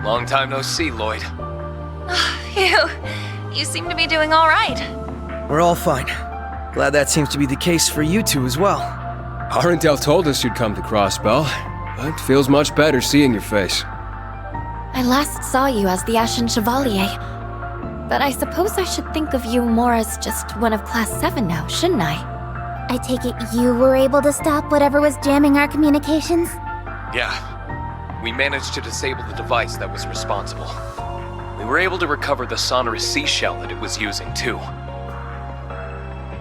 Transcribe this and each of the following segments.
Long time no see, Lloyd. Phew. You seem to be doing all right. We're all fine. Glad that seems to be the case for you two as well. Our intel told us you'd come to Crossbell, but feels much better seeing your face. I last saw you as the Ashen Chevalier, but I suppose I should think of you more as just one of Class 7 now, shouldn't I? I take it you were able to stop whatever was jamming our communications? Yeah. We managed to disable the device that was responsible. We were able to recover the sonorous seashell that it was using, too.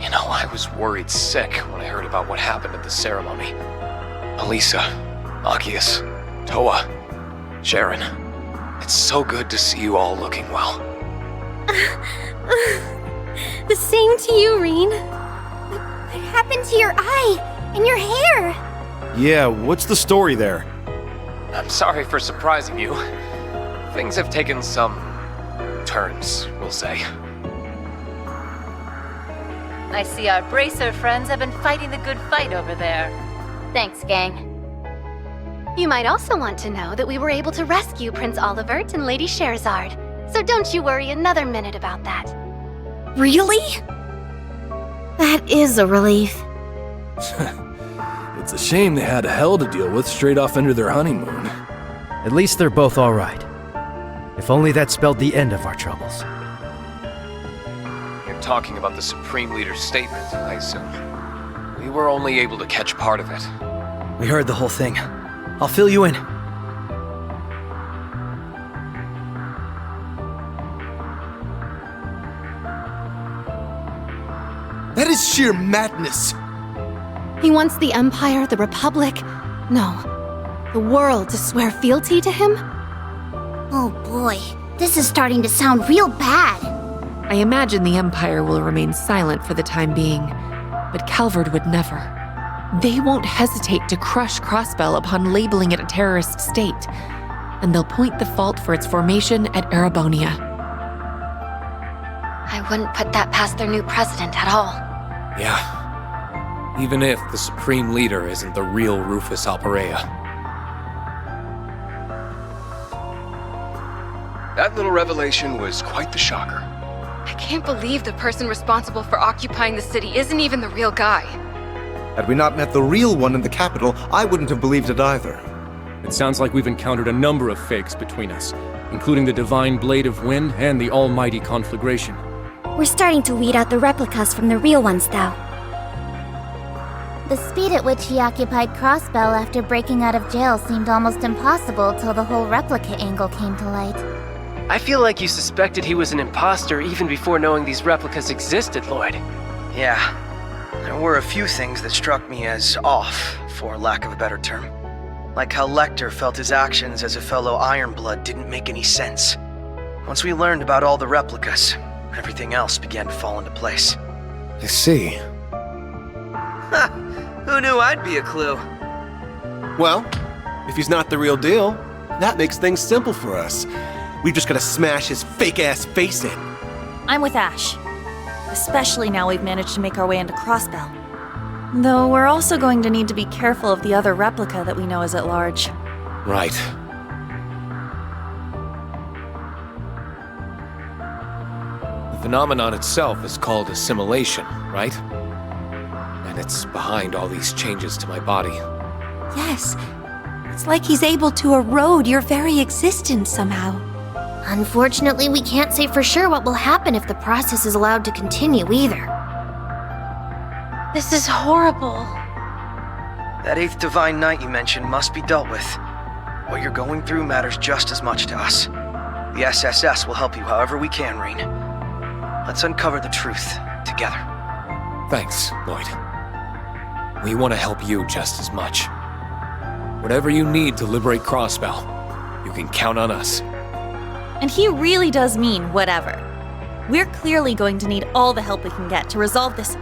You know, I was worried sick when I heard about what happened at the ceremony. Elisa, Agius, Toa, Sharon. It's so good to see you all looking well. The same to you, Reen. What happened to your eye and your hair? Yeah, what's the story there? I'm sorry for surprising you. Things have taken some turns, we'll say. I see our Bracer friends have been fighting the good fight over there. Thanks, gang. You might also want to know that we were able to rescue Prince Olivert and Lady Scheherazade, so don't you worry another minute about that. Really? That is a relief. It's a shame they had hell to deal with straight off into their honeymoon. At least they're both all right. If only that spelled the end of our troubles. You're talking about the Supreme Leader's statement, I assume. We were only able to catch part of it. We heard the whole thing. I'll fill you in. That is sheer madness! He wants the Empire, the Republic, no, the world to swear fealty to him? Oh boy, this is starting to sound real bad. I imagine the Empire will remain silent for the time being, but Calvard would never. They won't hesitate to crush Crossbell upon labeling it a terrorist state, and they'll point the fault for its formation at Erebonia. I wouldn't put that past their new president at all. Yeah. Even if the Supreme Leader isn't the real Rufus Alperea. That little revelation was quite the shocker. I can't believe the person responsible for occupying the city isn't even the real guy. Had we not met the real one in the capital, I wouldn't have believed it either. It sounds like we've encountered a number of fakes between us, including the Divine Blade of Wind and the Almighty Conflagration. We're starting to weed out the replicas from the real ones, though. The speed at which he occupied Crossbell after breaking out of jail seemed almost impossible till the whole replica angle came to light. I feel like you suspected he was an imposter even before knowing these replicas existed, Lloyd. Yeah. There were a few things that struck me as off, for lack of a better term. Like how Lecter felt his actions as a fellow Ironblood didn't make any sense. Once we learned about all the replicas, everything else began to fall into place. I see. Ha! Who knew I'd be a clue? Well, if he's not the real deal, that makes things simple for us. We've just gotta smash his fake-ass face in. I'm with Ash. Especially now we've managed to make our way into Crossbell. Though we're also going to need to be careful of the other replica that we know is at large. Right. The phenomenon itself is called assimilation, right? And it's behind all these changes to my body. Yes. It's like he's able to erode your very existence somehow. Unfortunately, we can't say for sure what will happen if the process is allowed to continue either. This is horrible. That 8th Divine Night you mentioned must be dealt with. What you're going through matters just as much to us. The SSS will help you however we can, Reen. Let's uncover the truth together. Thanks, Lloyd. We want to help you just as much. Whatever you need to liberate Crossbell, you can count on us. And he really does mean whatever. We're clearly going to need all the help we can get to resolve this.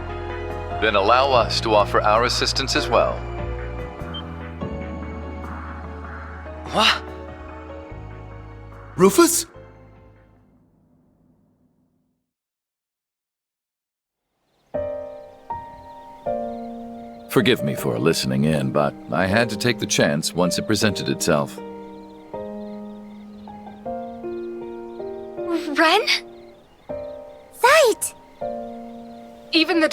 Then allow us to offer our assistance as well. What? Rufus? Forgive me for listening in, but I had to take the chance once it presented itself.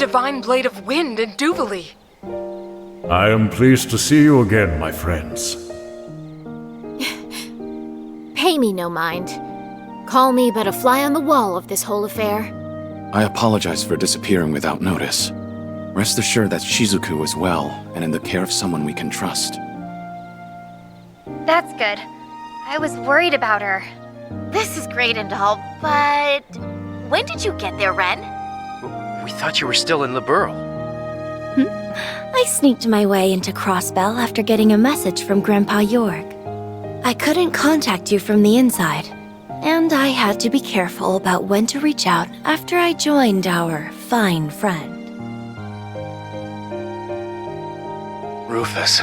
Divine Blade of Wind in Duvalie. I am pleased to see you again, my friends. Pay me no mind. Call me but a fly on the wall of this whole affair. I apologize for disappearing without notice. Rest assured that Shizuku is well and in the care of someone we can trust. That's good. I was worried about her. This is great and all, but... When did you get there, Ren? We thought you were still in Liberl. I sneaked my way into Crossbell after getting a message from Grandpa York. I couldn't contact you from the inside, and I had to be careful about when to reach out after I joined our fine friend. Rufus.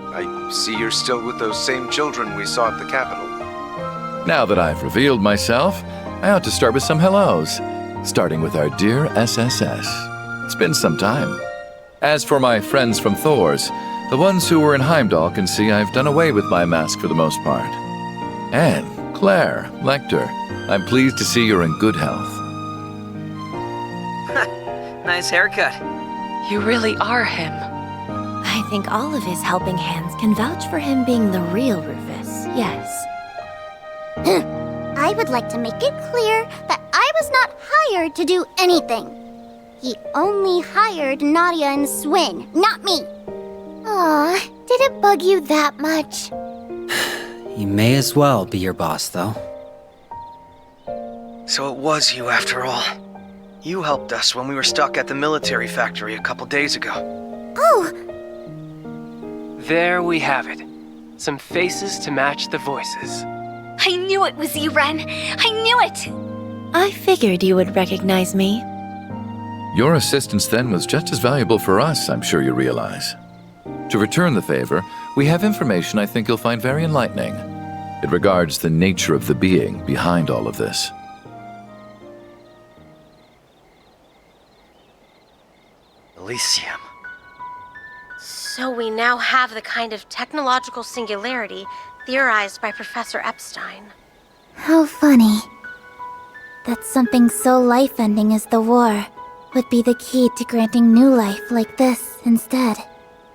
I see you're still with those same children we saw at the Capitol. Now that I've revealed myself, I ought to start with some hellos, starting with our dear SSS. It's been some time. As for my friends from Thor's, the ones who were in Heimdall can see I've done away with my mask for the most part. And Claire, Lecter, I'm pleased to see you're in good health. Nice haircut. You really are him. I think all of his helping hands can vouch for him being the real Rufus, yes. I would like to make it clear that I was not hired to do anything. He only hired Nadia and Swin, not me. Aw, did it bug you that much? He may as well be your boss, though. So it was you after all. You helped us when we were stuck at the military factory a couple days ago. Oh! There we have it. Some faces to match the voices. I knew it was you, Ren. I knew it! I figured you would recognize me. Your assistance then was just as valuable for us, I'm sure you realize. To return the favor, we have information I think you'll find very enlightening. It regards the nature of the being behind all of this. Elysium. So we now have the kind of technological singularity theorized by Professor Epstein. How funny. That something so life-ending as the war would be the key to granting new life like this instead.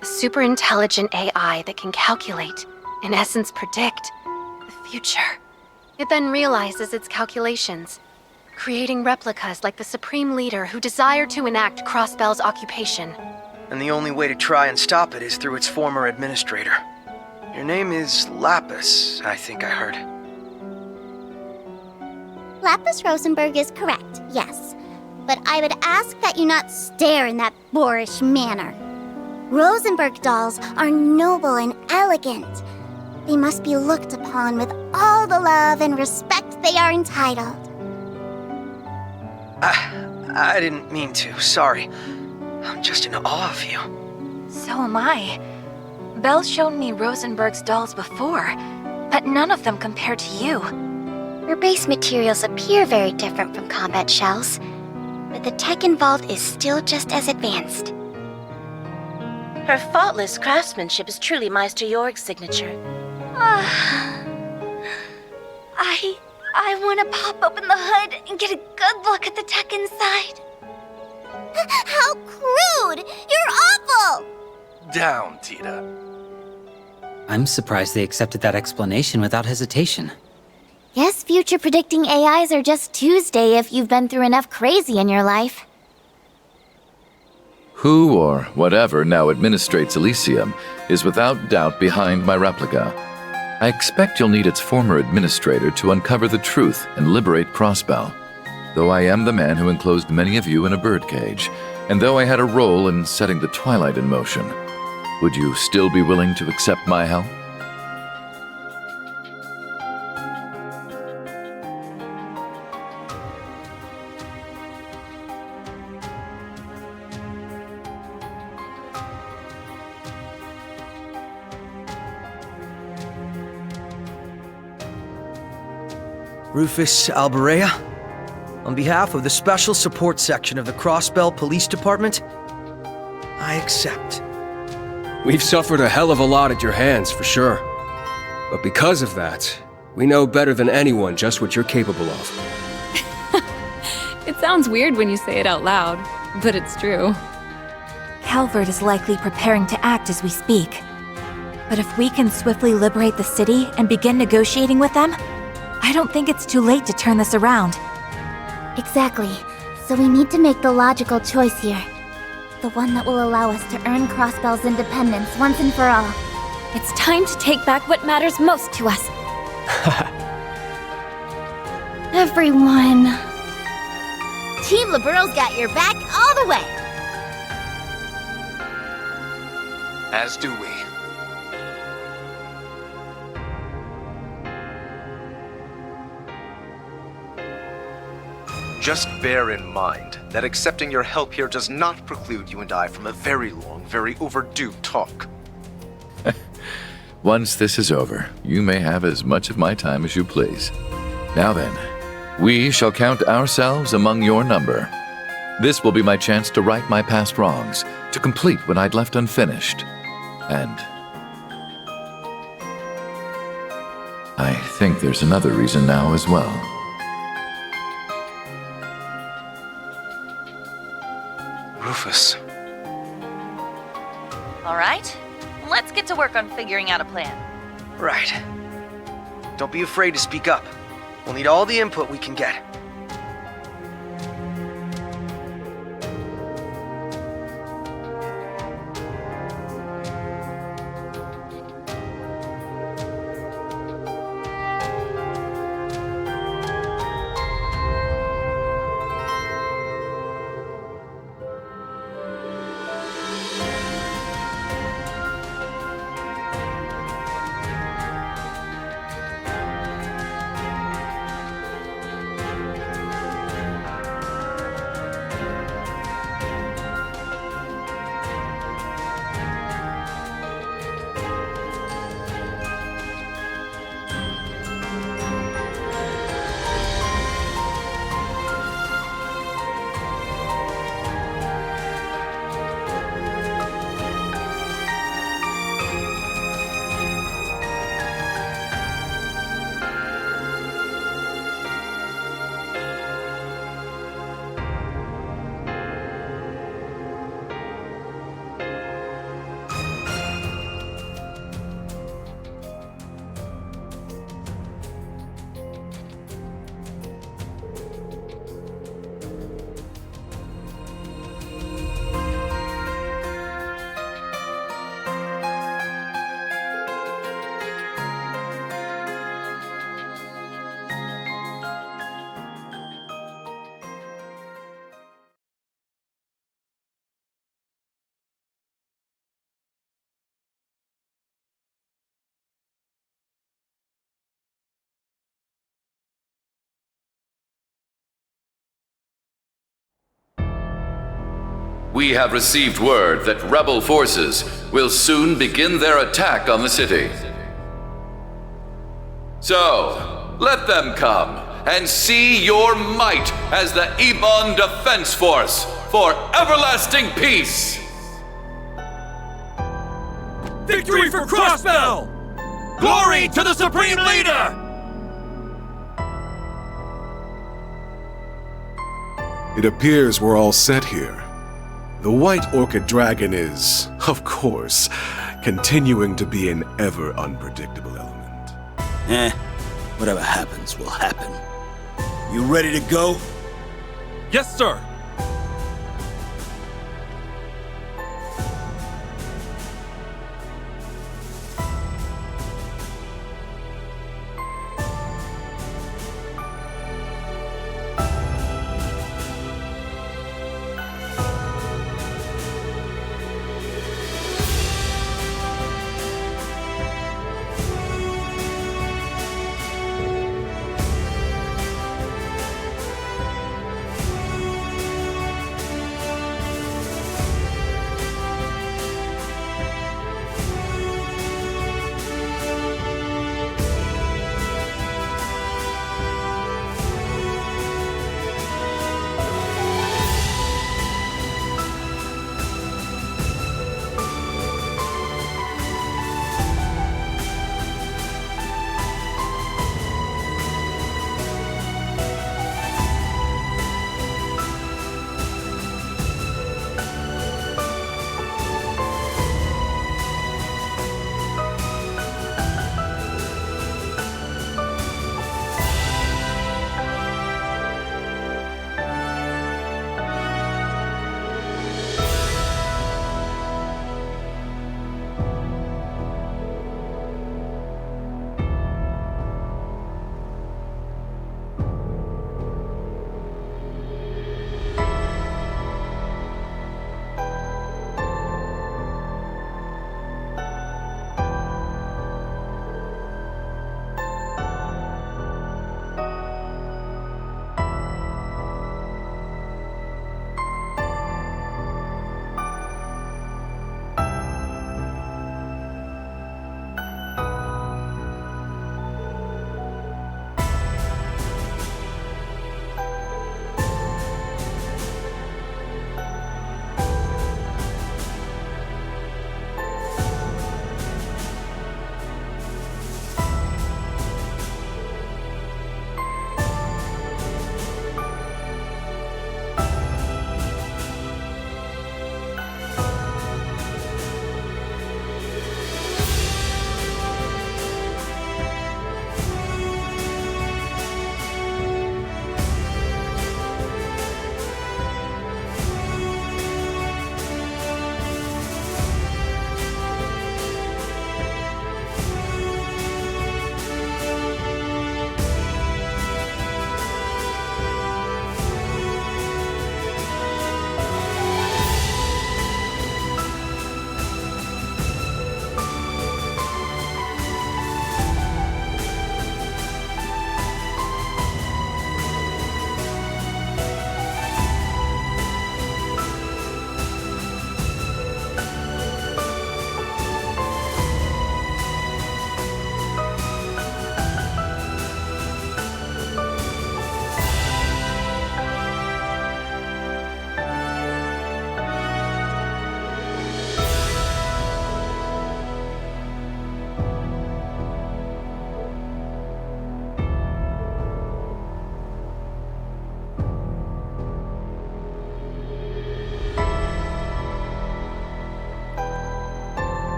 A super-intelligent AI that can calculate, in essence predict, the future. It then realizes its calculations, creating replicas like the Supreme Leader who desire to enact Crossbell's occupation. And the only way to try and stop it is through its former administrator. Your name is Lapis, I think I heard. Lapis Rosenberg is correct, yes. But I would ask that you not stare in that boorish manner. Rosenberg dolls are noble and elegant. They must be looked upon with all the love and respect they are entitled. I didn't mean to, sorry. I'm just in awe of you. So am I. Belle showed me Rosenberg's dolls before, but none of them compare to you. Her base materials appear very different from combat shells, but the tech involved is still just as advanced. Her faultless craftsmanship is truly Meister Jorg's signature. I want to pop open the hood and get a good look at the tech inside. How crude! You're awful! Down, Tita. I'm surprised they accepted that explanation without hesitation. Guess future predicting AIs are just Tuesday if you've been through enough crazy in your life. Who or whatever now administrates Elysium is without doubt behind my replica. I expect you'll need its former administrator to uncover the truth and liberate Crossbell. Though I am the man who enclosed many of you in a birdcage, and though I had a role in setting the Twilight in motion, would you still be willing to accept my help? Rufus Alberea, on behalf of the Special Support Section of the Crossbell Police Department, I accept. We've suffered a hell of a lot at your hands, for sure. But because of that, we know better than anyone just what you're capable of. sounds weird when you say it out loud, but it's true. Calvert is likely preparing to act as we speak. But if we can swiftly liberate the city and begin negotiating with them, I don't think it's too late to turn this around. Exactly. So we need to make the logical choice here. The one that will allow us to earn Crossbell's independence once and for all. It's time to take back what matters most to us. Everyone. Team Libero's got your back all the way. As do we. Just bear in mind that accepting your help here does not preclude you and I from a very long, very overdue talk. Once this is over, you may have as much of my time as you please. Now then, we shall count ourselves among your number. This will be my chance to right my past wrongs, to complete what I'd left unfinished. And I think there's another reason now as well. Rufus. All right, let's get to work on figuring out a plan. Right. Don't be afraid to speak up. We'll need all the input we can get. We have received word that rebel forces will soon begin their attack on the city. So, let them come and see your might as the Ebon Defense Force for everlasting peace! Victory for Crossbell! Glory to the Supreme Leader! It appears we're all set here. The White Orchid Dragon is, of course, continuing to be an ever unpredictable element. Whatever happens will happen. You ready to go? Yes, sir!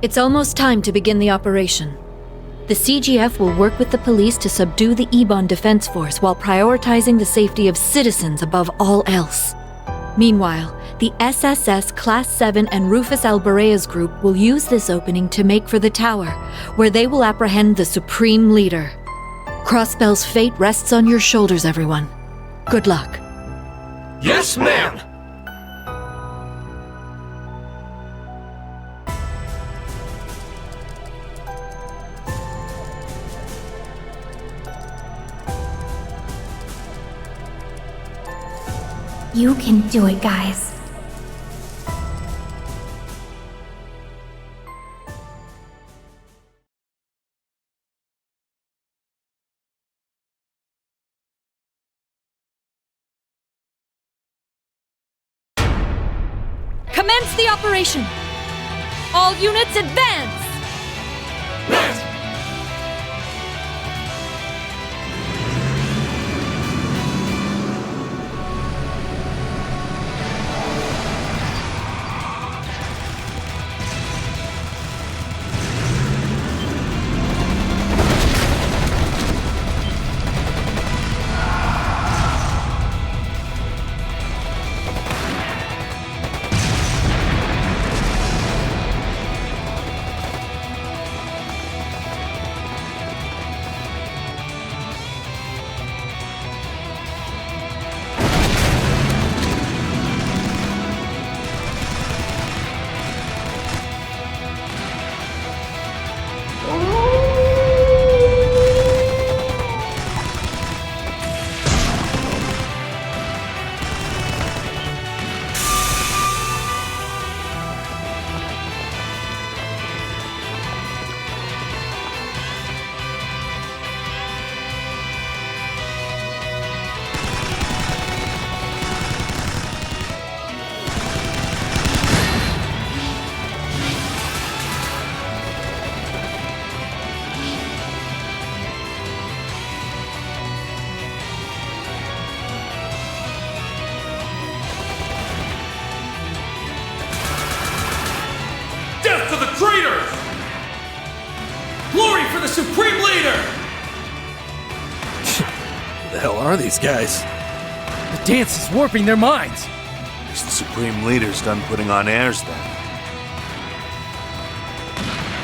It's almost time to begin the operation. The CGF will work with the police to subdue the Ebon Defense Force while prioritizing the safety of citizens above all else. Meanwhile, the SSS Class 7 and Rufus Albarea's group will use this opening to make for the tower, where they will apprehend the Supreme Leader. Crossbell's fate rests on your shoulders, everyone. Good luck. Yes, ma'am! You can do it, guys. Commence the operation! All units advance! Death to the traitors! Glory for the Supreme Leader! Who the hell are these guys? The dance is warping their minds. Is the Supreme Leader's done putting on airs then?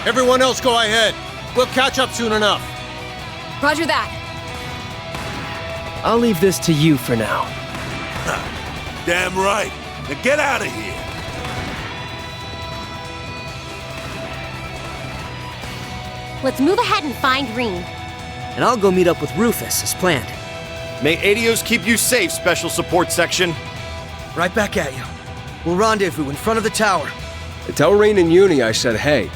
Everyone else go ahead. We'll catch up soon enough. Roger that. I'll leave this to you for now. Damn right. Now get out of here. Let's move ahead and find Reen. And I'll go meet up with Rufus as planned. May Adios keep you safe, Special Support Section. Right back at you. We'll rendezvous in front of the tower. Tell Rain and Uni I said hey.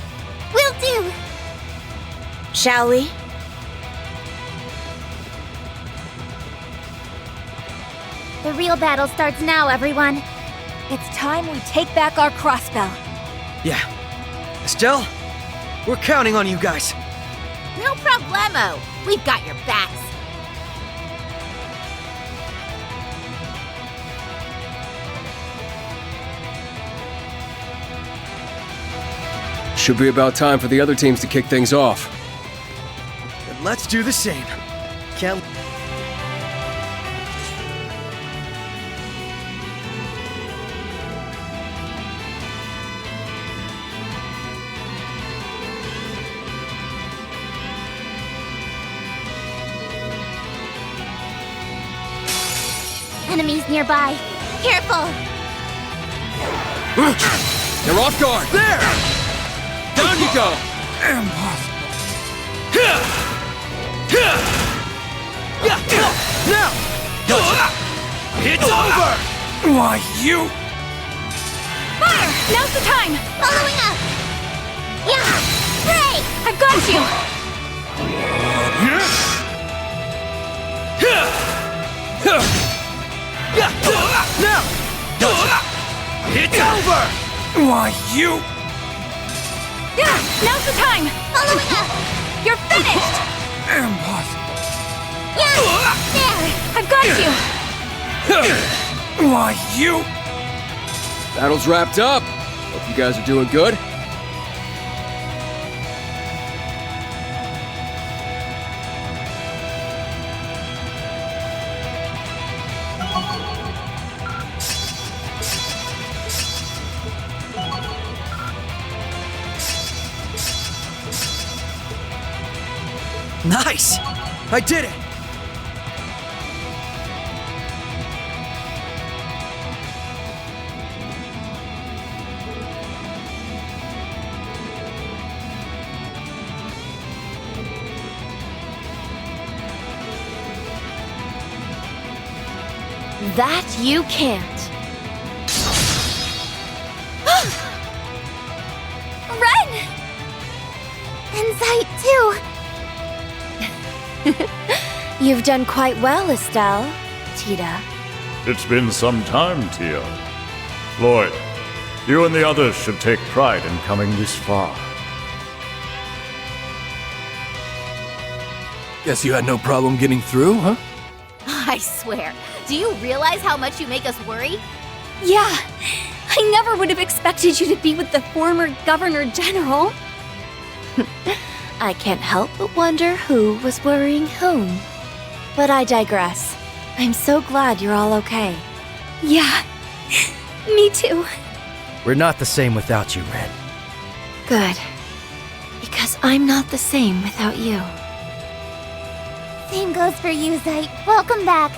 Will do. Shall we? The real battle starts now, everyone. It's time we take back our Crossbell. Yeah. Estelle, we're counting on you guys. No problemo. We've got your backs. Should be about time for the other teams to kick things off. Then let's do the same. Can't... Enemies nearby. Careful! They're off guard! There! Down you go! Impossible. Now! It's over! Why, you... Fire! Now's the time! Following up! Yeah! Ray! I've got you! Now! It's over! Why, you... Yeah! Now's the time! Following up! You're finished! Impossible. Yeah! There! I've got you! Why, you... Battle's wrapped up. Hope you guys are doing good. Nice! I did it! That you can't. Run! Insight too! You've done quite well, Estelle. Tita. It's been some time, Tia. Lloyd, you and the others should take pride in coming this far. Guess you had no problem getting through, huh? I swear. Do you realize how much you make us worry? Yeah, I never would have expected you to be with the former Governor General. I can't help but wonder who was worrying whom. But I digress. I'm so glad you're all okay. Yeah, me too. We're not the same without you, Red. Good. Because I'm not the same without you. Same goes for you, Zite. Welcome back.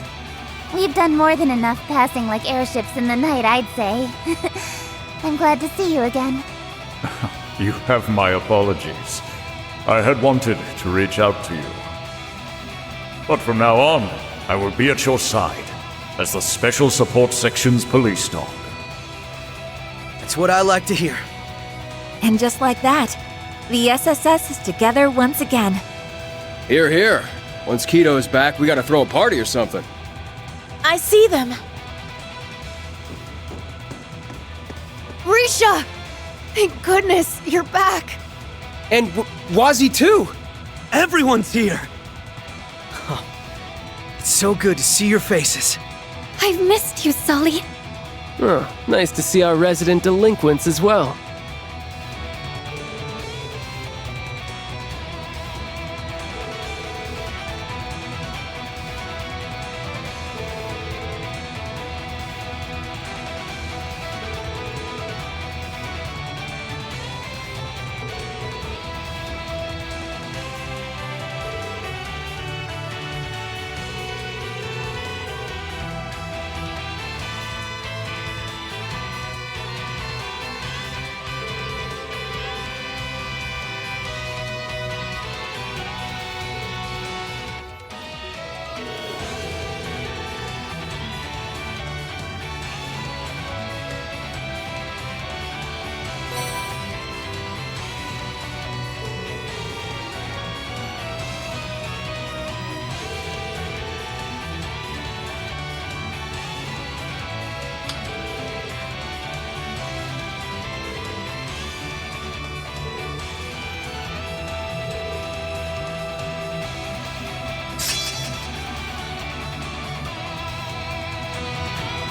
We've done more than enough passing like airships in the night, I'd say. I'm glad to see you again. You have my apologies. I had wanted to reach out to you. But from now on, I will be at your side as the Special Support Section's police dog. That's what I like to hear. And just like that, the SSS is together once again. Here, here. Once Keto is back, we gotta throw a party or something. I see them. Risha! Thank goodness, you're back. And Wazzy too! Everyone's here! Huh. It's so good to see your faces. I've missed you, Sully. Oh, nice to see our resident delinquents as well.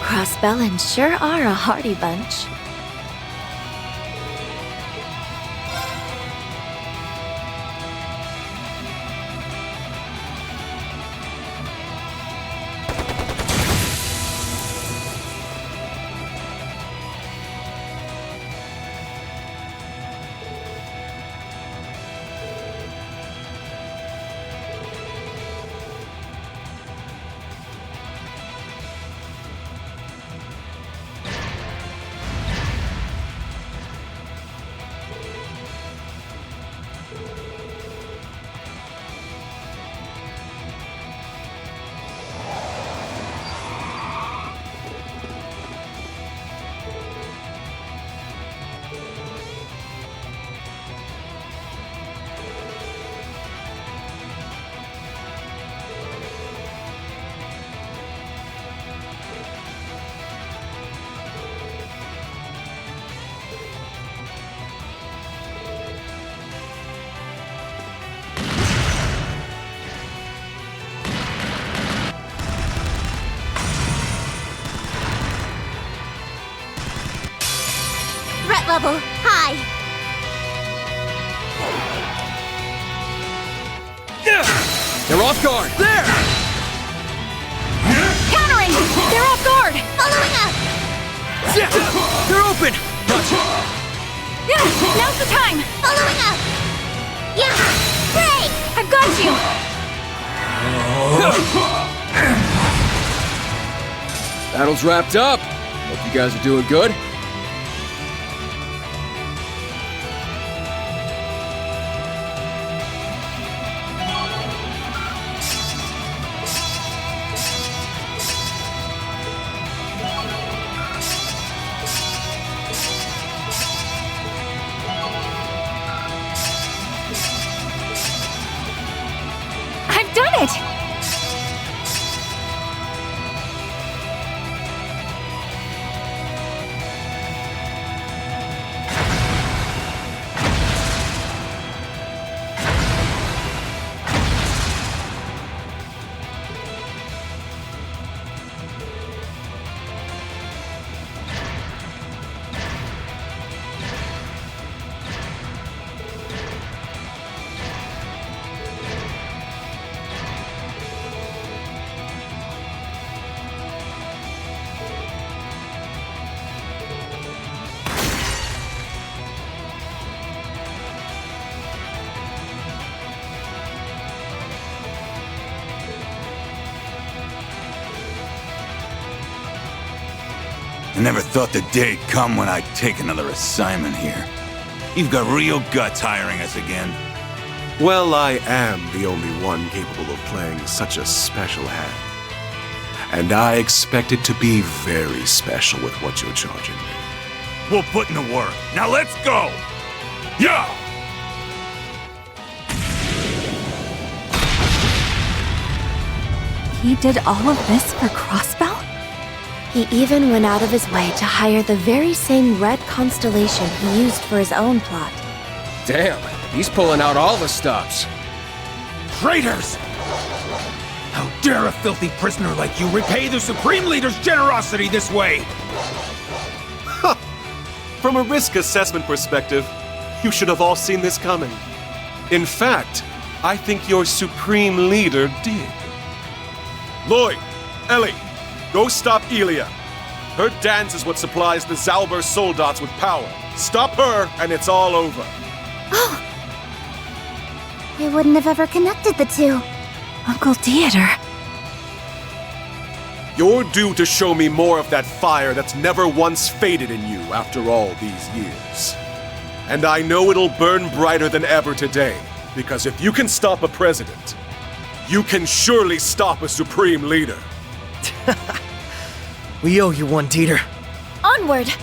Crossbellans sure are a hardy bunch. Threat level high. They're off guard! There! Countering! They're off guard! Following up! Yeah! They're open! Yeah, now's the time! Following up! Yeah! Break! I've got you! Battle's wrapped up. Hope you guys are doing good. I've done it! I never thought the day'd come when I'd take another assignment here. You've got real guts hiring us again. Well, I am the only one capable of playing such a special hand. And I expect it to be very special with what you're charging me. We'll put in the work. Now let's go! Yeah! He did all of this for Crossbell? He even went out of his way to hire the very same red constellation he used for his own plot. Damn, he's pulling out all the stops. Traitors! How dare a filthy prisoner like you repay the Supreme Leader's generosity this way? From a risk assessment perspective, you should have all seen this coming. In fact, I think your Supreme Leader did. Lloyd, Ellie, go stop Elia. Her dance is what supplies the Zalber Soldats with power. Stop her, and it's all over. Oh! I wouldn't have ever connected the two. Uncle Theodore. You're due to show me more of that fire that's never once faded in you after all these years. And I know it'll burn brighter than ever today, because if you can stop a president, you can surely stop a Supreme Leader. We owe you one, Dieter. Onward!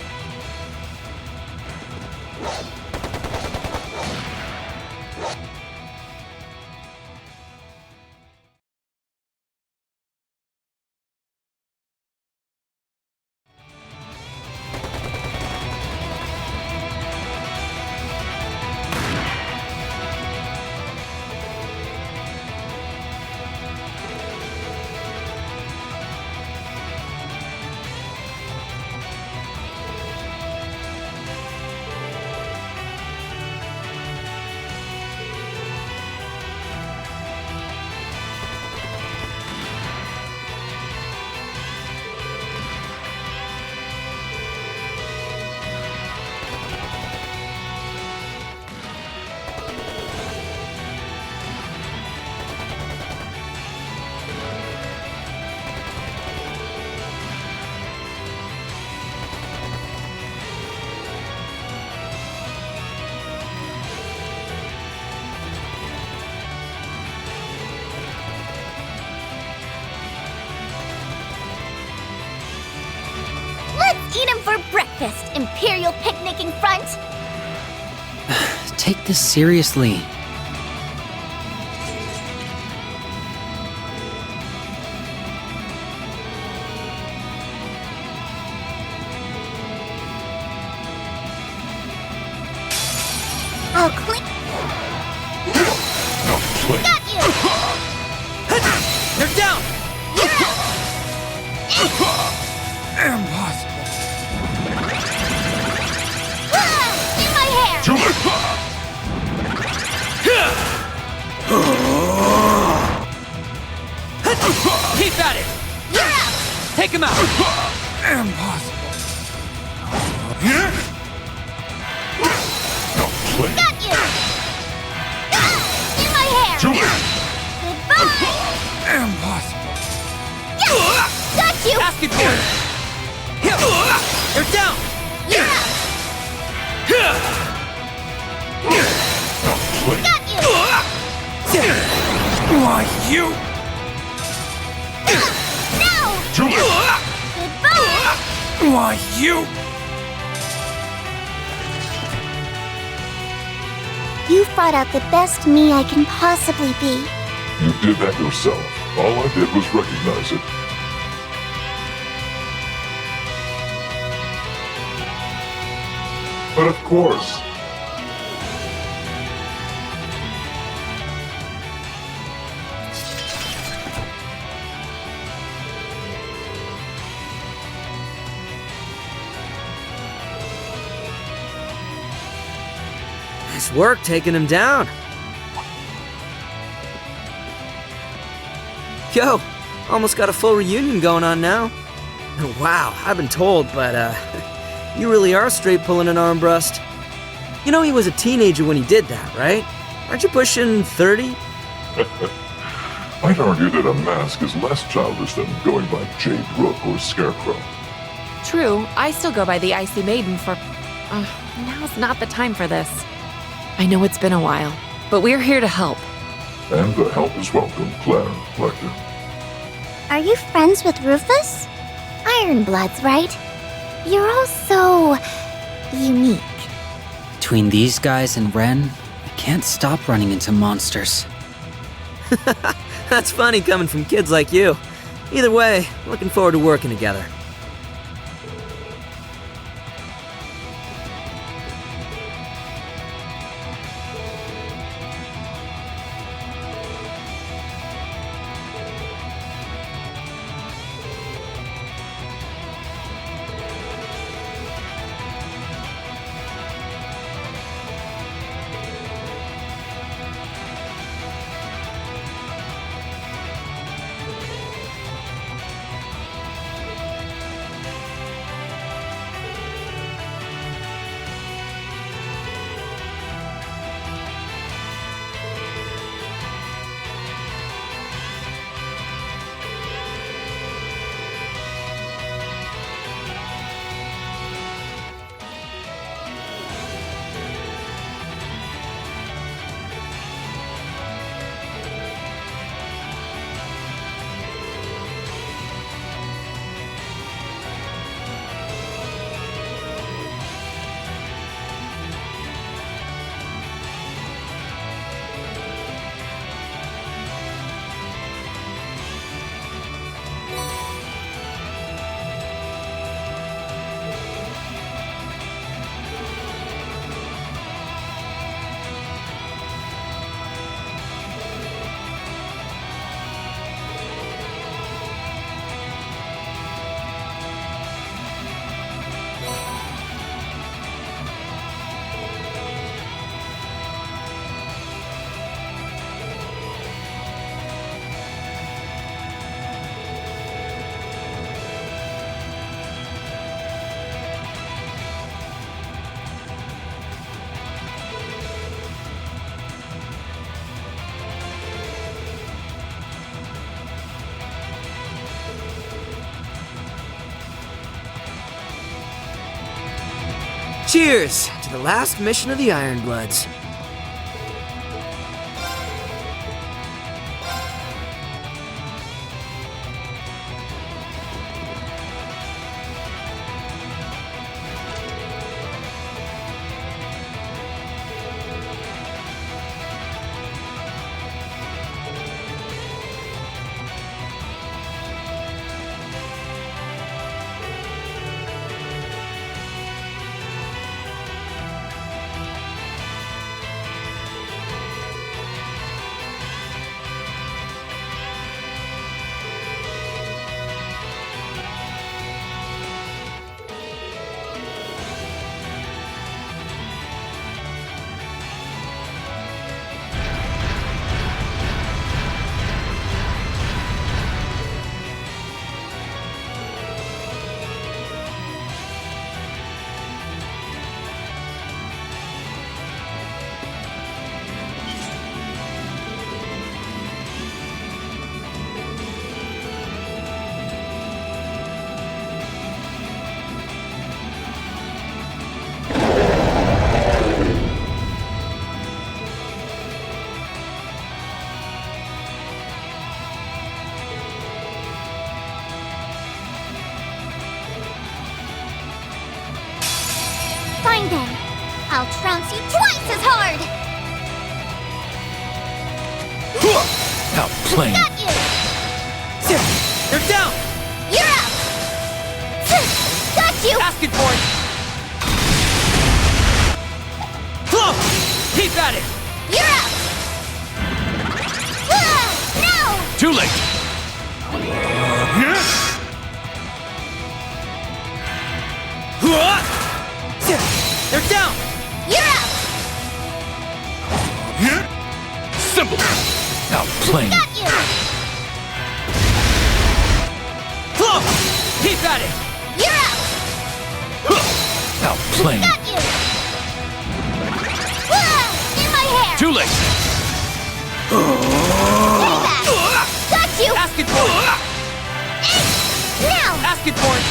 Eat him for breakfast, Imperial picnicking front! Take this seriously. I'll clean. Got you! They're down! Impossible. In my hair! Keep at it! You're up! Take him out! Impossible. Got you! In my hair! Goodbye! Impossible. looking for it! They're down! Why, you! Why, you! You brought out the best me I can possibly be. You did that yourself. All I did was recognize it. But of course. Nice work taking him down. Yo, almost got a full reunion going on now. Wow, I've been told, but you really are straight pulling an armbrust. You know he was a teenager when he did that, right? Aren't you pushing 30? I'd argue that a mask is less childish than going by Jade Rook or Scarecrow. True, I still go by the Icy Maiden for... now's not the time for this. I know it's been a while, but we're here to help. And the help is welcome, Claire, Lecter. Are you friends with Rufus? Ironbloods, right? You're all so... unique. Between these guys and Ren, I can't stop running into monsters. That's funny coming from kids like you. Either way, looking forward to working together. Cheers to the last mission of the Ironbloods. Outplaying. Got you! They're down! You're out! Got you! Asking for it! TLOH! Keep at it! You're out! No! Too late. They're down! You're out! Simple. Outplaying. Got you! TLOH! Keep at it! You're out! Outplaying. Got you! In my hair! Too late. Payback! Got you! Asking for it! Now! Asking for it!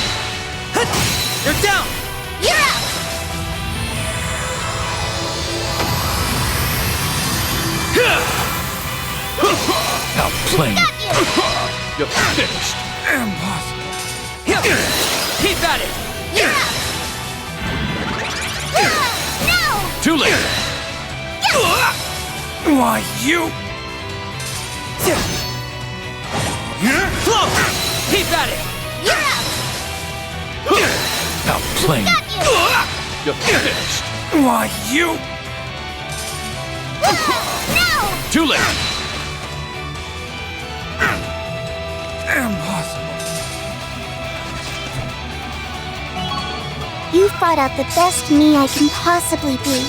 They're down! You're out! Outplaying. Got you! You're finished. Impossible. Keep at it! You're out! No! Too late. Why, you? TLOH! Keep at it! You're out! Outplaying. Got you! You're finished. Why, you? No! Too late. Impossible. You fought out the best me I can possibly be.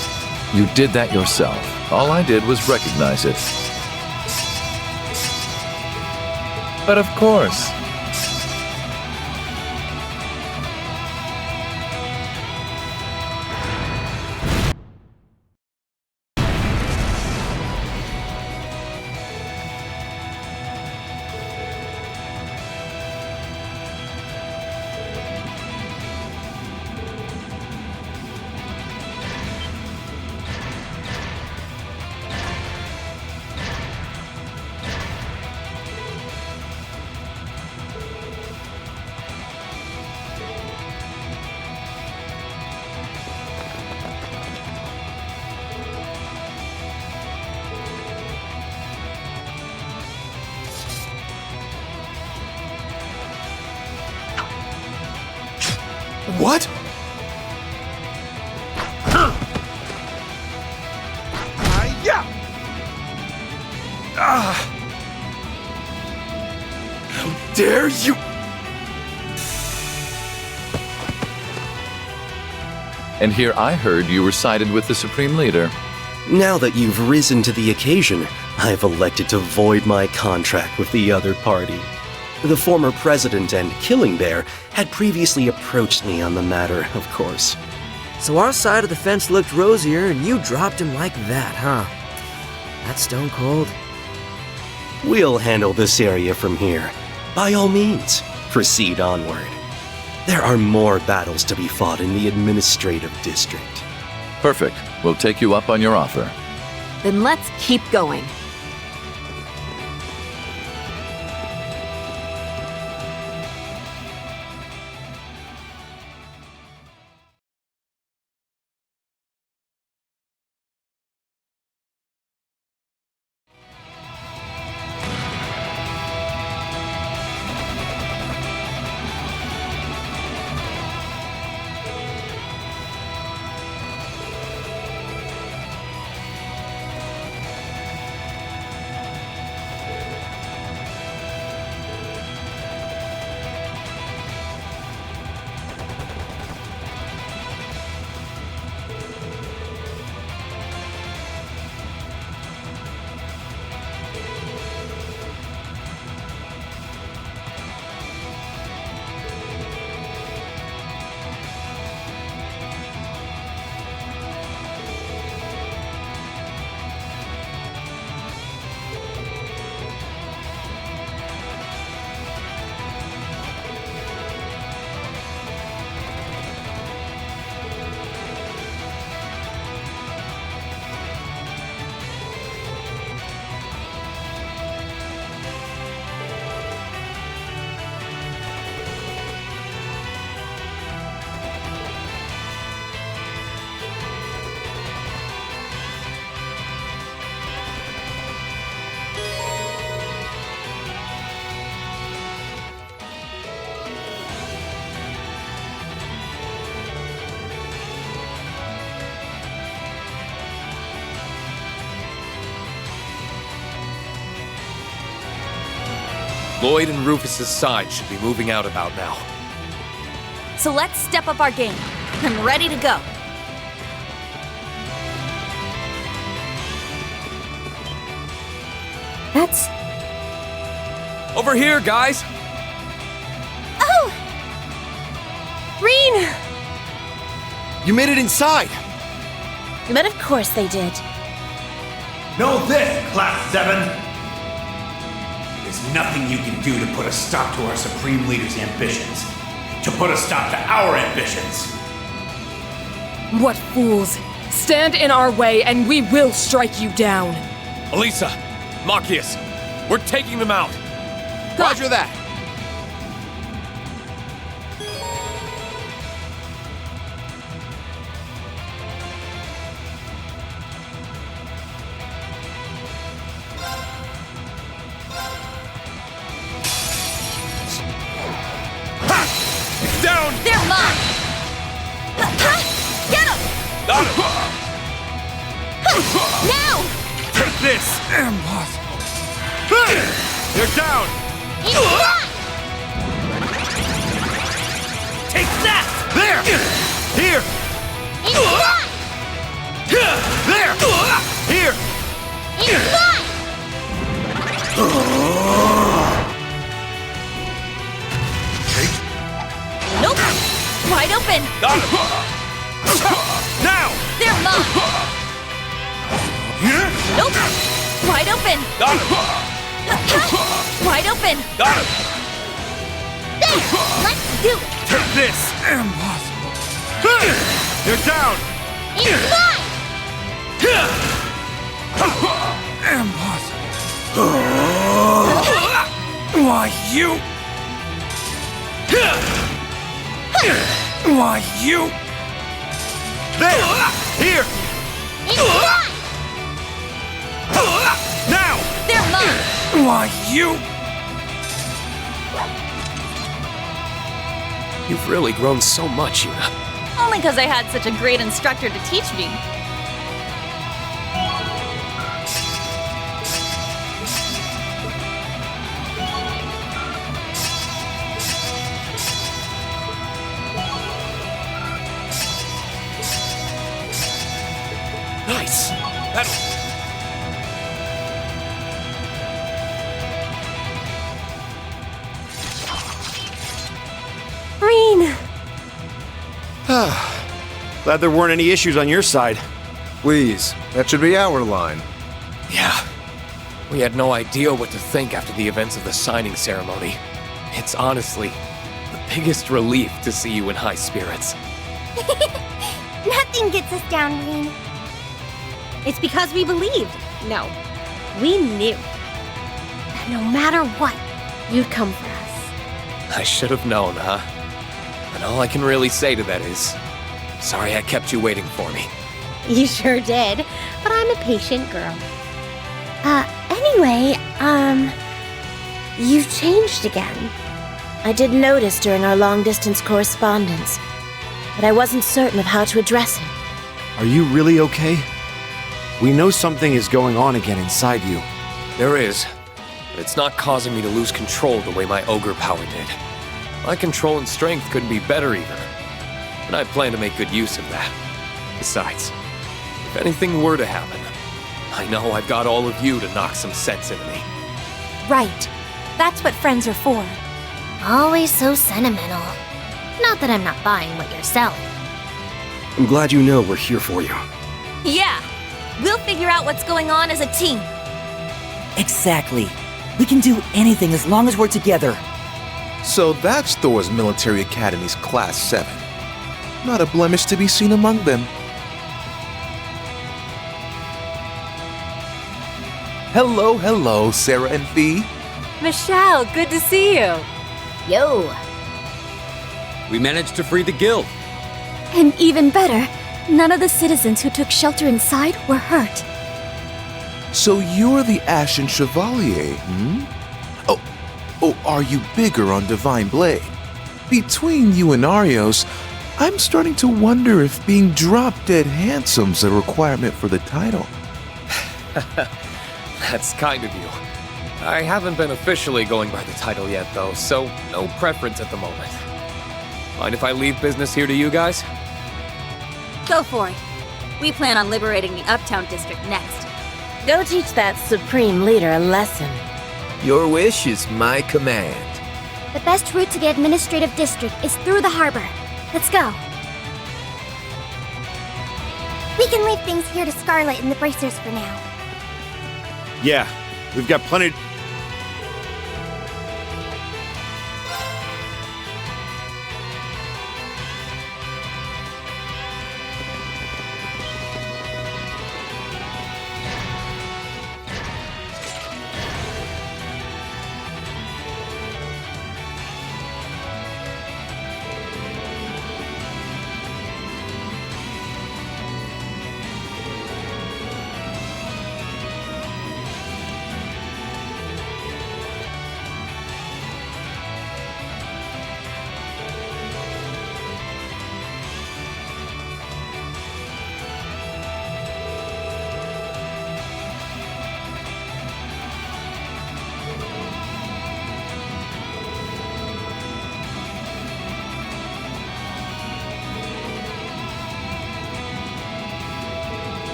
You did that yourself. All I did was recognize it. But of course. What? Yeah. How dare you! And here I heard you were sided with the Supreme Leader. Now that you've risen to the occasion, I've elected to void my contract with the other party. The former president and Killing Bear had previously approached me on the matter, of course. So our side of the fence looked rosier, and you dropped him like that, huh? That's stone cold. We'll handle this area from here. By all means, proceed onward. There are more battles to be fought in the administrative district. Perfect. We'll take you up on your offer. Then let's keep going. Lloyd and Rufus's side should be moving out about now. So let's step up our game. I'm ready to go. That's... Over here, guys! Oh! Reen! You made it inside! But of course they did. Know this, Class 7! There's nothing you can do to put a stop to our Supreme Leader's ambitions. To put a stop to our ambitions. What fools! Stand in our way and we will strike you down! Elisa! Machias! We're taking them out! Roger that! Down! They're mine! Get him! Got him! Now! Take this! Impossible. They're down! Take that! There! Here! There! Here! Nope! Wide open! Got him! Now! They're mine! Nope! Wide open! Got him! Wide open! Got him! There! Let's do it! Take this! Impossible. They're down! It's mine! Impossible. Why, you... Why, you... There! Here! It's mine! Now! They're mine! Why, you... You've really grown so much, Yuna. Only because I had such a great instructor to teach me. Nice! That'll... Reen! Glad there weren't any issues on your side. Please, that should be our line. Yeah. We had no idea what to think after the events of the signing ceremony. It's honestly the biggest relief to see you in high spirits. Nothing gets us down, Reen. It's because we believed. No, we knew. That no matter what, you'd come for us. I should have known, huh? And all I can really say to that is, sorry I kept you waiting for me. You sure did, but I'm a patient girl. Anyway, you've changed again. I did notice during our long-distance correspondence, but I wasn't certain of how to address it. Are you really okay? We know something is going on again inside you. There is, but it's not causing me to lose control the way my ogre power did. My control and strength couldn't be better either, and I plan to make good use of that. Besides, if anything were to happen, I know I've got all of you to knock some sense into me. Right. That's what friends are for. Always so sentimental. Not that I'm not buying what you're selling. I'm glad you know we're here for you. Yeah! We'll figure out what's going on as a team. Exactly. We can do anything as long as we're together. So that's Thor's Military Academy's Class 7. Not a blemish to be seen among them. Hello, hello, Sarah and Fee. Michelle, good to see you. Yo. We managed to free the guild. And even better, none of the citizens who took shelter inside were hurt. So you're the Ashen Chevalier, hmm? Oh, are you bigger on Divine Blade? Between you and Arios, I'm starting to wonder if being drop-dead handsome's a requirement for the title. That's kind of you. I haven't been officially going by the title yet, though, so no preference at the moment. Mind if I leave business here to you guys? Go for it. We plan on liberating the Uptown District next. Go teach that Supreme Leader a lesson. Your wish is my command. The best route to the administrative district is through the harbor. Let's go. We can leave things here to Scarlet and the Bracers for now. Yeah, we've got plenty.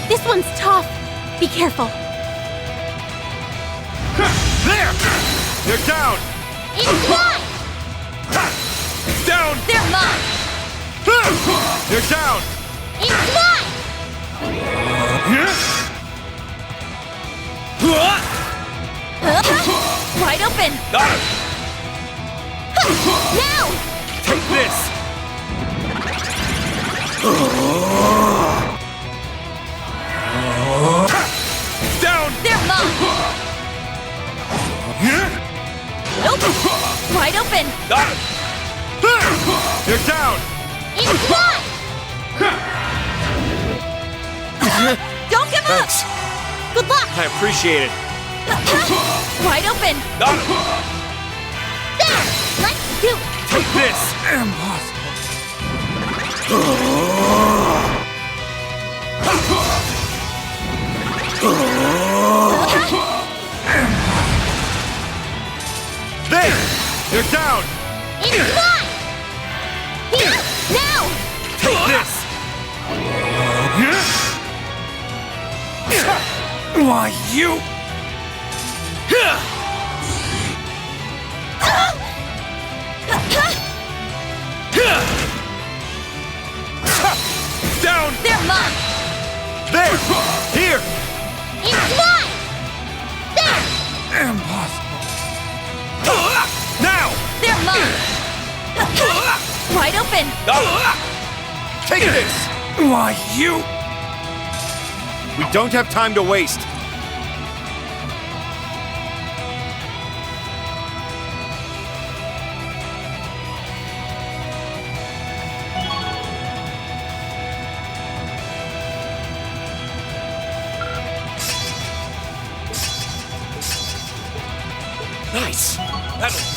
This one's tough. Be careful. There! They're down! It's mine! Down! They're mine! They're down! It's mine! Wide open! Got him! Now! Take this! Down! They're mine! Nope! Wide open! Got him! They're down! It's mine! Don't give up! Thanks. Good luck! I appreciate it. Wide open! Got him! There! Let's do it! Take this! There! They're down! It's mine! Here! Now! Take this! Why, you! Down! They're mine! There! Here! It's mine! There! Impossible! Now! They're mine! Wide open! Take this! Why, you! We don't have time to waste. Nice! That'll...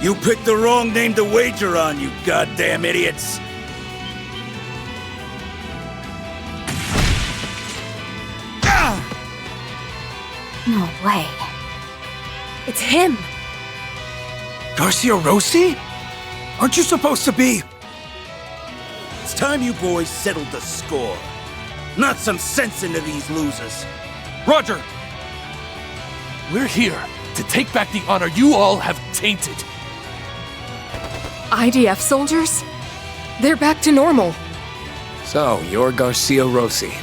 You picked the wrong name to wager on, you goddamn idiots! No way. It's him! Garcia Rossi? Aren't you supposed to be? It's time you boys settled the score. Not some sense into these losers. Roger! We're here to take back the honor you all have tainted. IDF soldiers? They're back to normal. So, you're Garcia Rossi.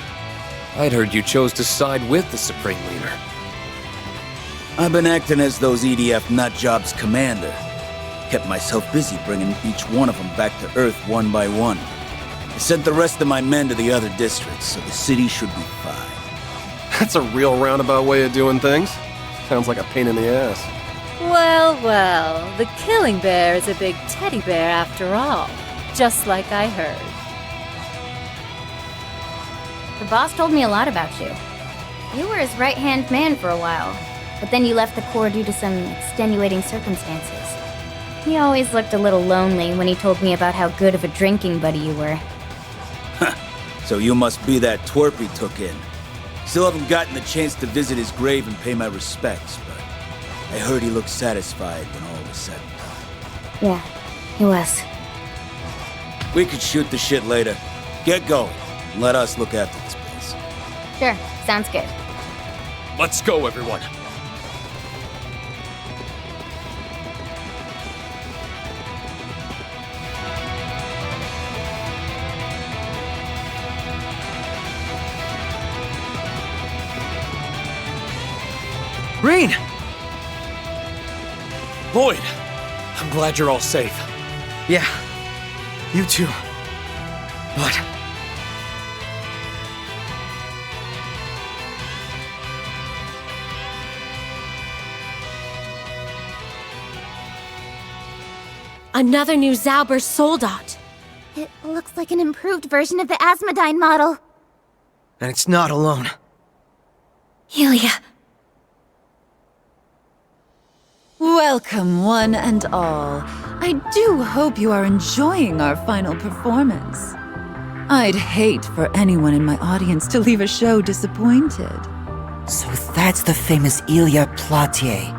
I'd heard you chose to side with the Supreme Leader. I've been acting as those EDF nutjob's commander. Kept myself busy bringing each one of them back to Earth one by one. I sent the rest of my men to the other districts, so the city should be fine. That's a real roundabout way of doing things. Sounds like a pain in the ass. Well, well, the killing bear is a big teddy bear after all. Just like I heard. The boss told me a lot about you. You were his right-hand man for a while, but then you left the Corps due to some extenuating circumstances. He always looked a little lonely when he told me about how good of a drinking buddy you were. So you must be that twerp he took in. Still haven't gotten the chance to visit his grave and pay my respects, but I heard he looked satisfied when all was said and done. Yeah, he was. We could shoot the shit later. Get going, and let us look after this place. Sure, sounds good. Let's go, everyone. Rain! Lloyd, I'm glad you're all safe. Yeah, you too. But... Another new Zauber soldat. It looks like an improved version of the Asmodyne model. And it's not alone. Helia. Welcome, one and all. I do hope you are enjoying our final performance. I'd hate for anyone in my audience to leave a show disappointed. So that's the famous Ilia Platier.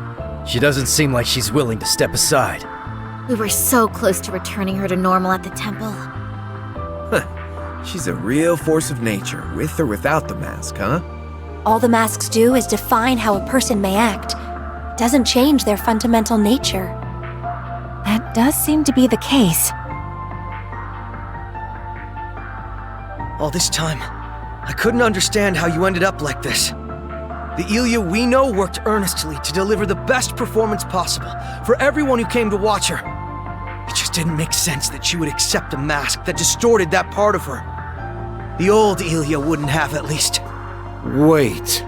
She doesn't seem like she's willing to step aside. We were so close to returning her to normal at the temple. She's a real force of nature, with or without the mask, huh? All the masks do is define how a person may act. Doesn't change their fundamental nature. That does seem to be the case. all this time, I couldn't understand how you ended up like this. The Ilia we know worked earnestly to deliver the best performance possible for everyone who came to watch her. It just didn't make sense that she would accept a mask that distorted that part of her. The old Ilia wouldn't have, at least. Wait.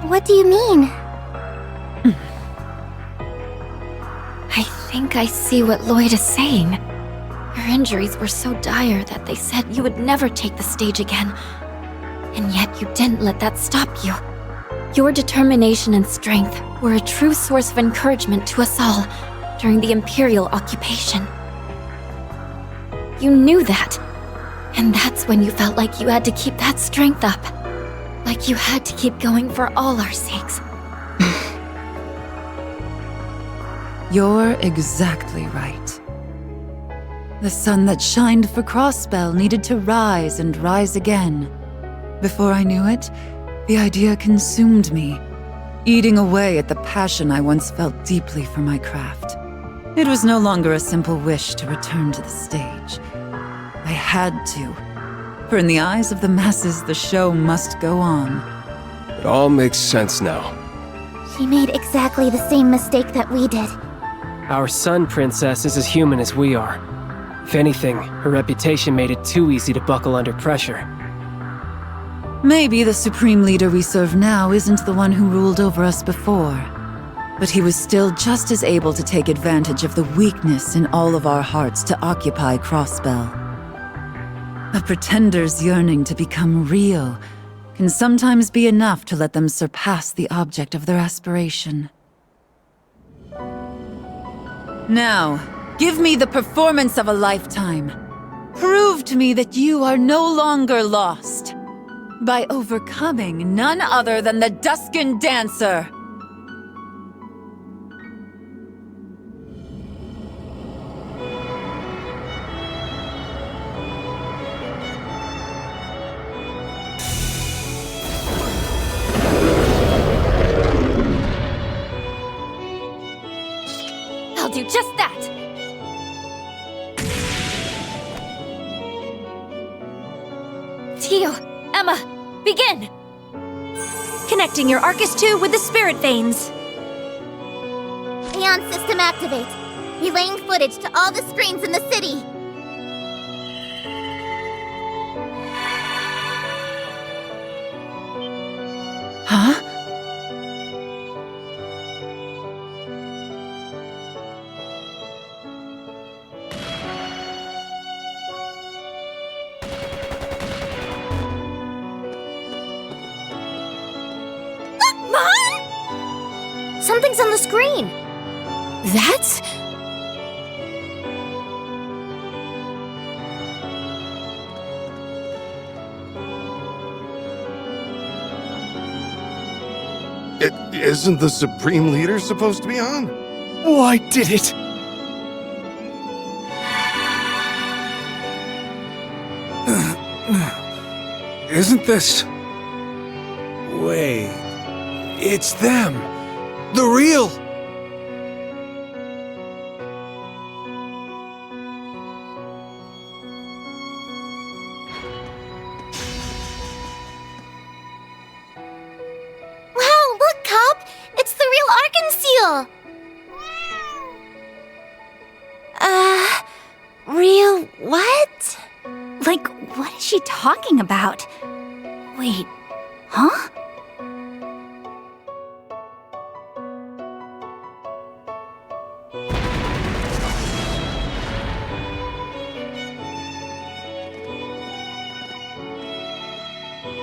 What do you mean? I think I see what Lloyd is saying. Your injuries were so dire that they said you would never take the stage again. And yet you didn't let that stop you. Your determination and strength were a true source of encouragement to us all during the Imperial occupation. You knew that. And that's when you felt like you had to keep that strength up. Like you had to keep going for all our sakes. You're exactly right. The sun that shined for Crossbell needed to rise and rise again. Before I knew it, the idea consumed me, eating away at the passion I once felt deeply for my craft. It was no longer a simple wish to return to the stage. I had to, for in the eyes of the masses, the show must go on. It all makes sense now. She made exactly the same mistake that we did. Our Sun Princess is as human as we are. If anything, her reputation made it too easy to buckle under pressure. Maybe the Supreme Leader we serve now isn't the one who ruled over us before, but he was still just as able to take advantage of the weakness in all of our hearts to occupy Crossbell. A pretender's yearning to become real can sometimes be enough to let them surpass the object of their aspiration. Now, give me the performance of a lifetime. Prove to me that you are no longer lost by overcoming none other than the Duskin Dancer. I'll do just that! Tio, Emma, Begin! Connecting your Arcus 2 with the spirit veins. Aeon system activate. Relaying footage to all the screens in the city. Huh? Mom? Something's on the screen. That's... Isn't the Supreme Leader supposed to be on? Why did it? Isn't this... Wait... It's them! The real... Wow, look, Cop! It's the real Arkanseal! Real what? Like, what is she talking about? Wait, huh?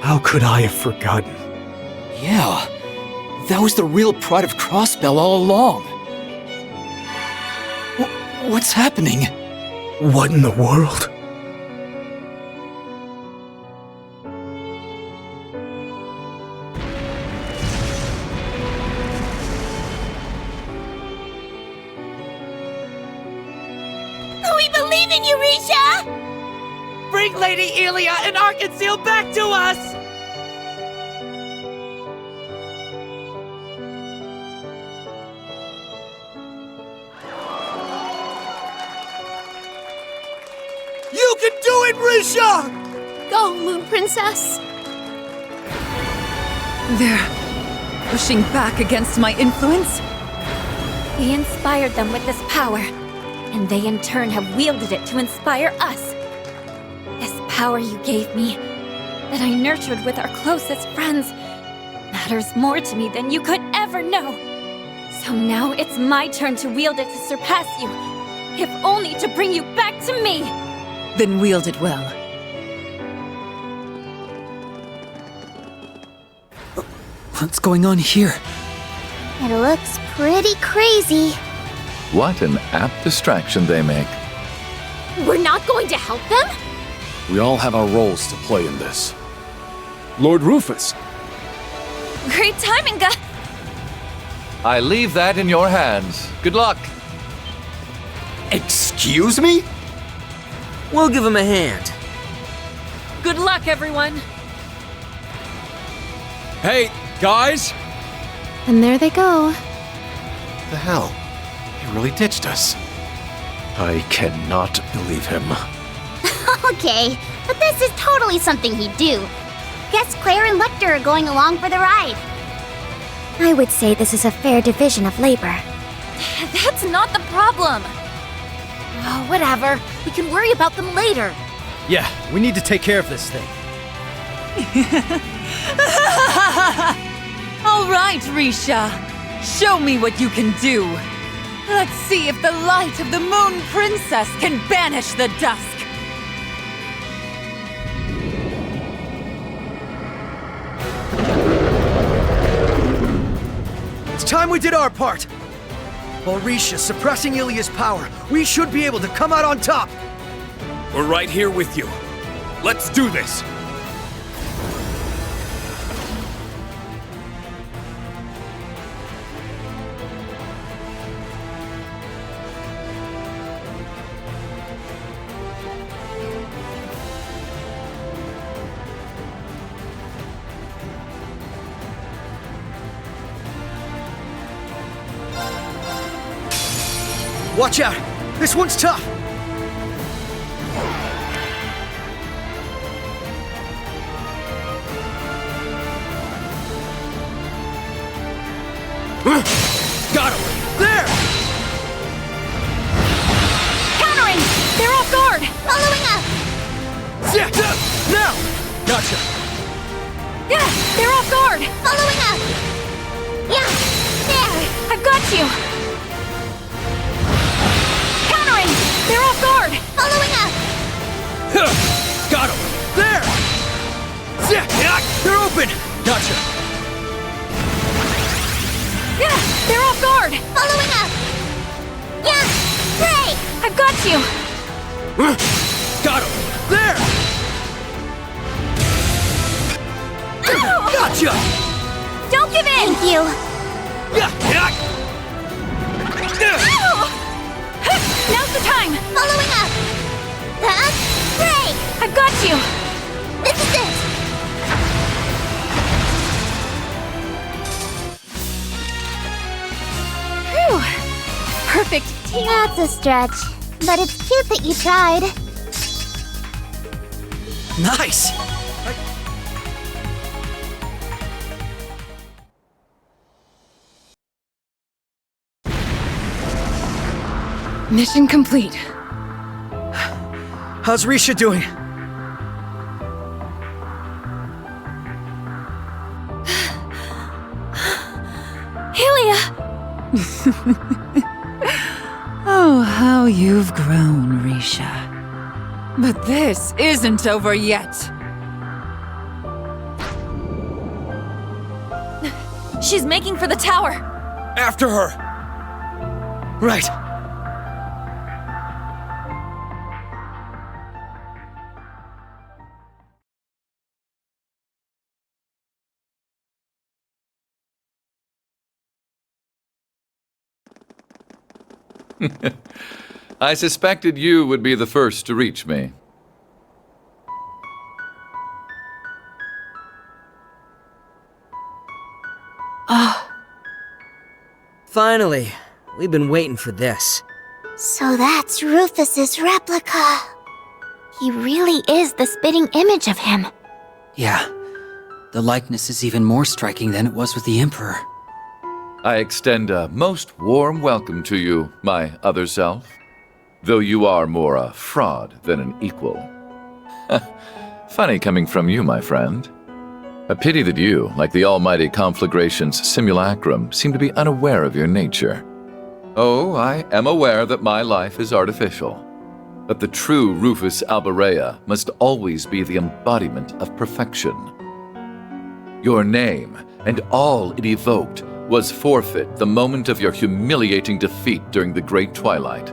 How could I have forgotten? Yeah, that was the real pride of Crossbell all along. What's happening? What in the world? We believe in you, Risha! Bring Lady Elia and Arkanseal back to us! You can do it, Risha! Go, Moon Princess. They're pushing back against my influence? We inspired them with this power, and they in turn have wielded it to inspire us. This power you gave me, that I nurtured with our closest friends, matters more to me than you could ever know. So now it's my turn to wield it to surpass you, if only to bring you back to me. Then wield it well. What's going on here? It looks pretty crazy. What an apt distraction they make. We're not going to help them? We all have our roles to play in this. Lord Rufus. Great timing, I leave that in your hands. Good luck. Excuse me? We'll give him a hand. Good luck, everyone! Hey, guys! And there they go. The hell? He really ditched us. I cannot believe him. Okay, but this is totally something he'd do. Guess Claire and Lecter are going along for the ride. I would say this is a fair division of labor. That's not the problem. Oh, whatever. We can worry about them later. Yeah, we need to take care of this thing. All right, Risha. Show me what you can do. Let's see if the light of the Moon Princess can banish the dusk. It's time we did our part. While Risha's suppressing Ilia's power, we should be able to come out on top. We're right here with you. Let's do this! Watch out! This one's tough! Got him! There! Countering! They're off guard! Following up! Yeah! Now! Gotcha! Yeah! They're off guard! Following up! Yeah! There! I've got you! Countering! They're off guard! Following up! Got him! There! Yeah! They're open! Gotcha! Yeah! They're off guard! Following up! Yeah! Great! I've got you! Got him! There! Ow! Gotcha! Don't give in! Thank you! Ow! Now's the time! Following up! That's great! I've got you! This is it! Phew! Perfect team. That's a stretch, but it's cute that you tried. Nice! Mission complete. How's Risha doing? Hylia! Oh, how you've grown, Risha. But this isn't over yet. She's making for the tower! After her! Right. I suspected you would be the first to reach me. Finally. We've been waiting for this. So that's Rufus's replica. He really is the spitting image of him. Yeah. The likeness is even more striking than it was with the Emperor. I extend a most warm welcome to you, my other self. Though you are more a fraud than an equal. Funny coming from you, my friend. A pity that you, like the almighty conflagration's simulacrum, seem to be unaware of your nature. Oh, I am aware that my life is artificial. But the true Rufus Alberea must always be the embodiment of perfection. Your name, and all it evoked, was forfeit the moment of your humiliating defeat during the Great Twilight.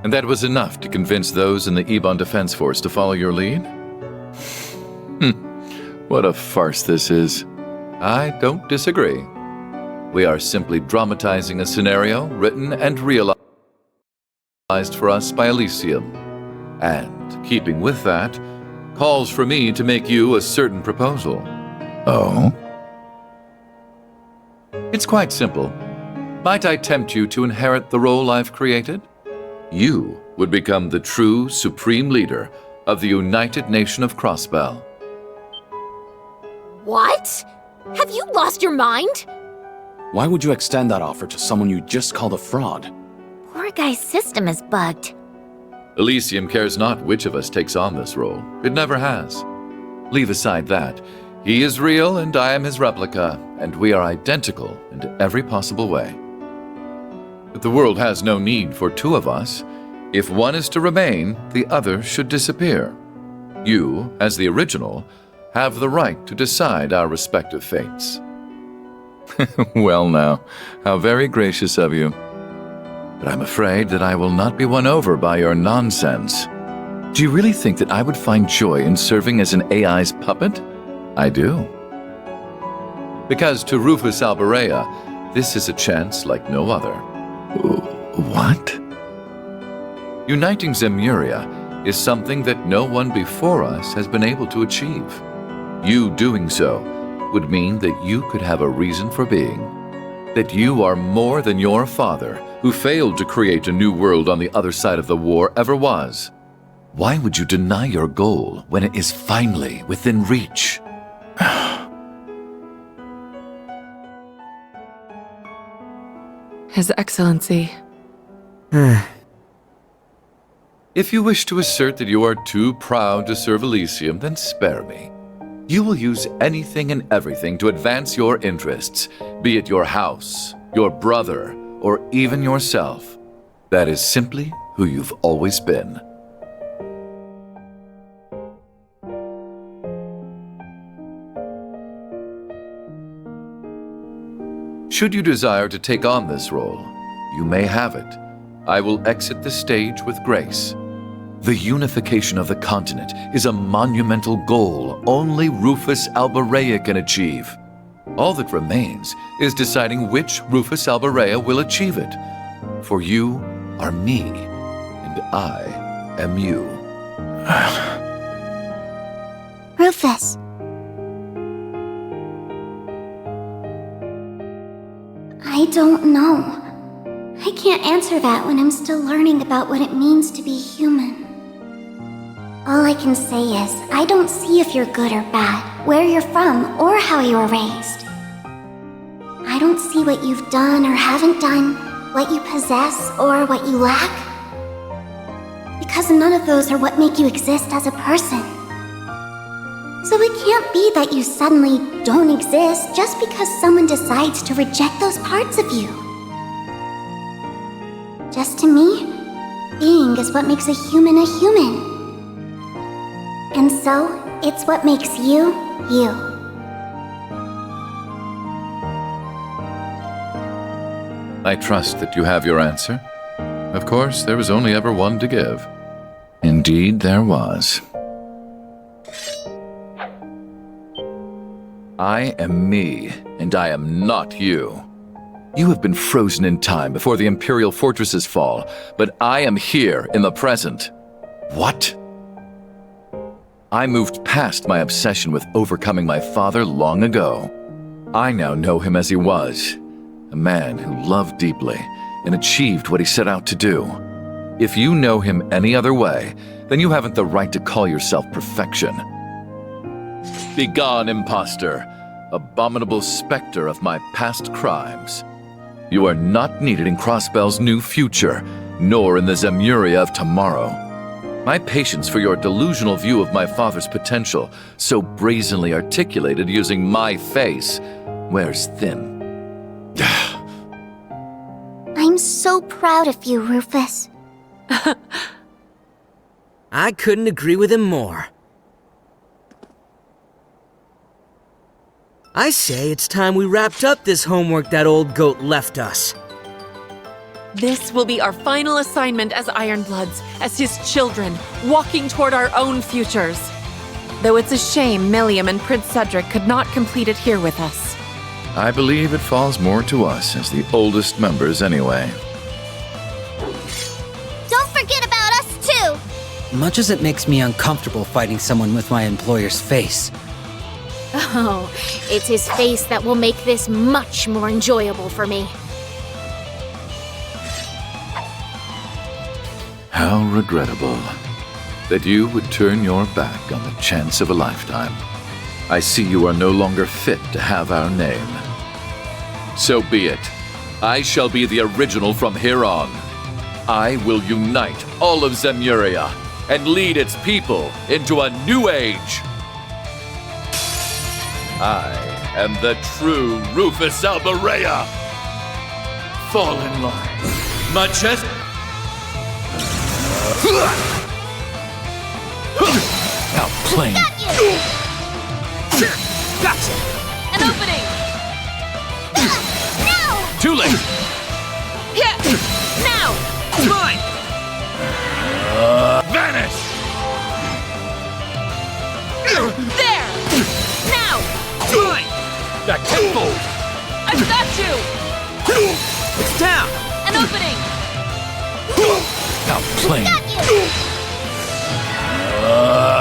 And that was enough to convince those in the Ebon Defense Force to follow your lead? What a farce this is. I don't disagree. We are simply dramatizing a scenario written and realized for us by Elysium. And, keeping with that, calls for me to make you a certain proposal. Oh? It's quite simple. Might I tempt you to inherit the role I've created? You would become the true supreme leader of the United Nation of Crossbell. What? Have you lost your mind? Why would you extend that offer to someone you just called a fraud? Poor guy's system is bugged. Elysium cares not which of us takes on this role. It never has. Leave aside that. He is real and I am his replica, and we are identical in every possible way. But the world has no need for two of us. If one is to remain, the other should disappear. You, as the original, have the right to decide our respective fates. Well now, how very gracious of you. But I'm afraid that I will not be won over by your nonsense. Do you really think that I would find joy in serving as an AI's puppet? I do. Because to Rufus Alberea, this is a chance like no other. What? Uniting Zemuria is something that no one before us has been able to achieve. You doing so would mean that you could have a reason for being. That you are more than your father, who failed to create a new world on the other side of the war, ever was. Why would you deny your goal when it is finally within reach? His Excellency. If you wish to assert that you are too proud to serve Elysium, then spare me. You will use anything and everything to advance your interests, be it your house, your brother, or even yourself. That is simply who you've always been. Should you desire to take on this role, you may have it. I will exit the stage with grace. The unification of the continent is a monumental goal only Rufus Albarea can achieve. All that remains is deciding which Rufus Albarea will achieve it. For you are me, and I am you. Rufus. I don't know. I can't answer that when I'm still learning about what it means to be human. All I can say is, I don't see if you're good or bad, where you're from, or how you were raised. I don't see what you've done or haven't done, what you possess or what you lack. Because none of those are what make you exist as a person. So it can't be that you suddenly don't exist just because someone decides to reject those parts of you. Just to me, being is what makes a human a human. And so, it's what makes you, you. I trust that you have your answer. Of course, there was only ever one to give. Indeed, there was. I am me, and I am not you. You have been frozen in time before the Imperial fortresses fall, but I am here in the present. What? I moved past my obsession with overcoming my father long ago. I now know him as he was, a man who loved deeply and achieved what he set out to do. If you know him any other way, then you haven't the right to call yourself perfection. Begone, imposter, abominable specter of my past crimes. You are not needed in Crossbell's new future, nor in the Zemuria of tomorrow. My patience for your delusional view of my father's potential, so brazenly articulated using my face, wears thin. I'm so proud of you, Rufus. I couldn't agree with him more. I say it's time we wrapped up this homework that old goat left us. This will be our final assignment as Ironbloods, as his children, walking toward our own futures. Though it's a shame Milliam and Prince Cedric could not complete it here with us. I believe it falls more to us as the oldest members anyway. Don't forget about us, too! Much as it makes me uncomfortable fighting someone with my employer's face. Oh, it's his face that will make this much more enjoyable for me. How regrettable that you would turn your back on the chance of a lifetime. I see you are no longer fit to have our name. So be it. I shall be the original from here on. I will unite all of Zemuria and lead its people into a new age. I am the true Rufus Albarea. Fall in line. My chest. Now plain. Got you! Gotcha! An opening! Now! Too late! Yeah! Now! It's mine! Vanish! There! Now! It's mine! That tenfold! I've got you! It's down! An opening! Now plain. Got you!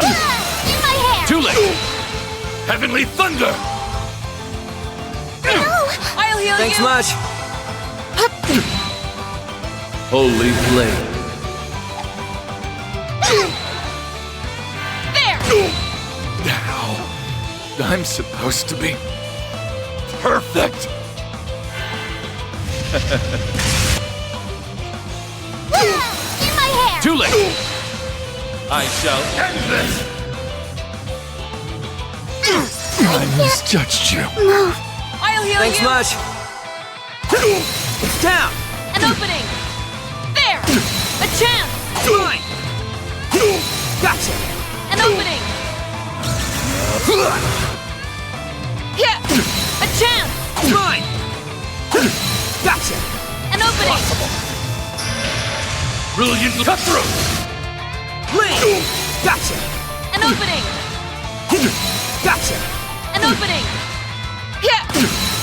In my hair! Too late! Heavenly thunder! I'll heal Thanks you! much. Holy blade. There! Now, I'm supposed to be perfect. In my hair! Too late! I shall end this! I misjudged you. Move. I'll heal Thanks you! much. It's down! An opening! There! A chance! Mine! Gotcha! An opening! Yeah! A chance! Mine! Gotcha! An opening! Brilliant cutthroat! Lane! Gotcha! An opening! Gotcha! An opening! Yeah!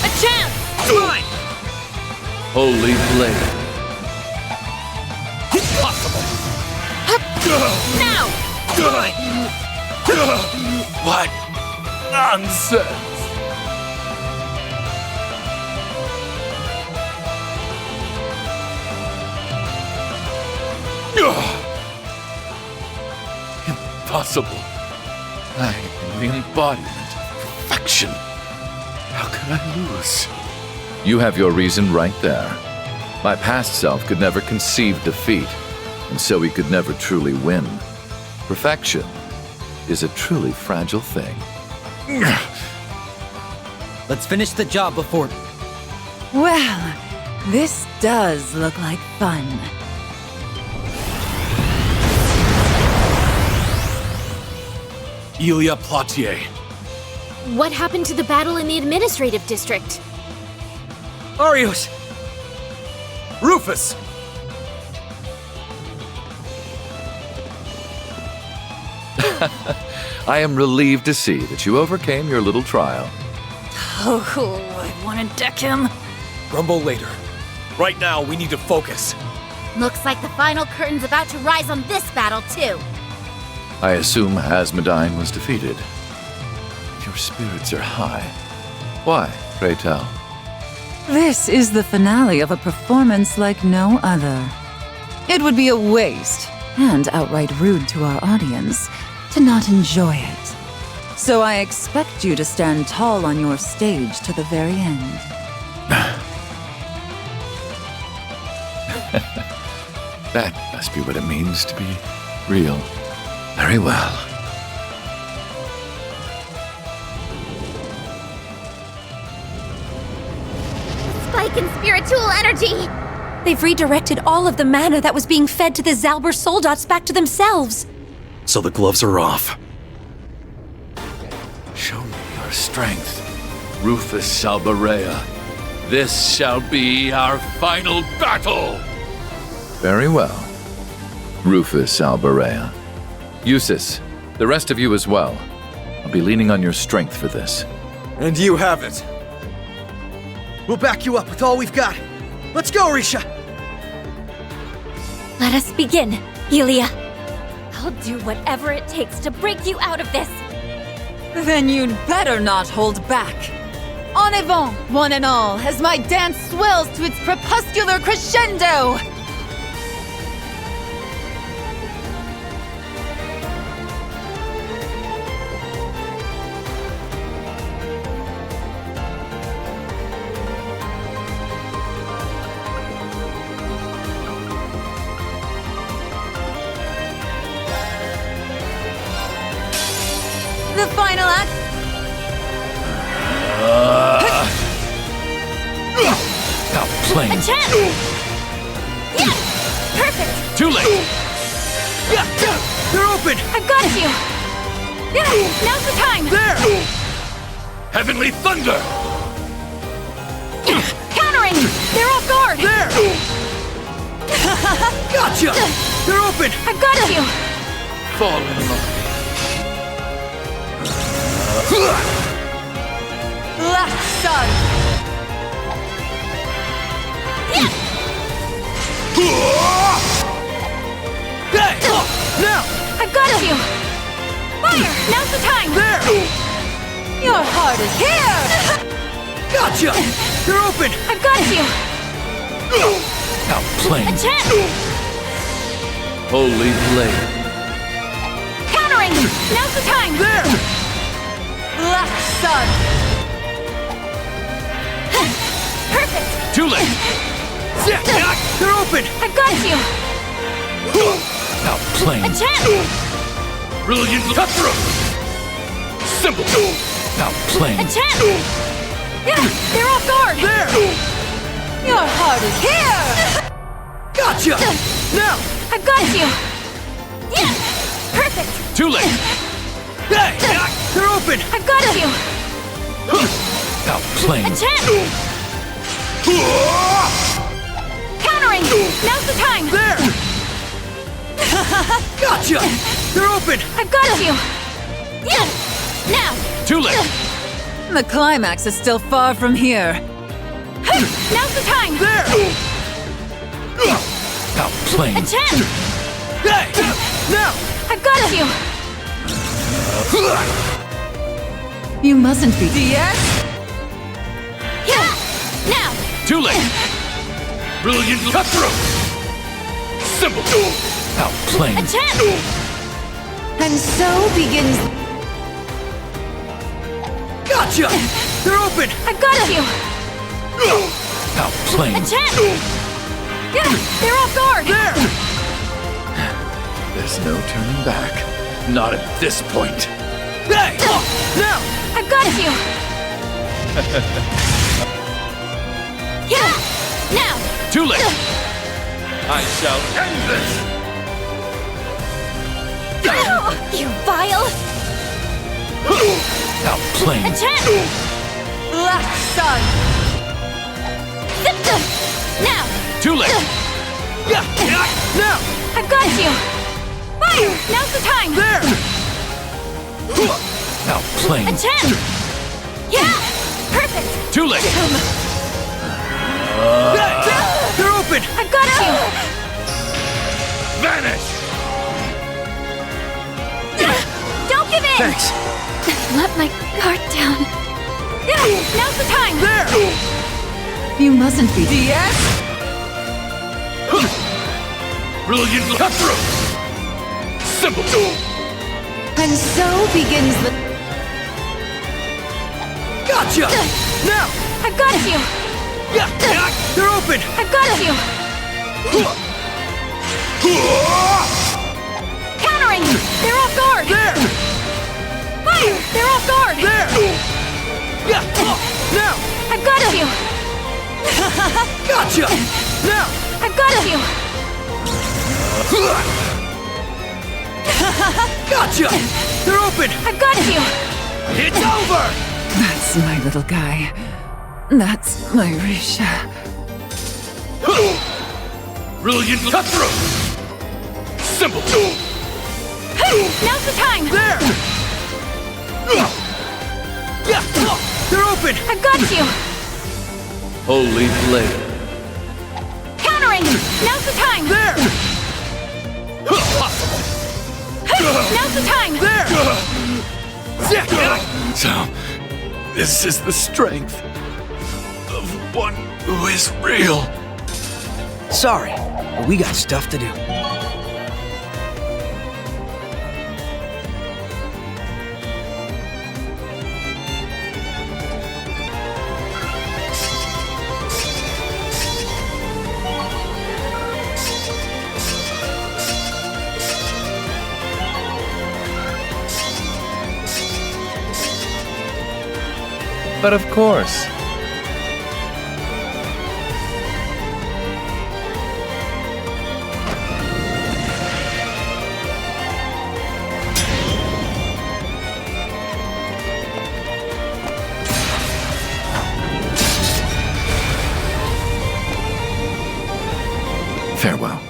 A chance! Mine! Holy blade. Possible! Now! What nonsense! Impossible. I am the embodiment of perfection. How could I lose? You have your reason right there. My past self could never conceive defeat, and so he could never truly win. Perfection is a truly fragile thing. Let's finish the job before... Well, this does look like fun. Ilya Plotier. What happened to the battle in the administrative district? Arios! Rufus! I am relieved to see that you overcame your little trial. Oh, I want to deck him. Grumble later. Right now, we need to focus. Looks like the final curtain's about to rise on this battle, too. I assume Asmodean was defeated. Your spirits are high. Why, pray tell? This is the finale of a performance like no other. It would be a waste, and outright rude to our audience, to not enjoy it. So I expect you to stand tall on your stage to the very end. That must be what it means to be real. Very well. Spike in spiritual energy! They've redirected all of the mana that was being fed to the Zalber soldats back to themselves. So the gloves are off. Show me your strength, Rufus Salbarea. This shall be our final battle! Very well, Rufus Salbarea. Eustace, the rest of you as well. I'll be leaning on your strength for this. And you have it. We'll back you up with all we've got. Let's go, Risha! Let us begin, Ilya. I'll do whatever it takes to break you out of this. Then you'd better not hold back. En avant, one and all, as my dance swells to its crepuscular crescendo! The final act. Now plain. A chance! Yes! Perfect! Too late! Yeah! They're open! I've got you! Yeah! Now's the time! There! Heavenly thunder! Countering! They're off guard! There! Gotcha! They're open! I've got you! Fall in love. Last sun! Hey! Now! I've got you! Fire! Now's the time! There! Your heart is here! Gotcha! They're open! I've got you! Now plain. A chance! Holy blade. Countering! Now's the time! There! Last sun! Perfect! Too late! They're open! I've got you! Outplaying. A chance! Brilliant cutthroat! Simple! Outplaying. A chance! Yeah, they're off guard! There! Your heart is here! Gotcha! Now! I've got you! Yeah! Perfect! Too late! Hey! They're open! I've got you! Outplaying. A chance! Countering! Now's the time! There! Gotcha! They're open! I've got you! Yeah! Now! Too late! The climax is still far from here. Now's the time! There! Outplaying. A chance! Hey! Now! I've got you! You mustn't be. Yes? Yeah! Now! Too late! Brilliant cutthroat! Simple! Outplaying. A chance! And so begins. Gotcha! They're open! I've got you! Outplaying. A chance! Yeah! They're off guard! There! There's no turning back. Not at this point. Hey! Now! I've got you! Yeah! Now! Too late! I shall end this! You vile! Outplaying. A chance! Black Sun! Now! Too late! Now! I've got you! Fire! Now's the time! There! Outplaying. A chance! Yeah! Perfect! Too late! Hey! They're open! I've got you! Vanish! Don't give in! Thanks. Let my guard down. Now's the time! There! You mustn't be. Yes? Brilliant cutthroat! Simple! And so begins the. Gotcha! Now! I've got you! They're open! I've got you! Countering! They're off guard! There! Fire! They're off guard! There! Now! I've got you! Gotcha! Now! I've got you! Gotcha! They're open! I've got you! It's over! That's my little guy. That's my Risha. Brilliant cutthroat! Simple! Now's the time! There! They're open! I've got you! Holy blade. Countering! Now's the time! There! Now's the time! There! So, this is the strength of one who is real. Sorry, but we got stuff to do. But of course. Farewell.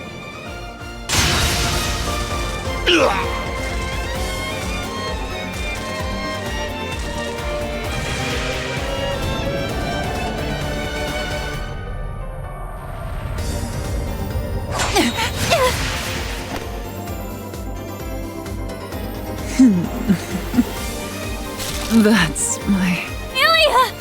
That's my. Ilya!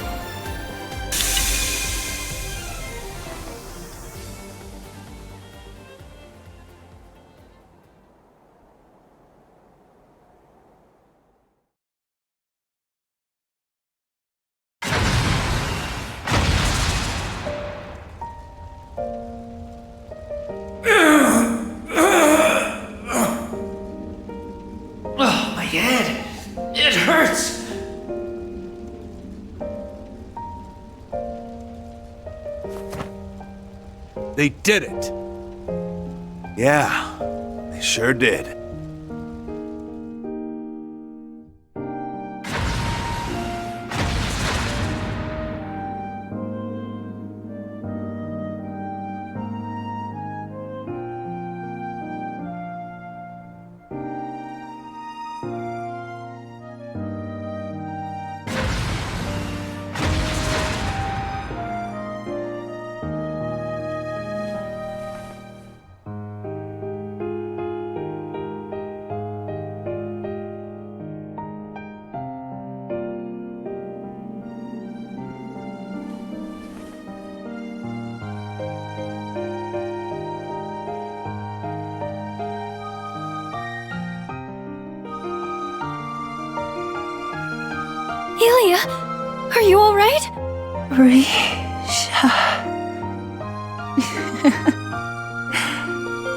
They did it. Yeah, they sure did. Elia, are you alright? Risha.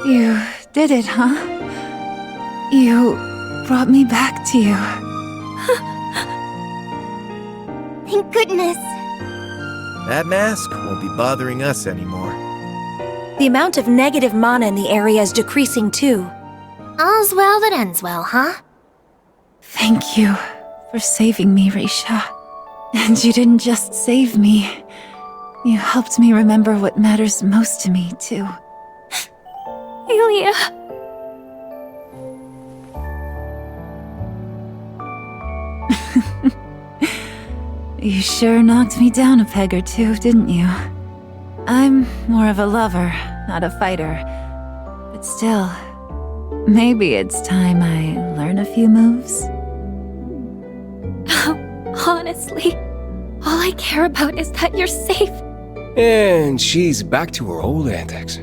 You did it, huh? You brought me back to you. Thank goodness. That mask won't be bothering us anymore. The amount of negative mana in the area is decreasing too. All's well that ends well, huh? Thank you for saving me, Risha. And you didn't just save me. You helped me remember what matters most to me, too. Elia. You sure knocked me down a peg or two, didn't you? I'm more of a lover, not a fighter. But still, maybe it's time I learn a few moves. Honestly, all I care about is that you're safe. And she's back to her old antics.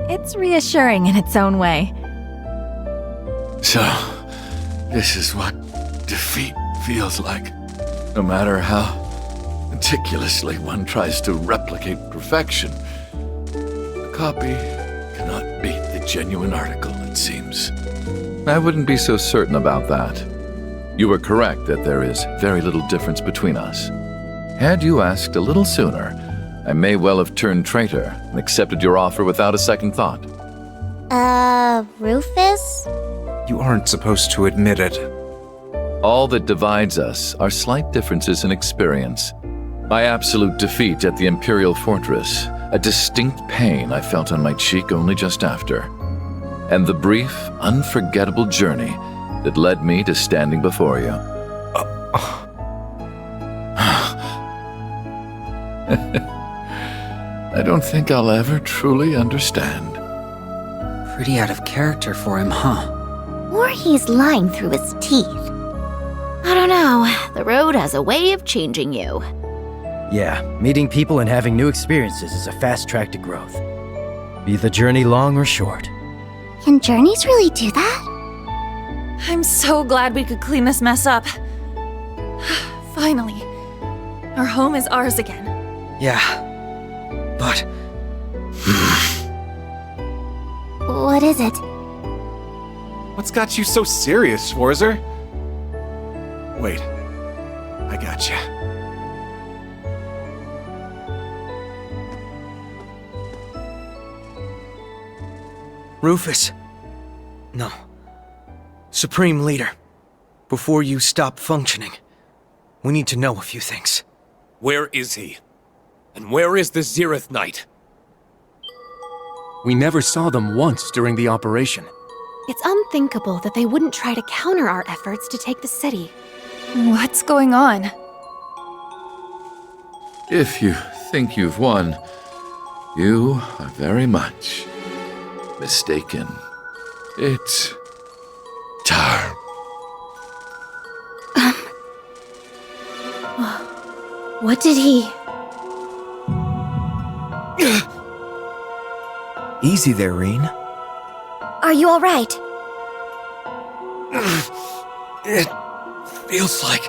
It's reassuring in its own way. So, this is what defeat feels like. No matter how meticulously one tries to replicate perfection, a copy cannot beat the genuine article, it seems. I wouldn't be so certain about that. You were correct that there is very little difference between us. Had you asked a little sooner, I may well have turned traitor and accepted your offer without a second thought. Rufus? You aren't supposed to admit it. All that divides us are slight differences in experience. My absolute defeat at the Imperial Fortress, a distinct pain I felt on my cheek only just after, and the brief, unforgettable journey that led me to standing before you. I don't think I'll ever truly understand. Pretty out of character for him, huh? Or he's lying through his teeth. I don't know. The road has a way of changing you. Yeah, meeting people and having new experiences is a fast track to growth. Be the journey long or short. Can journeys really do that? I'm so glad we could clean this mess up. Finally. Our home is ours again. Yeah, but... What is it? What's got you so serious, Forzer? Wait, I gotcha. Rufus. No. Supreme Leader. Before you stop functioning, we need to know a few things. Where is he? And where is the Zereth Knight? We never saw them once during the operation. It's unthinkable that they wouldn't try to counter our efforts to take the city. What's going on? If you think you've won, you are very much mistaken. It's time. What did he... Easy there, Reen. Are you alright? It feels like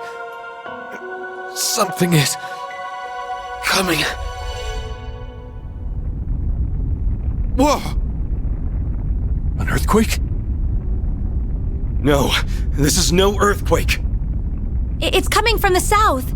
something is coming. Whoa! An earthquake? No, this is no earthquake. It's coming from the south.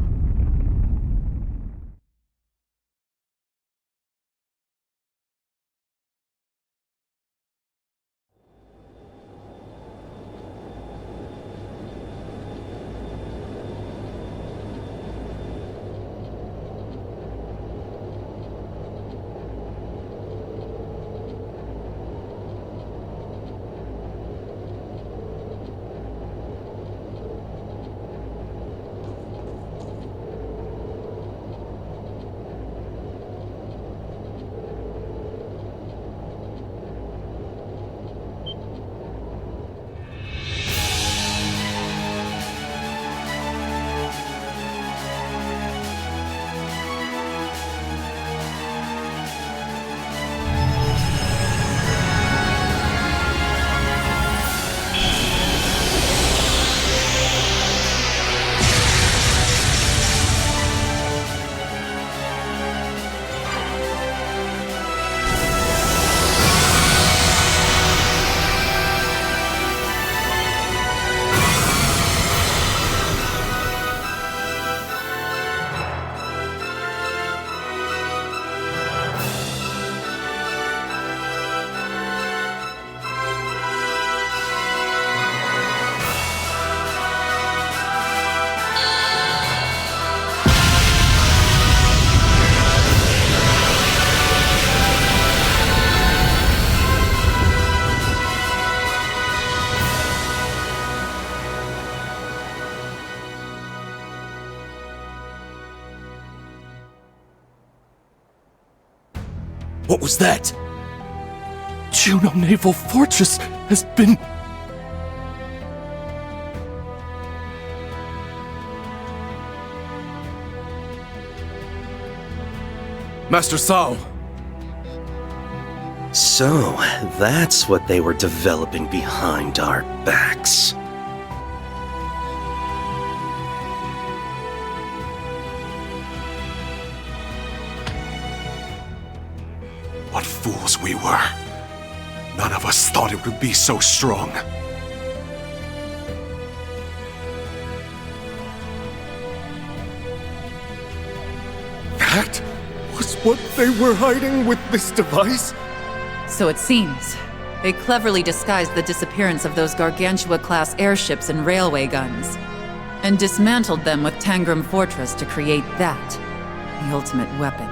What was that? Juno Naval Fortress has been... Master Sao! So, that's what they were developing behind our backs. What fools we were. None of us thought it would be so strong. That was what they were hiding with this device? So it seems. They cleverly disguised the disappearance of those Gargantua-class airships and railway guns, and dismantled them with Tangram Fortress to create that, the ultimate weapon.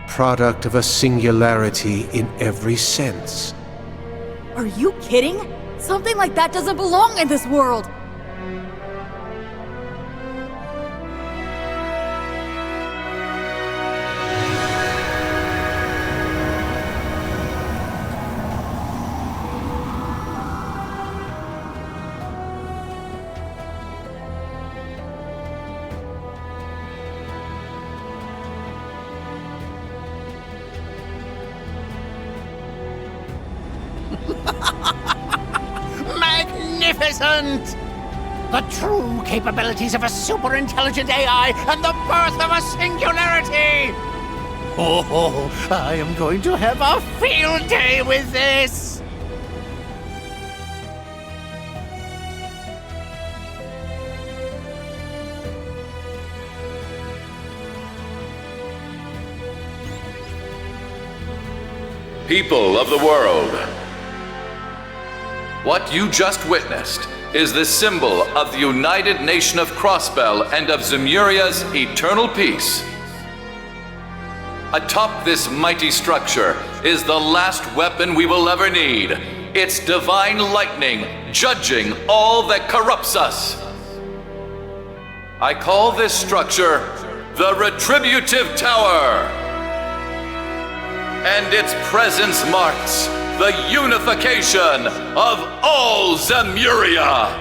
Product of a singularity in every sense. Are you kidding? Something like that doesn't belong in this world! Magnificent! The true capabilities of a super-intelligent AI and the birth of a singularity! Oh, I am going to have a field day with this! People of the world, what you just witnessed is the symbol of the United Nation of Crossbell and of Zemuria's eternal peace. Atop this mighty structure is the last weapon we will ever need. Its divine lightning, judging all that corrupts us. I call this structure the Retributive Tower. And its presence marks the unification of all Zemuria!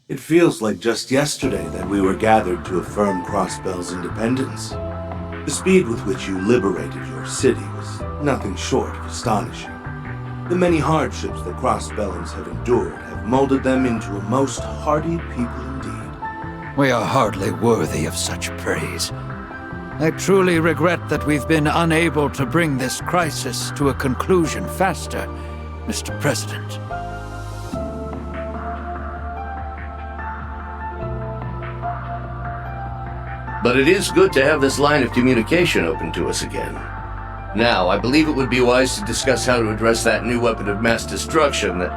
It feels like just yesterday that we were gathered to affirm Crossbell's independence. The speed with which you liberated your city was nothing short of astonishing. The many hardships that Crossbellans have endured have molded them into a most hardy people indeed. We are hardly worthy of such praise. I truly regret that we've been unable to bring this crisis to a conclusion faster, Mr. President. But it is good to have this line of communication open to us again. Now, I believe it would be wise to discuss how to address that new weapon of mass destruction that...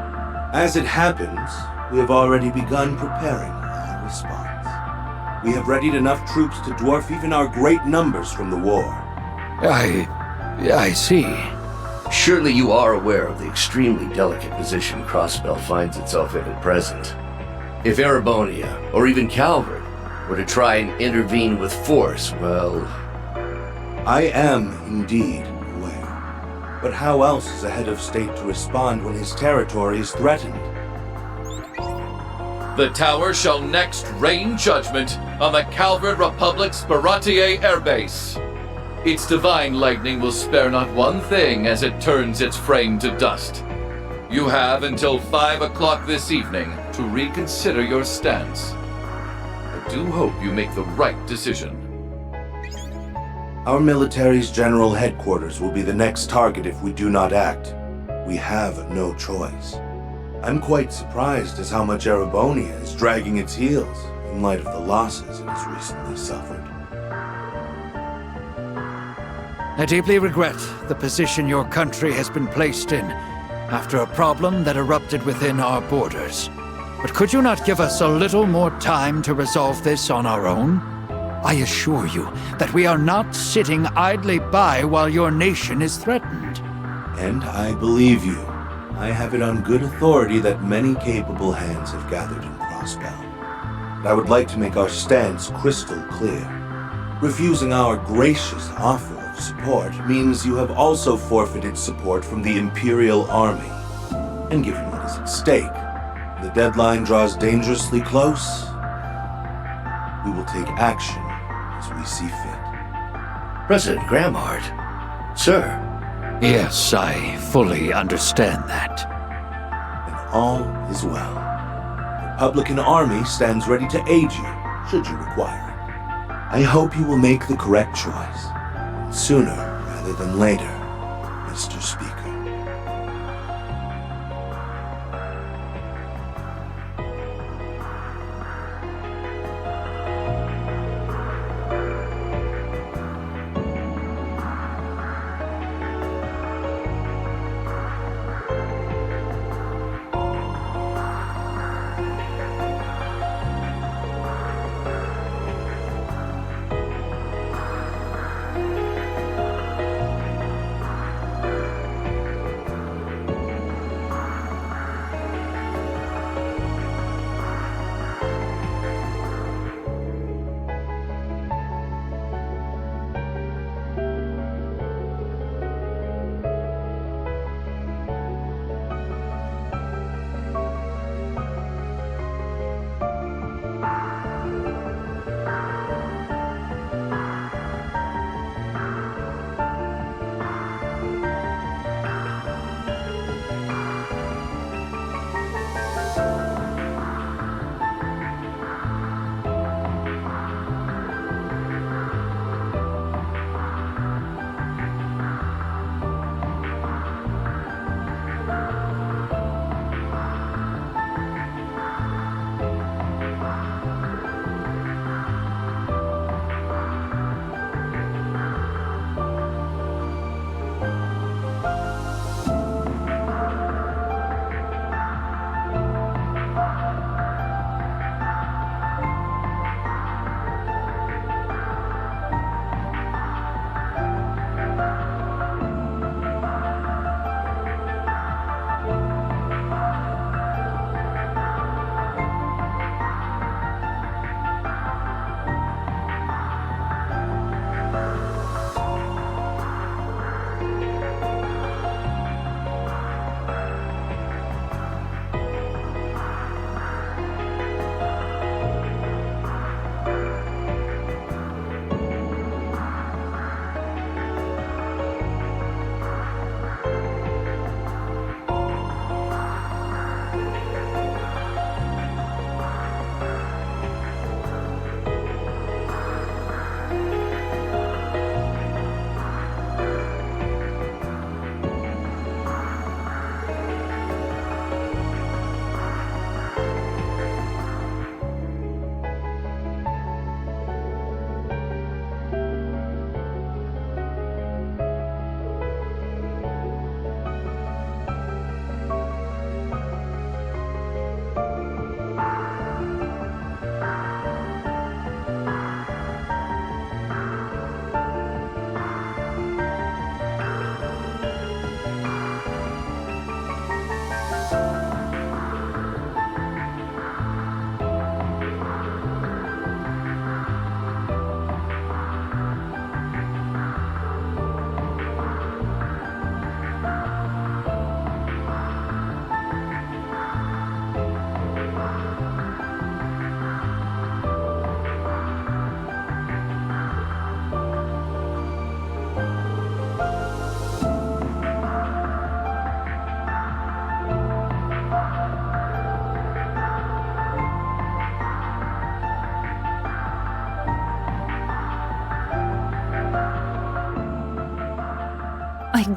As it happens, we have already begun preparing our response. We have readied enough troops to dwarf even our great numbers from the war. I see. Surely you are aware of the extremely delicate position Crossbell finds itself in at present. If Erebonia, or even Calvert, were to try and intervene with force, well... I am indeed aware. But how else is a head of state to respond when his territory is threatened? The Tower shall next rain judgment on the Calvert Republic's Baratier airbase. Its divine lightning will spare not one thing as it turns its frame to dust. You have until 5 o'clock this evening to reconsider your stance. I do hope you make the right decision. Our military's general headquarters will be the next target if we do not act. We have no choice. I'm quite surprised as how much Erebonia is dragging its heels in light of the losses it has recently suffered. I deeply regret the position your country has been placed in after a problem that erupted within our borders. But could you not give us a little more time to resolve this on our own? I assure you that we are not sitting idly by while your nation is threatened. And I believe you. I have it on good authority that many capable hands have gathered in Crossbell. But I would like to make our stance crystal clear. Refusing our gracious offer of support means you have also forfeited support from the Imperial Army. And given what is at stake, the deadline draws dangerously close, we will take action as we see fit. President Gramhard, sir. Yes, I fully understand that. And all is well. The Republican Army stands ready to aid you, should you require it. I hope you will make the correct choice, sooner rather than later, Mr. Speaker.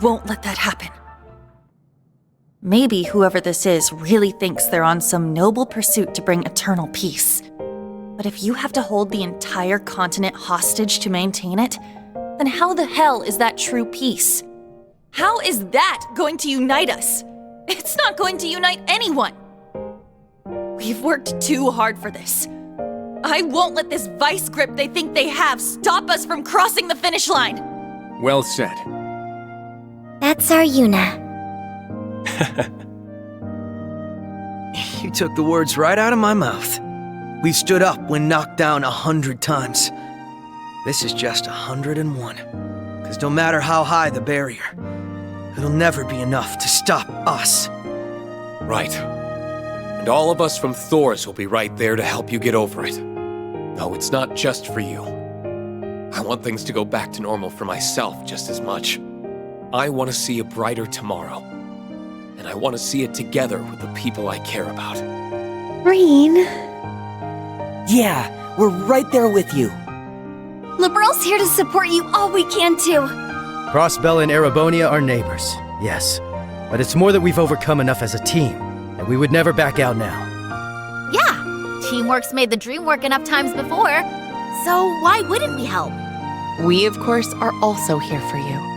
won't let that happen. Maybe whoever this is really thinks they're on some noble pursuit to bring eternal peace. But if you have to hold the entire continent hostage to maintain it, then how the hell is that true peace? How is that going to unite us? It's not going to unite anyone! We've worked too hard for this. I won't let this vice grip they think they have stop us from crossing the finish line! Well said. That's our Yuna. You took the words right out of my mouth. We've stood up when knocked down 100 times. This is just 101. Because no matter how high the barrier, it'll never be enough to stop us. Right. And all of us from Thor's will be right there to help you get over it. No, it's not just for you. I want things to go back to normal for myself just as much. I want to see a brighter tomorrow. And I want to see it together with the people I care about. Reen. Yeah, we're right there with you. Liberal's here to support you all we can too. Crossbell and Erebonia are neighbors, yes. But it's more that we've overcome enough as a team, and we would never back out now. Yeah, teamwork's made the dream work enough times before, so why wouldn't we help? We, of course, are also here for you.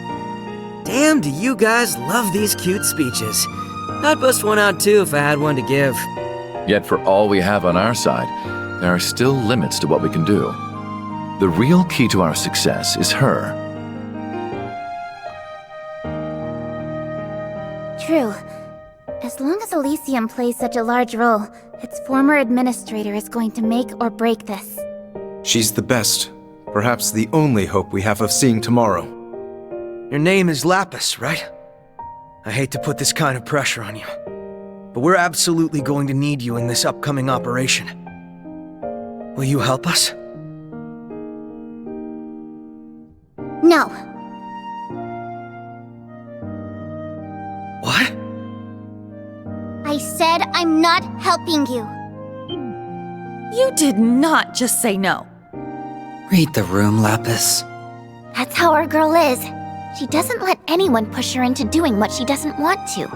Damn, do you guys love these cute speeches. I'd bust one out too if I had one to give. Yet for all we have on our side, there are still limits to what we can do. The real key to our success is her. True. As long as Elysium plays such a large role, its former administrator is going to make or break this. She's the best. Perhaps the only hope we have of seeing tomorrow. Your name is Lapis, right? I hate to put this kind of pressure on you, but we're absolutely going to need you in this upcoming operation. Will you help us? No. What? I said I'm not helping you. You did not just say no. Read the room, Lapis. That's how our girl is. She doesn't let anyone push her into doing what she doesn't want to.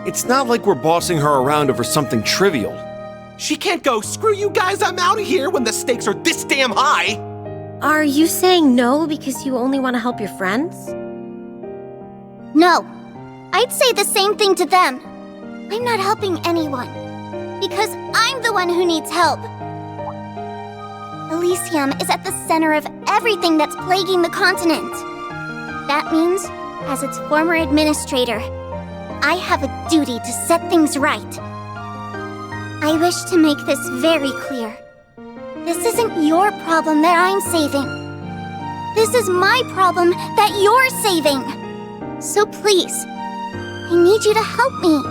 It's not like we're bossing her around over something trivial. She can't go, screw you guys, I'm out of here when the stakes are this damn high! Are you saying no because you only want to help your friends? No. I'd say the same thing to them. I'm not helping anyone. Because I'm the one who needs help. Elysium is at the center of everything that's plaguing the continent. That means, as its former administrator, I have a duty to set things right. I wish to make this very clear. This isn't your problem that I'm saving. This is my problem that you're saving. So please, I need you to help me.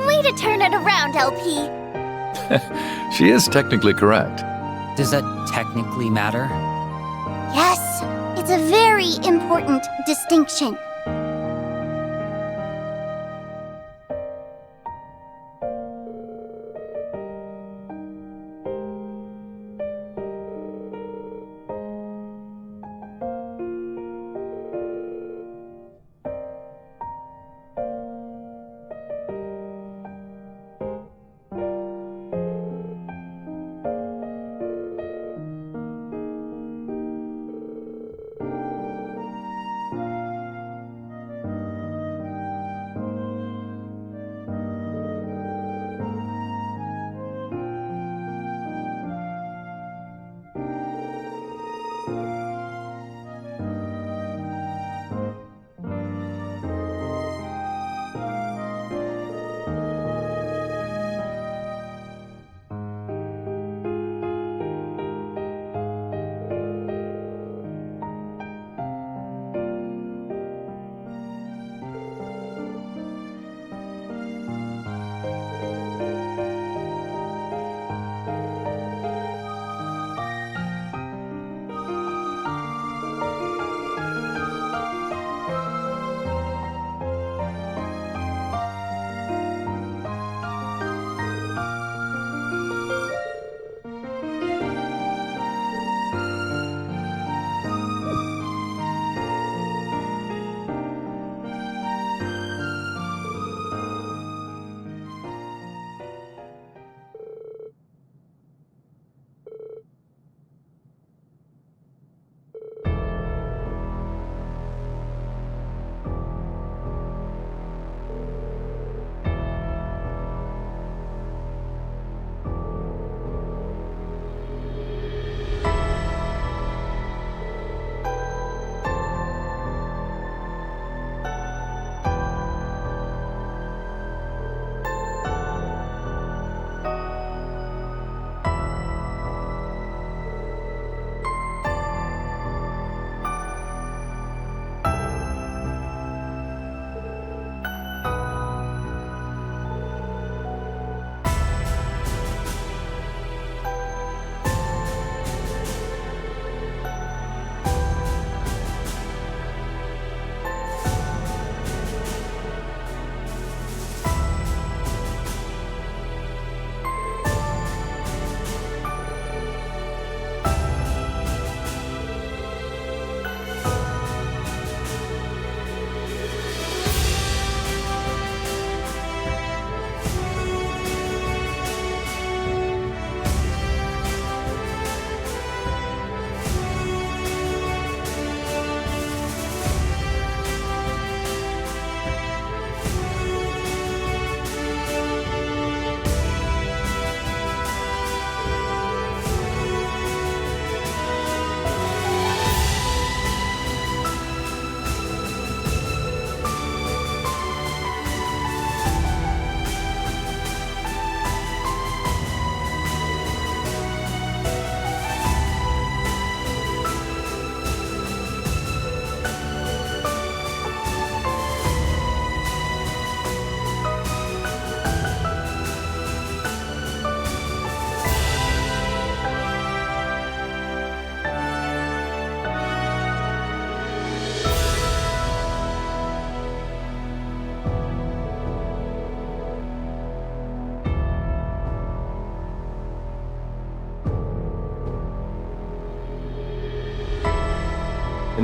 Way to turn it around, LP. She is technically correct. Does that technically matter? Yes, it's a very important distinction.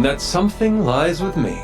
and that something lies with me.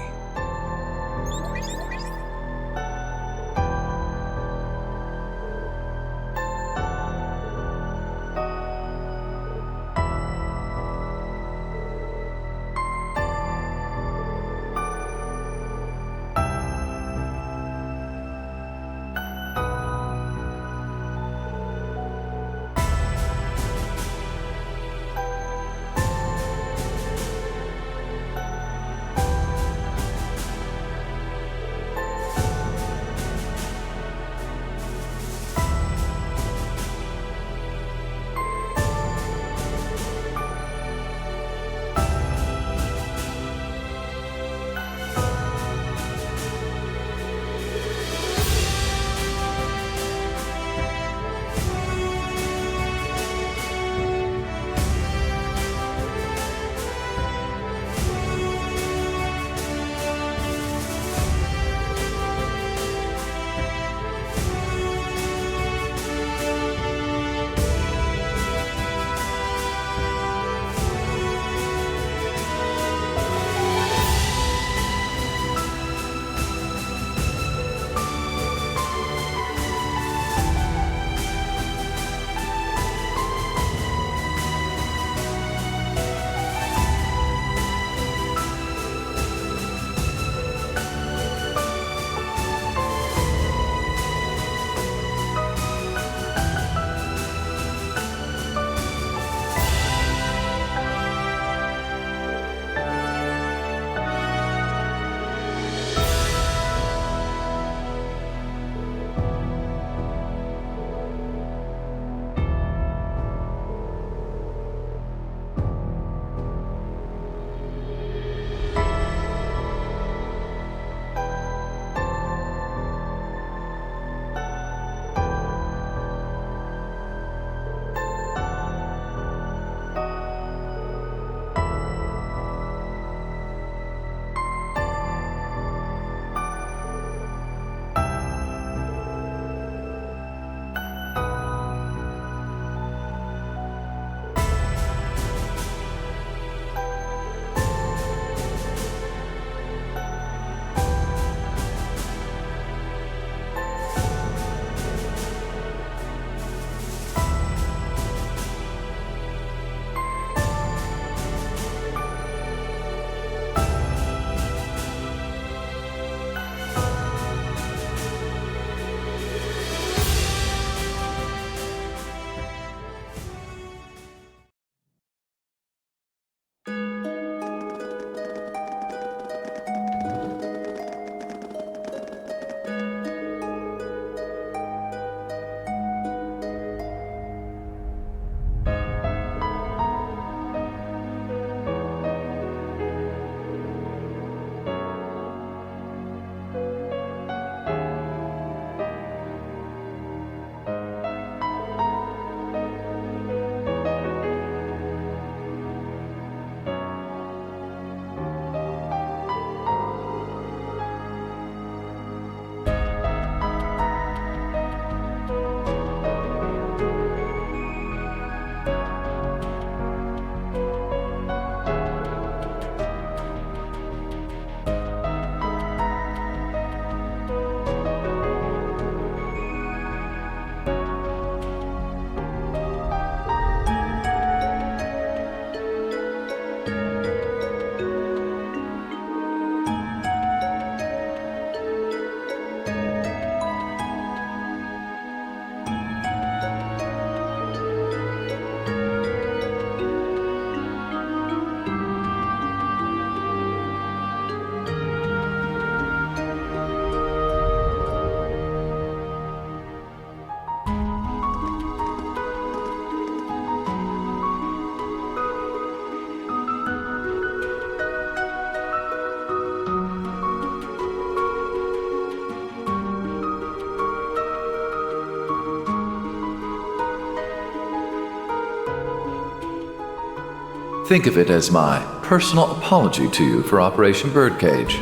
Think of it as my personal apology to you for Operation Birdcage.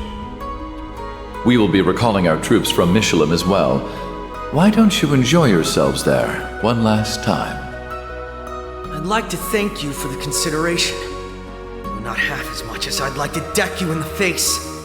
We will be recalling our troops from Michelin as well. Why don't you enjoy yourselves there one last time? I'd like to thank you for the consideration. When not half as much as I'd like to deck you in the face.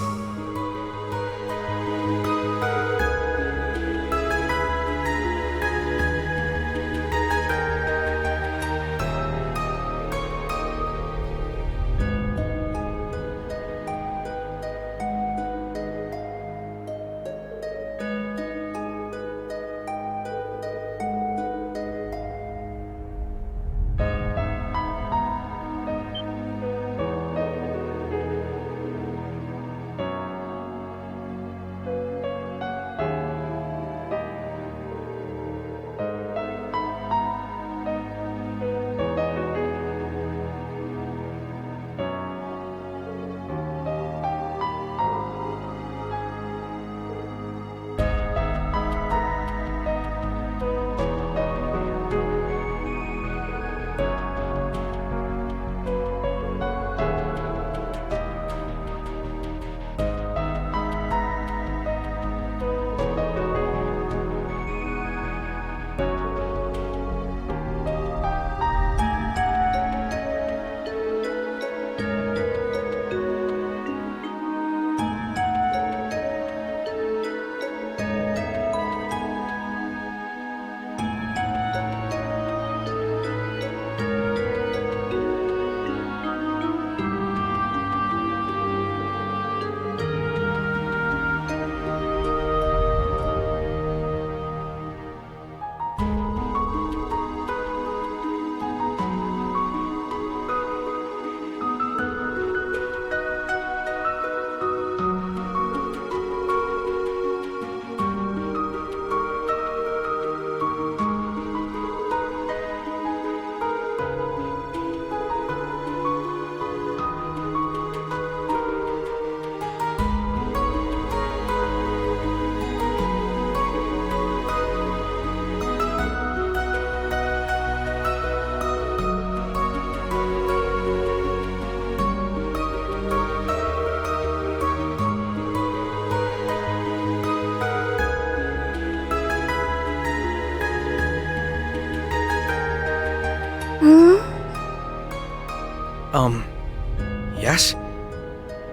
Yes?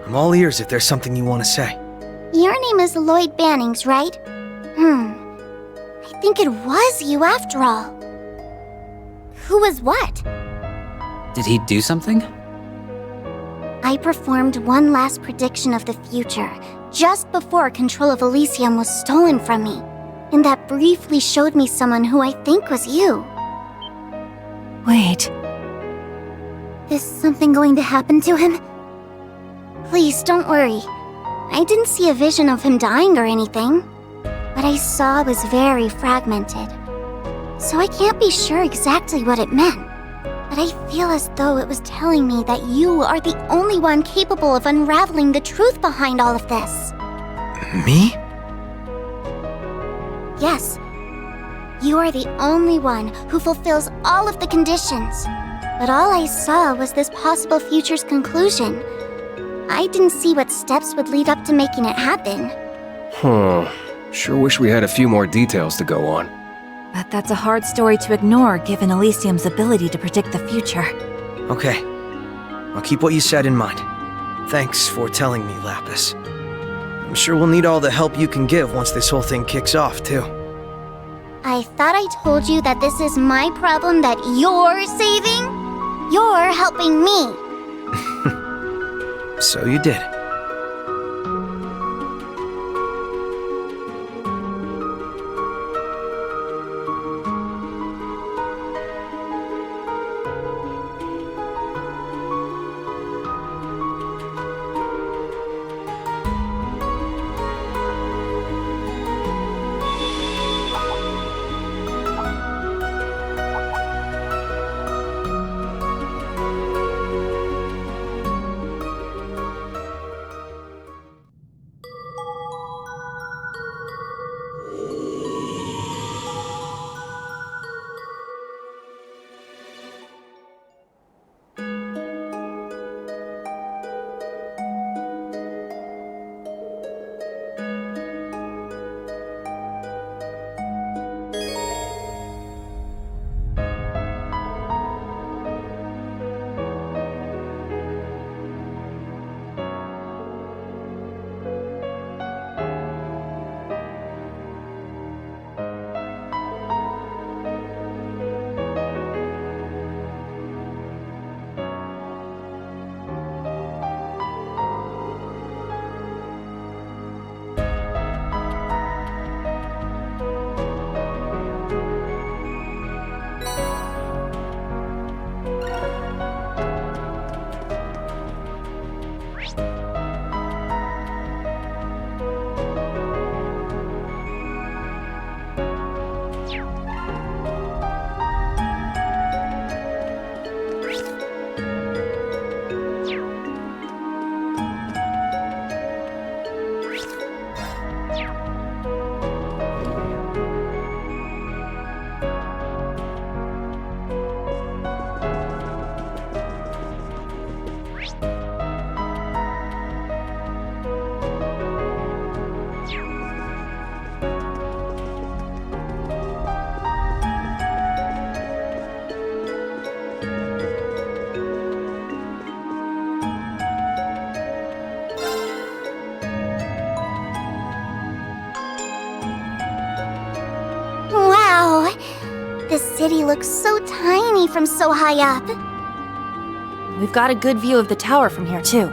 I'm all ears if there's something you want to say. Your name is Lloyd Bannings, right? I think it was you after all. Who was what? Did he do something? I performed one last prediction of the future, just before control of Elysium was stolen from me. And that briefly showed me someone who I think was you. Wait. Is something going to happen to him? Please, don't worry. I didn't see a vision of him dying or anything. What I saw was very fragmented. So I can't be sure exactly what it meant. But I feel as though it was telling me that you are the only one capable of unraveling the truth behind all of this. Me? Yes. You are the only one who fulfills all of the conditions. But all I saw was this possible future's conclusion. I didn't see what steps would lead up to making it happen. Sure wish we had a few more details to go on. But that's a hard story to ignore given Elysium's ability to predict the future. Okay. I'll keep what you said in mind. Thanks for telling me, Lapis. I'm sure we'll need all the help you can give once this whole thing kicks off, too. I thought I told you that this is my problem that you're saving? You're helping me. So you did. city looks so tiny from so high up. We've got a good view of the tower from here, too.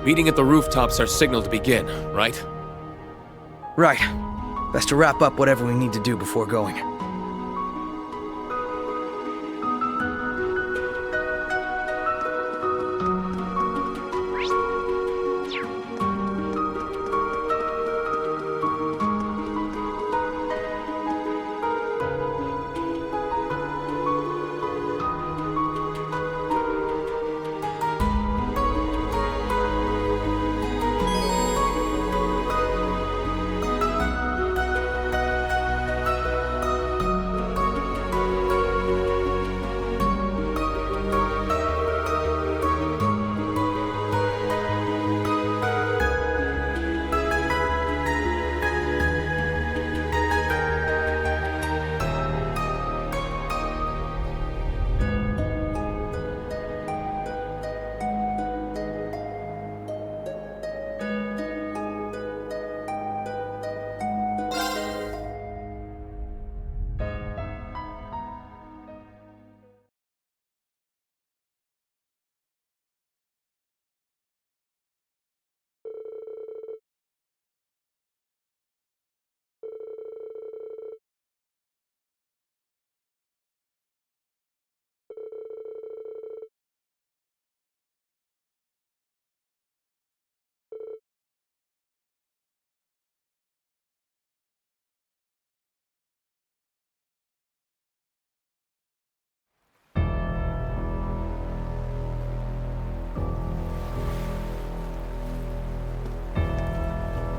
Meeting at the rooftops our signal to begin, right? Right. Best to wrap up whatever we need to do before going.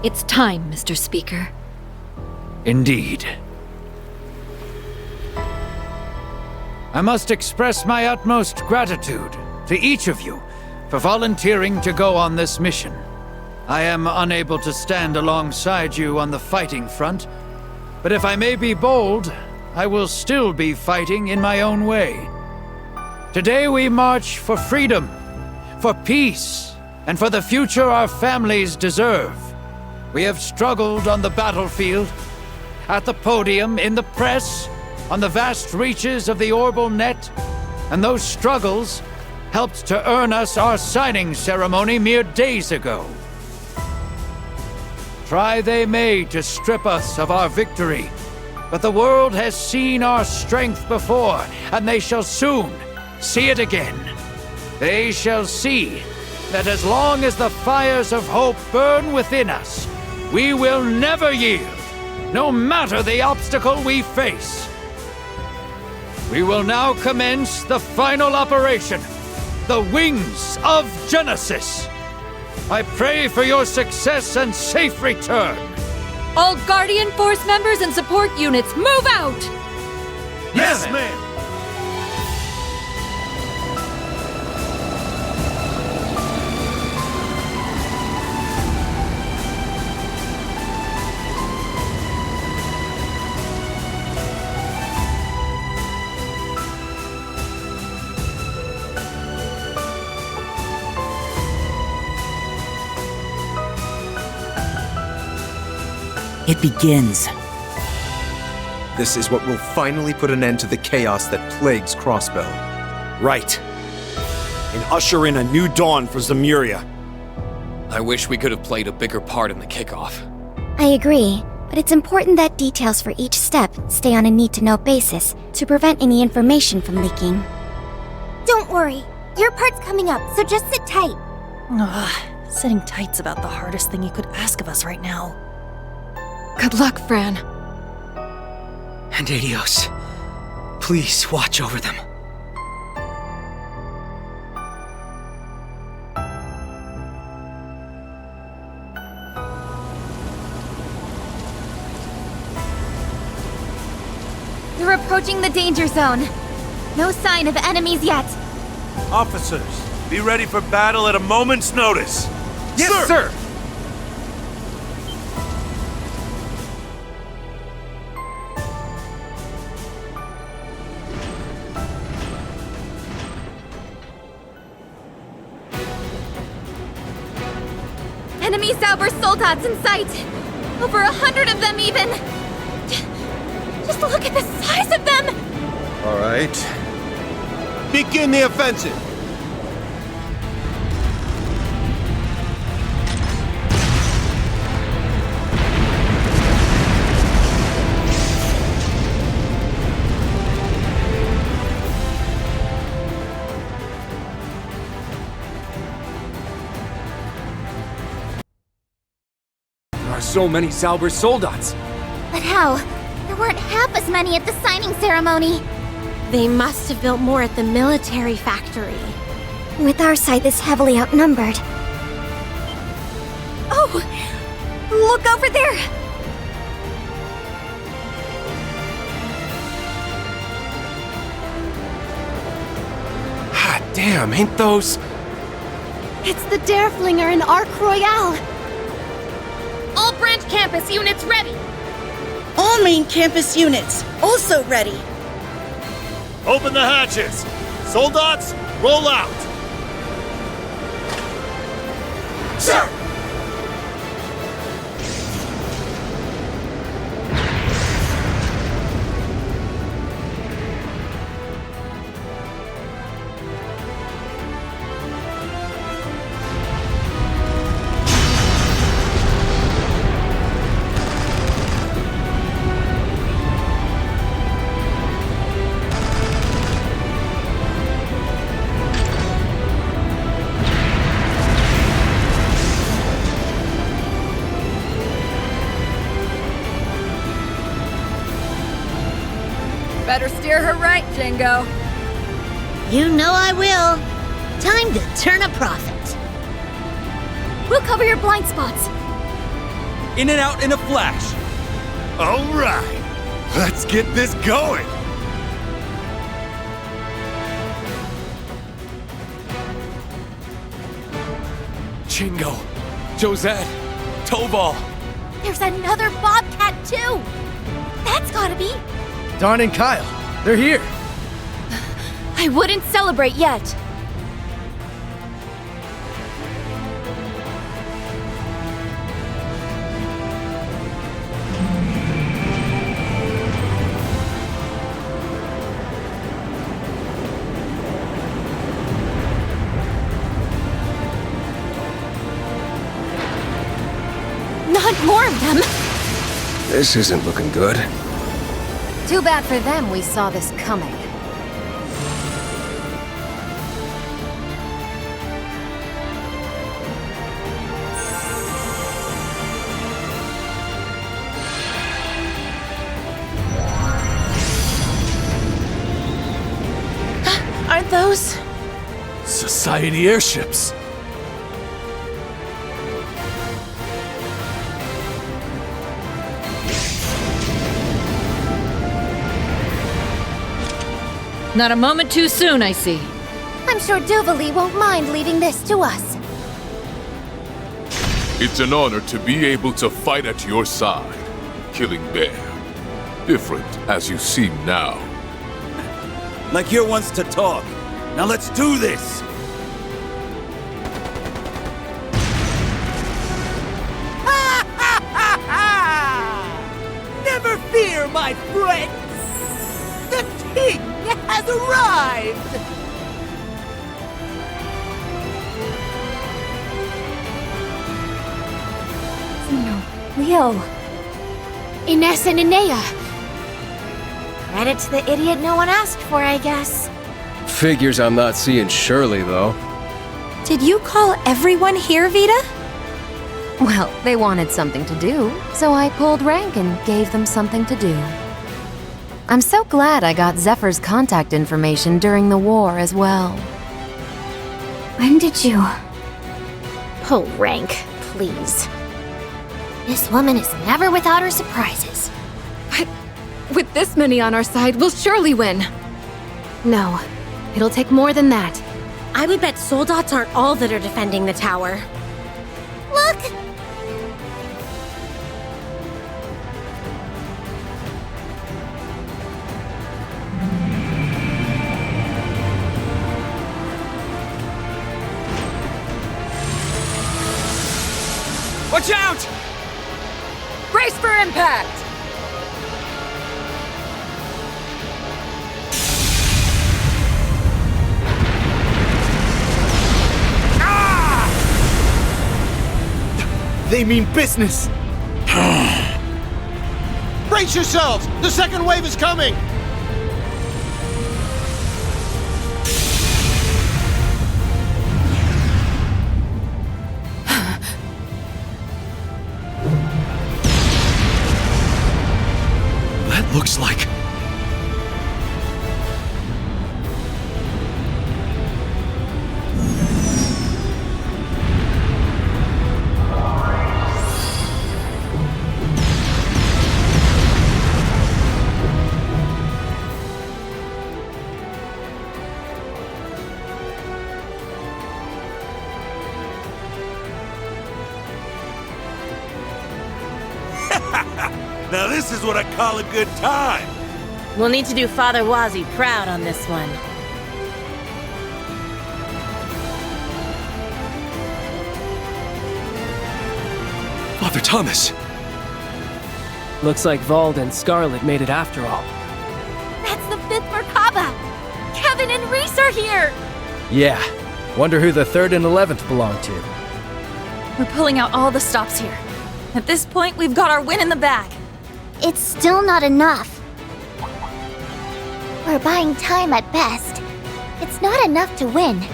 It's time, Mr. Speaker. Indeed. I must express my utmost gratitude to each of you for volunteering to go on this mission. I am unable to stand alongside you on the fighting front, but if I may be bold, I will still be fighting in my own way. Today we march for freedom, for peace, and for the future our families deserve. We have struggled on the battlefield, at the podium, in the press, on the vast reaches of the Orbal Net, and those struggles helped to earn us our signing ceremony mere days ago. Try they may to strip us of our victory, but the world has seen our strength before, and they shall soon see it again. They shall see that as long as the fires of hope burn within us, we will never yield, no matter the obstacle we face. We will now commence the final operation, the Wings of Genesis. I pray for your success and safe return. All Guardian Force members and support units, move out! Yes, ma'am! It begins. This is what will finally put an end to the chaos that plagues Crossbell. Right. And usher in a new dawn for Zemuria. I wish we could have played a bigger part in the kickoff. I agree, but it's important that details for each step stay on a need-to-know basis to prevent any information from leaking. Don't worry, your part's coming up, so just sit tight. Ugh, sitting tight's about the hardest thing you could ask of us right now. Good luck, Fran. And Adios. Please watch over them. You're approaching the danger zone. No sign of enemies yet. Officers, be ready for battle at a moment's notice. Yes, sir! Enemy Zauber soldats in sight! Over 100 of them even! Just look at the size of them! All right. Begin the offensive! There are so many Zauber soldats. But how? There weren't half as many at the signing ceremony. They must have built more at the military factory. With our side this heavily outnumbered. Oh! Look over there! Ah, damn, ain't those... It's the Dareflinger and Arc Royale! All branch campus units ready! All main campus units, also ready. Open the hatches! Soldats, roll out! Sir! Better steer her right, Jingo. You know I will. Time to turn a profit. We'll cover your blind spots. In and out in a flash. All right, let's get this going. Jingo, Josette, Tobal. There's another Bobcat, too! That's gotta be... Dawn and Kyle, they're here. I wouldn't celebrate yet. Not more of them! This isn't looking good. Too bad for them we saw this coming. Aren't those... Society airships. Not a moment too soon, I see. I'm sure Duvali won't mind leaving this to us. It's an honor to be able to fight at your side, Killing Bear. Different as you seem now. Like you're wants to talk. Now let's do this! Never fear, my friends! The king has arrived! No, Leo. Ines and Inea. Credit to the idiot no one asked for, I guess. Figures I'm not seeing Shirley, though. Did you call everyone here, Vita? Well, they wanted something to do, so I pulled rank and gave them something to do. I'm so glad I got Zephyr's contact information during the war as well. When did you... Pull rank, please. This woman is never without her surprises. With this many on our side, we'll surely win. No, it'll take more than that. I would bet soldats aren't all that are defending the tower. Look! Watch out! Brace for impact! They mean business! Brace yourselves! The second wave is coming! That looks like... Now this is what I call a good time! We'll need to do Father Wazi proud on this one. Father Thomas! Looks like Vald and Scarlet made it after all. That's the 5th Merkaba! Kevin and Reese are here! Yeah. Wonder who the 3rd and 11th belong to. We're pulling out all the stops here. At this point, we've got our win in the bag. It's still not enough. We're buying time at best. It's not enough to win.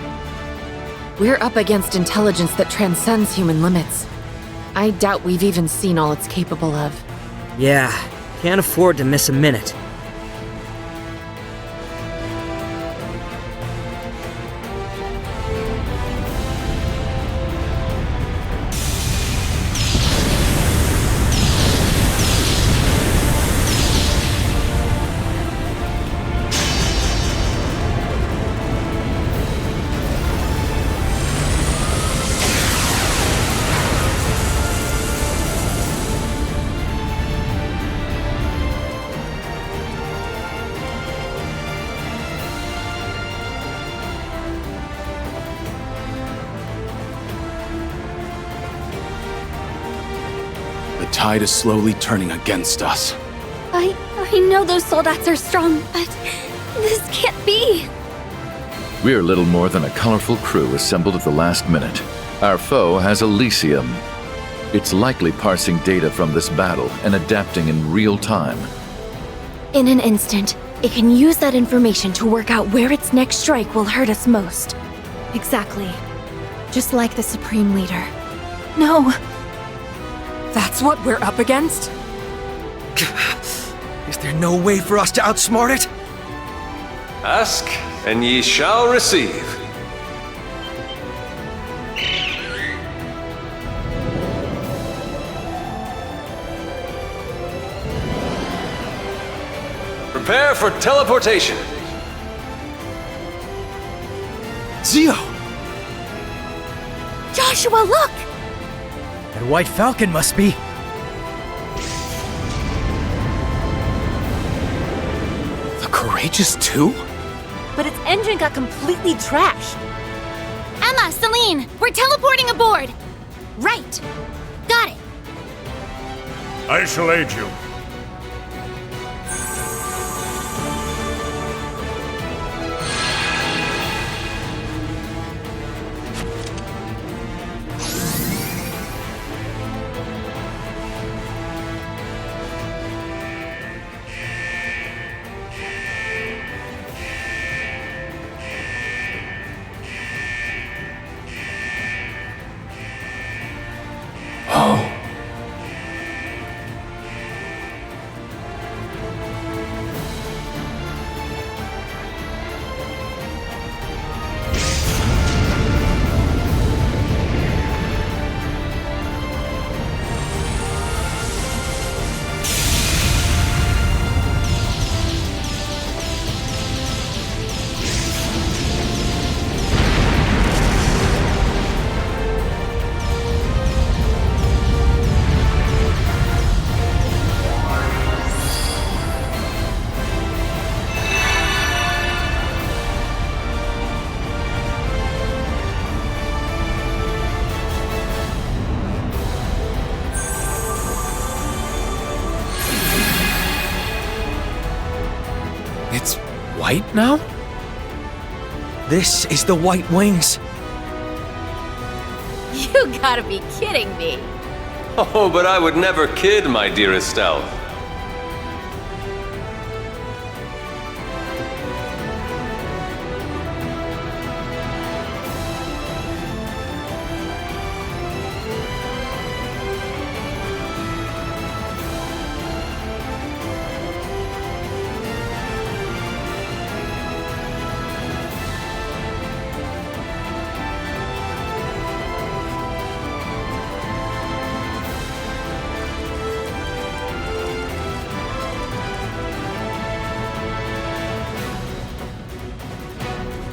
We're up against intelligence that transcends human limits. I doubt we've even seen all it's capable of. Yeah, can't afford to miss a minute. The tide is slowly turning against us. I know those soldats are strong, but this can't be. We're little more than a colorful crew assembled at the last minute. Our foe has Elysium. It's likely parsing data from this battle and adapting in real time. In an instant, it can use that information to work out where its next strike will hurt us most. Exactly. Just like the Supreme Leader. No! That's what we're up against? Is there no way for us to outsmart it? Ask, and ye shall receive. Prepare for teleportation. Zio! Joshua, look! That White Falcon must be... The Courageous 2? But its engine got completely trashed. Emma, Celine, we're teleporting aboard! Right. Got it. I shall aid you. It's white now? This is the White Wings. You gotta be kidding me. Oh, but I would never kid, my dearest Stealth.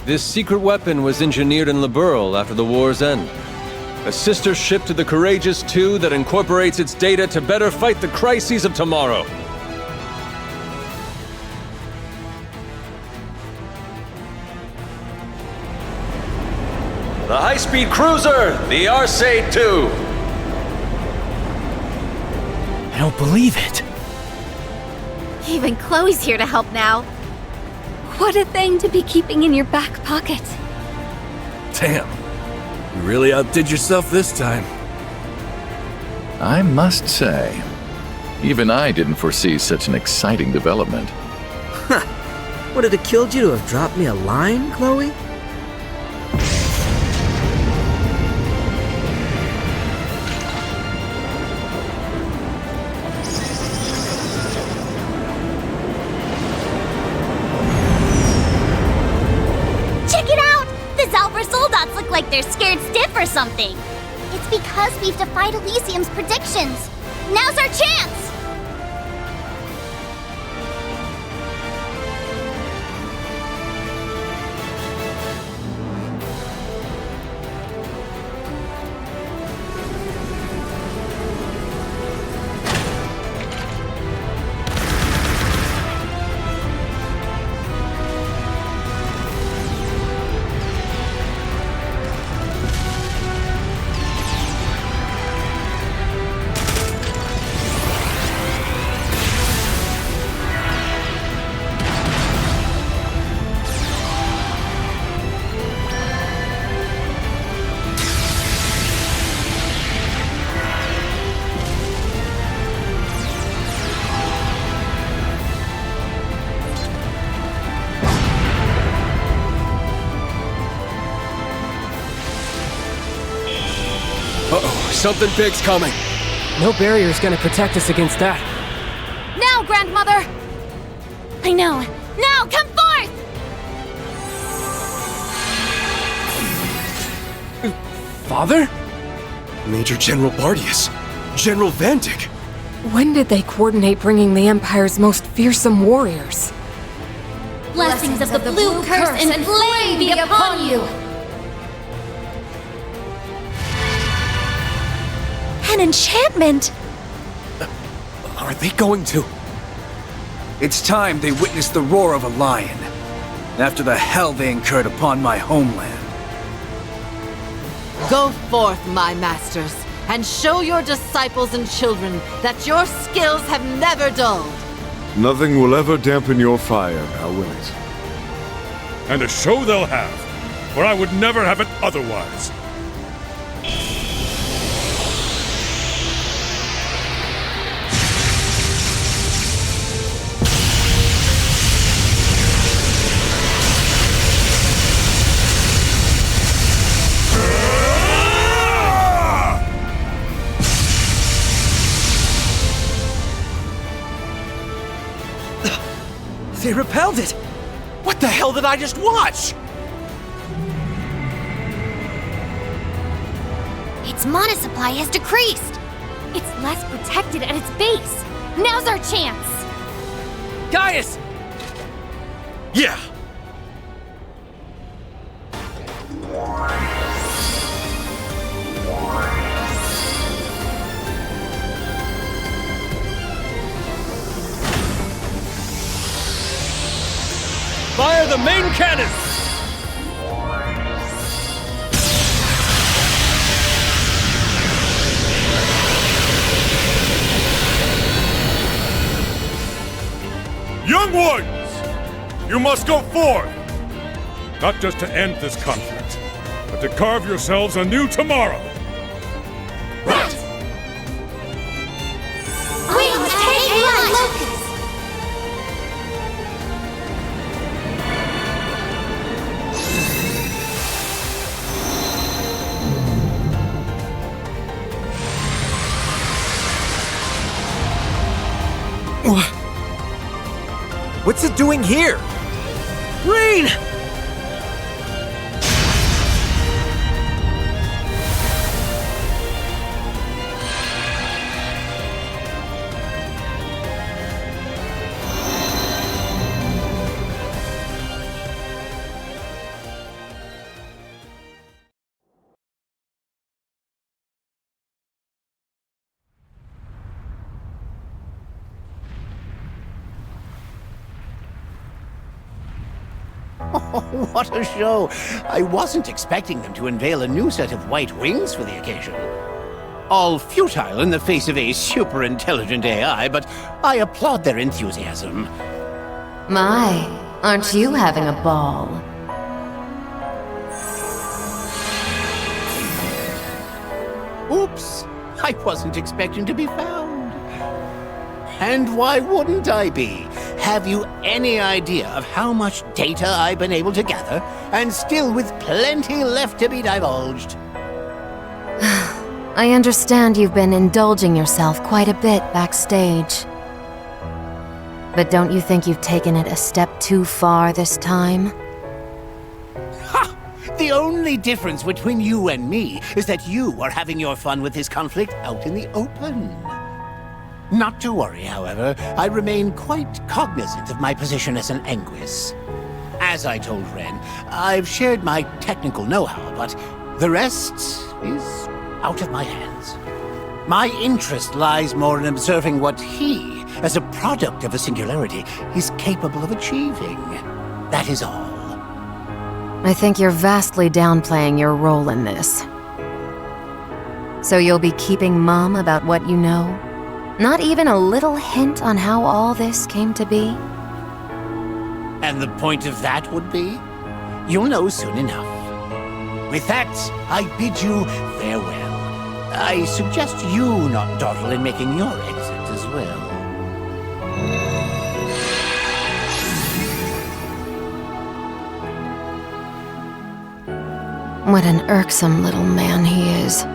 This secret weapon was engineered in Liberl after the war's end. A sister ship to the Courageous II that incorporates its data to better fight the crises of tomorrow. The high-speed cruiser, the Arcade 2. I don't believe it. Even Chloe's here to help now. What a thing to be keeping in your back pocket. Damn. You really outdid yourself this time. I must say, even I didn't foresee such an exciting development. Huh. Would it have killed you to have dropped me a line, Chloe? Like they're scared stiff or something. It's because we've defied Elysium's predictions. Now's our chance! Uh-oh, something big's coming. No barrier's gonna protect us against that. Now, Grandmother! I know. Now, come forth! Father? Major General Bardius. General Vantik. When did they coordinate bringing the Empire's most fearsome warriors? Blessings of the blue curse and flame be upon you! An enchantment! Are they going to? It's time they witnessed the roar of a lion, after the hell they incurred upon my homeland. Go forth, my masters, and show your disciples and children that your skills have never dulled. Nothing will ever dampen your fire, now will it? And a show they'll have, for I would never have it otherwise. They repelled it! What the hell did I just watch? Its mana supply has decreased. It's less protected at its base. Now's our chance. Gaius! Yeah! Fire the main cannon! Young ones! You must go forth! Not just to end this conflict, but to carve yourselves a new tomorrow! Right! What's it doing here? Rain! Oh, what a show! I wasn't expecting them to unveil a new set of white wings for the occasion. All futile in the face of a super-intelligent AI, but I applaud their enthusiasm. My, aren't you having a ball? Oops! I wasn't expecting to be found. And why wouldn't I be? Have you any idea of how much data I've been able to gather, and still with plenty left to be divulged? I understand you've been indulging yourself quite a bit backstage. But don't you think you've taken it a step too far this time? Ha! The only difference between you and me is that you are having your fun with this conflict out in the open. Not to worry, however, I remain quite cognizant of my position as an Anguis. As I told Ren, I've shared my technical know-how, but the rest is out of my hands. My interest lies more in observing what he, as a product of a singularity, is capable of achieving. That is all. I think you're vastly downplaying your role in this. So you'll be keeping mum about what you know? Not even a little hint on how all this came to be? And the point of that would be? You'll know soon enough. With that, I bid you farewell. I suggest you not dawdle in making your exit as well. What an irksome little man he is.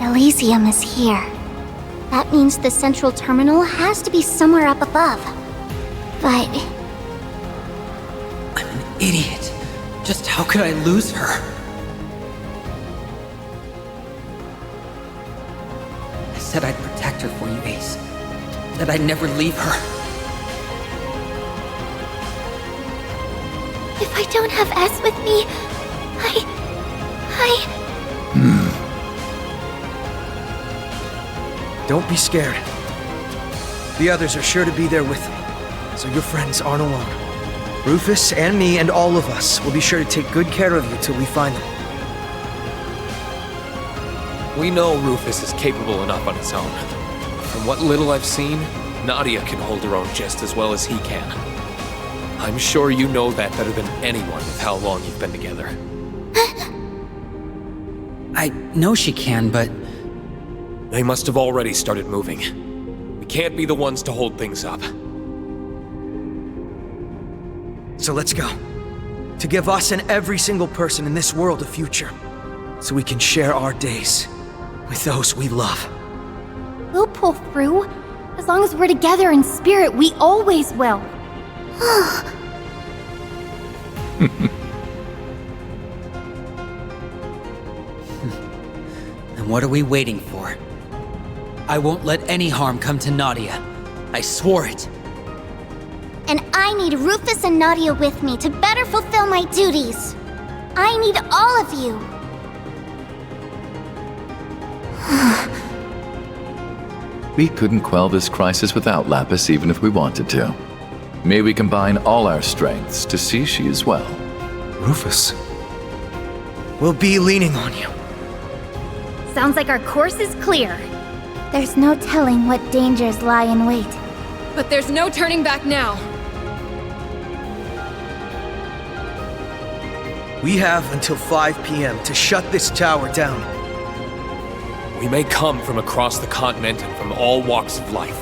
Elysium is here. That means the central terminal has to be somewhere up above. But... I'm an idiot. Just how could I lose her? I said I'd protect her for you, Ace. That I'd never leave her. If I don't have S with me, Don't be scared. The others are sure to be there with me, so your friends aren't alone. Rufus and me and all of us will be sure to take good care of you till we find them. We know Rufus is capable enough on his own. From what little I've seen, Nadia can hold her own just as well as he can. I'm sure you know that better than anyone with how long you've been together. I know she can, but... They must have already started moving. We can't be the ones to hold things up. So let's go. To give us and every single person in this world a future. So we can share our days with those we love. we'll pull through. As long as we're together in spirit, we always will. And what are we waiting for? I won't let any harm come to Nadia. I swore it. And I need Rufus and Nadia with me to better fulfill my duties. I need all of you. We couldn't quell this crisis without Lapis even if we wanted to. May we combine all our strengths to see she is well. Rufus. We'll be leaning on you. Sounds like our course is clear. There's no telling what dangers lie in wait. But there's no turning back now. We have until 5 p.m. to shut this tower down. We may come from across the continent and from all walks of life,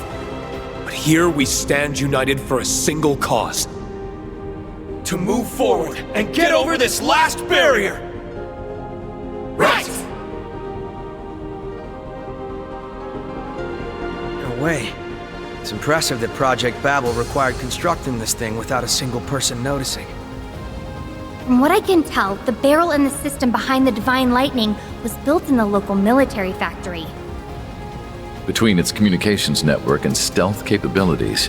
but here we stand united for a single cause. To move forward and get over this last barrier! Right! No way. It's impressive that Project Babel required constructing this thing without a single person noticing. From what I can tell, the barrel and the system behind the Divine Lightning was built in the local military factory. Between its communications network and stealth capabilities,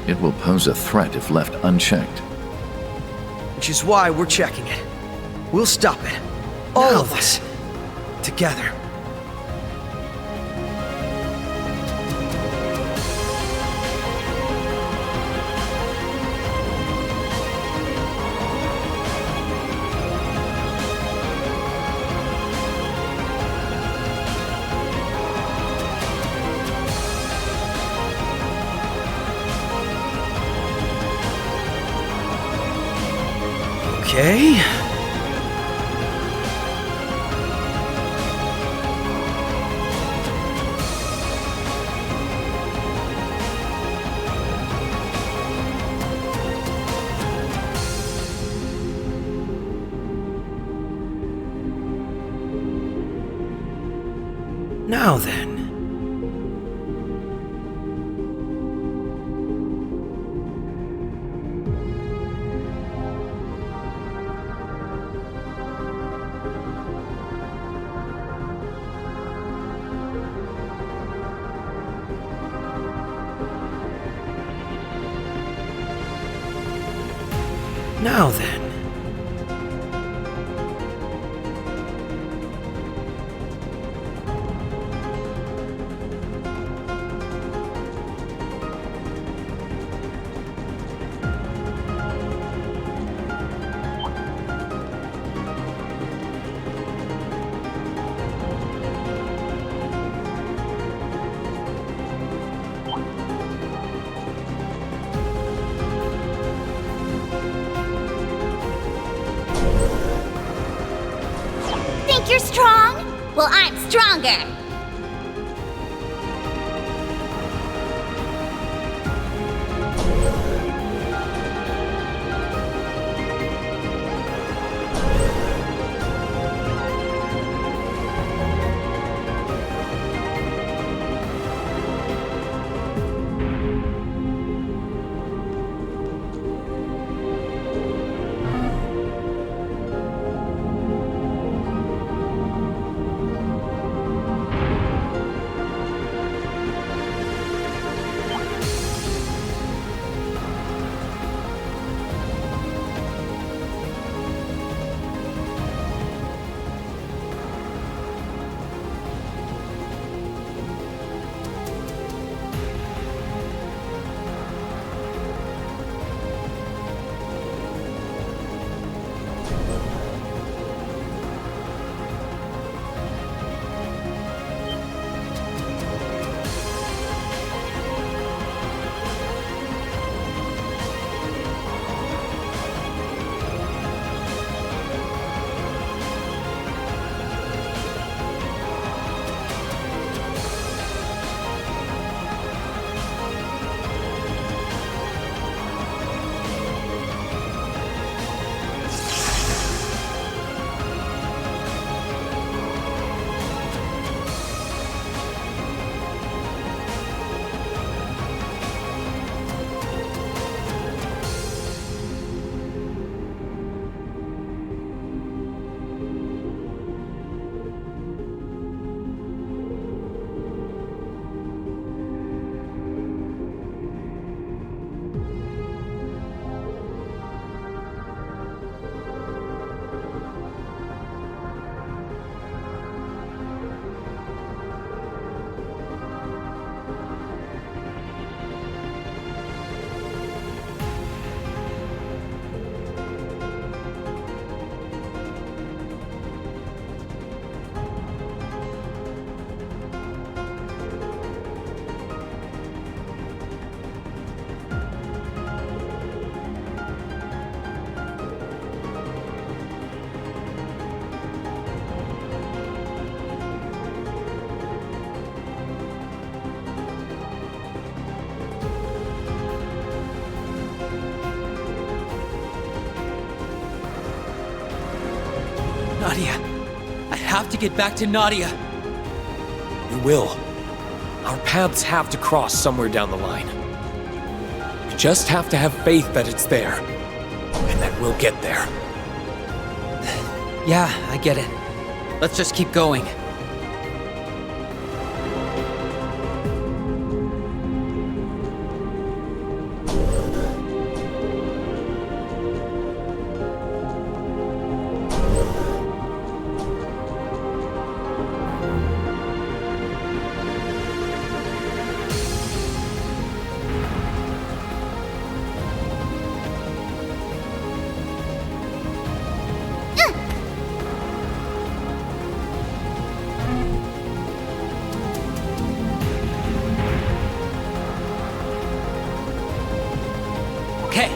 it will pose a threat if left unchecked. Which is why we're checking it. We'll stop it. All of us. Together. Okay. Now then. Now then. Think you're strong? Well, I'm stronger. Nadia. I have to get back to Nadia. You will. Our paths have to cross somewhere down the line. We just have to have faith that it's there. And that we'll get there. Yeah, I get it. Let's just keep going. Okay.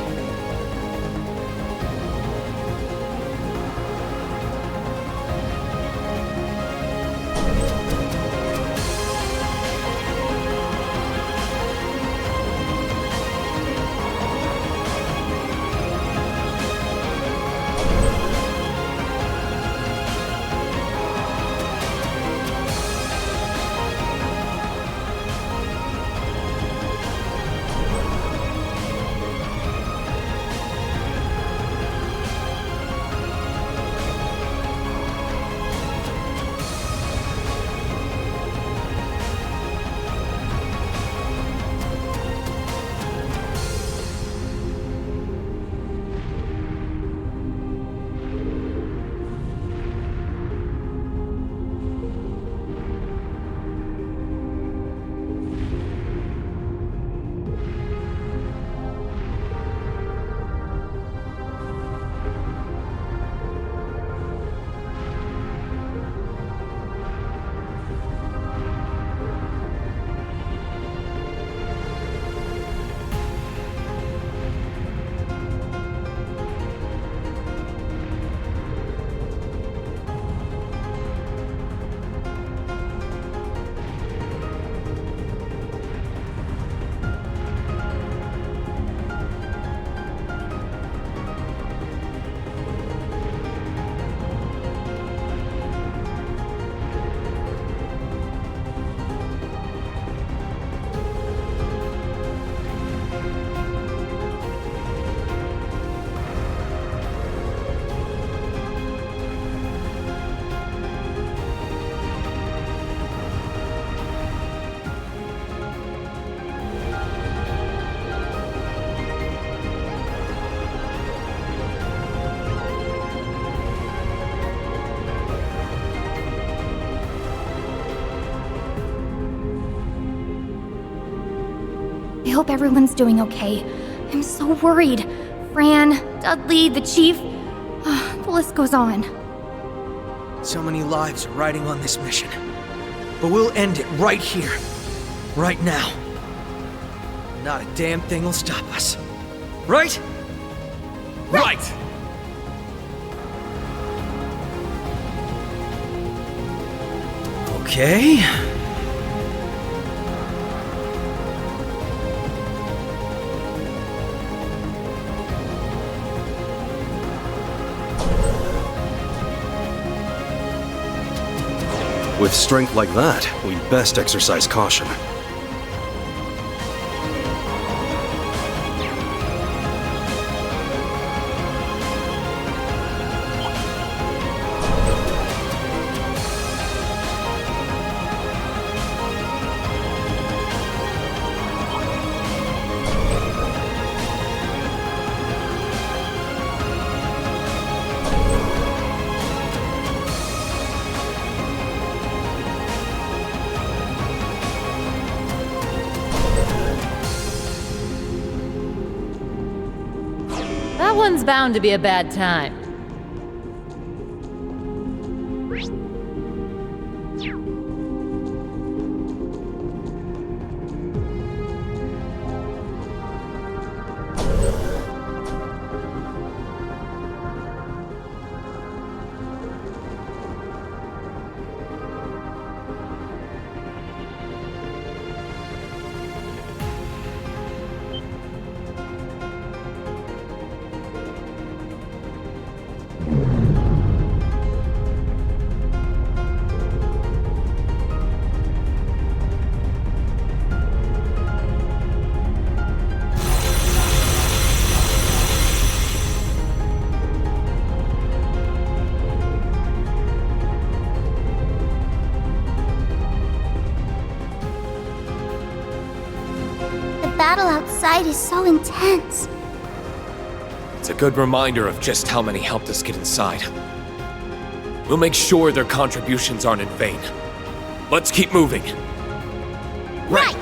I hope everyone's doing okay. I'm so worried. Fran, Dudley, the Chief. The list goes on. So many lives are riding on this mission. But we'll end it right here. Right now. Not a damn thing will stop us. Right? Right! Okay. With strength like that, we'd best exercise caution. That one's bound to be a bad time. battle outside is so intense. It's a good reminder of just how many helped us get inside. We'll make sure their contributions aren't in vain. Let's keep moving. Right!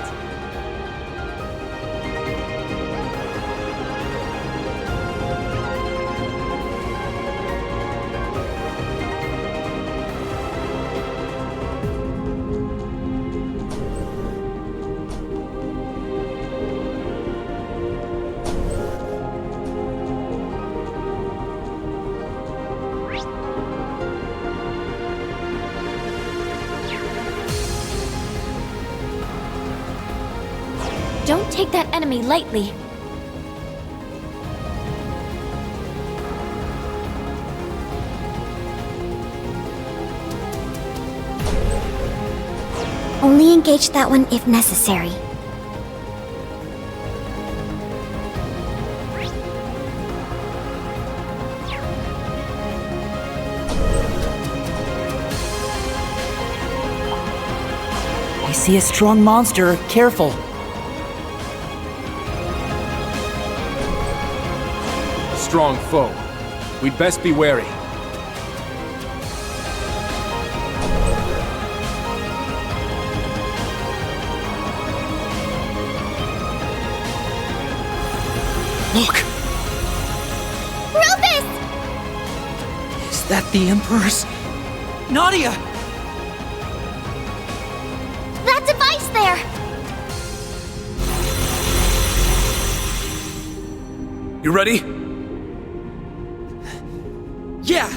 Don't take that enemy lightly. Only engage that one if necessary. I see a strong monster. Careful. Strong foe. We'd best be wary. Look! Rufus! Is that the Emperor's? Nadia! That device there! You ready? Yeah!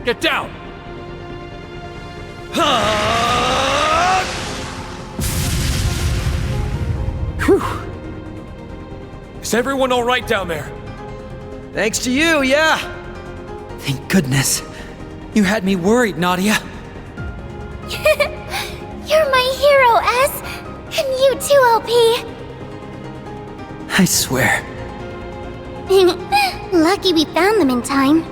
Get down! Whew. Is everyone all right down there? Thanks to you, yeah! Thank goodness. You had me worried, Nadia. You're my hero, S! And you too, LP! I swear. Lucky we found them in time.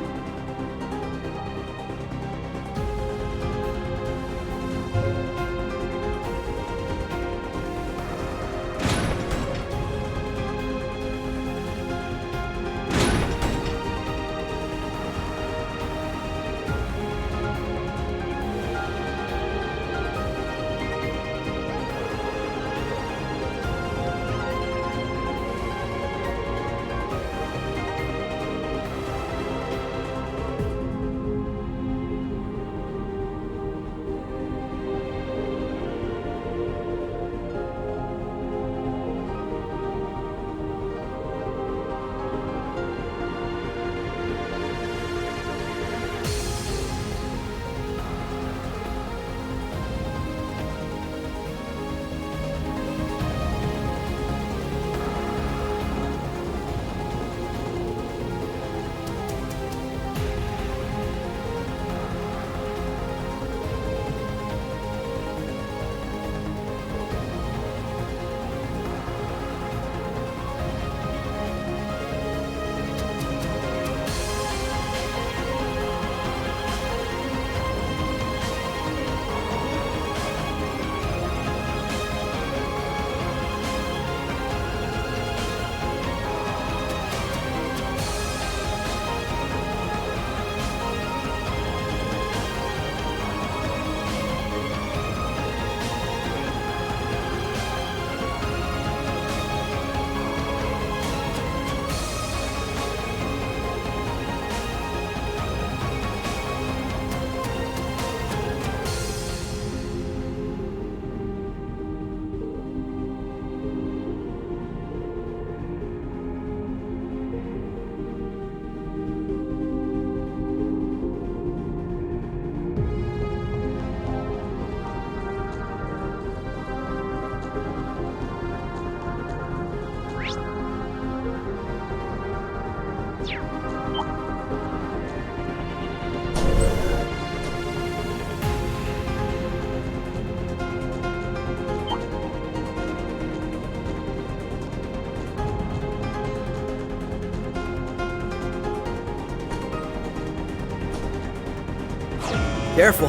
Careful.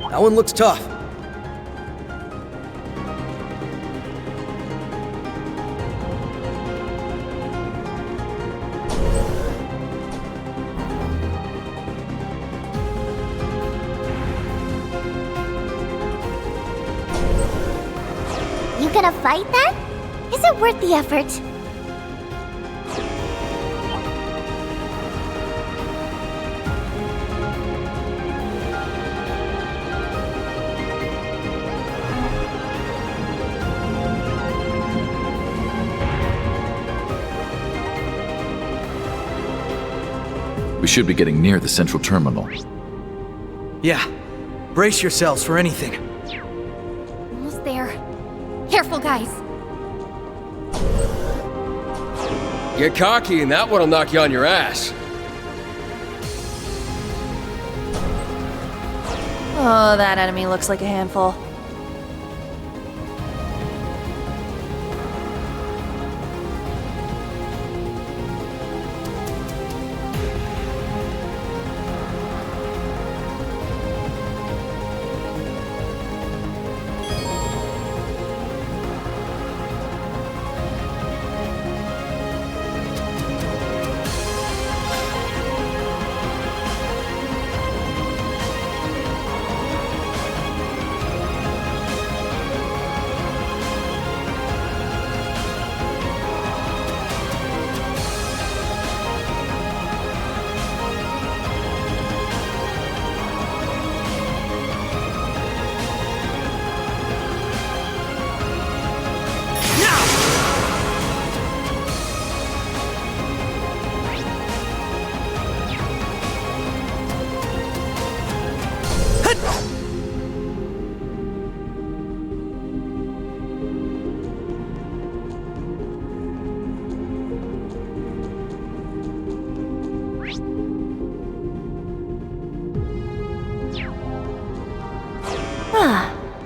That one looks tough. You gonna fight then? Is it worth the effort? We should be getting near the central terminal. Yeah. Brace yourselves for anything. Almost there. Careful, guys. Get cocky and that one'll knock you on your ass. Oh, that enemy looks like a handful.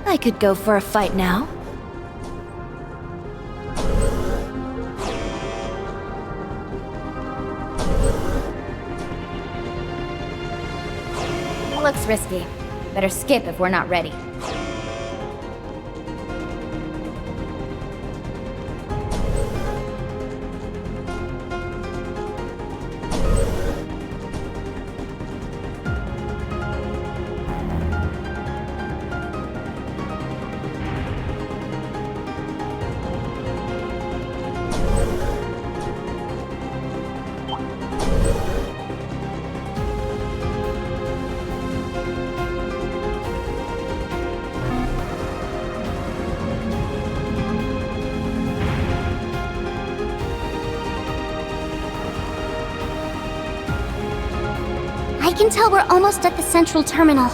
I could go for a fight now. Looks risky. Better skip if we're not ready. I can tell we're almost at the central terminal.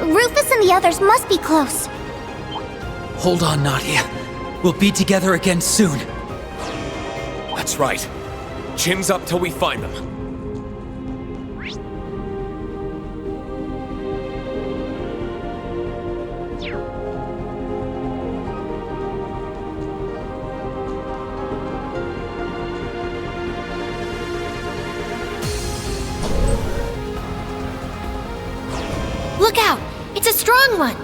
Rufus and the others must be close. Hold on, Nadia. We'll be together again soon. That's right. Chins up till we find them. Look out! It's a strong one!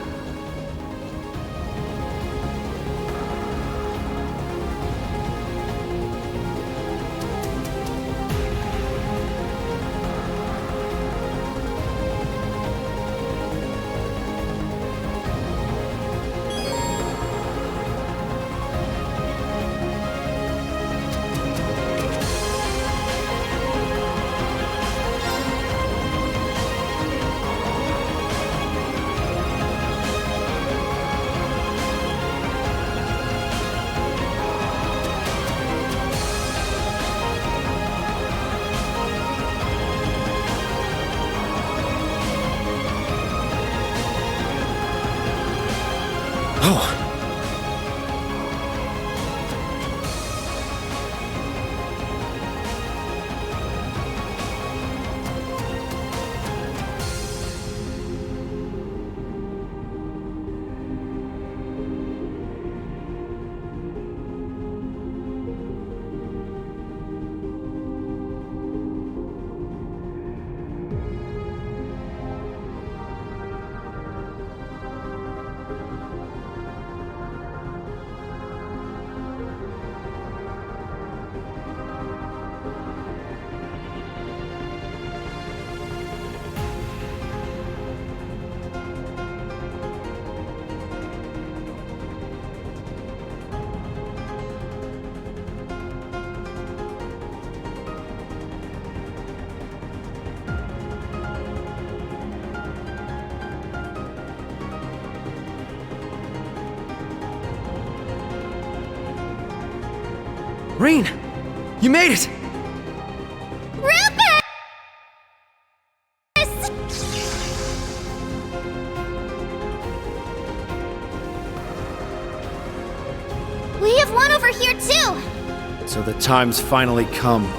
Reen, you made it! Rufus! We have one over here too! So the time's finally come.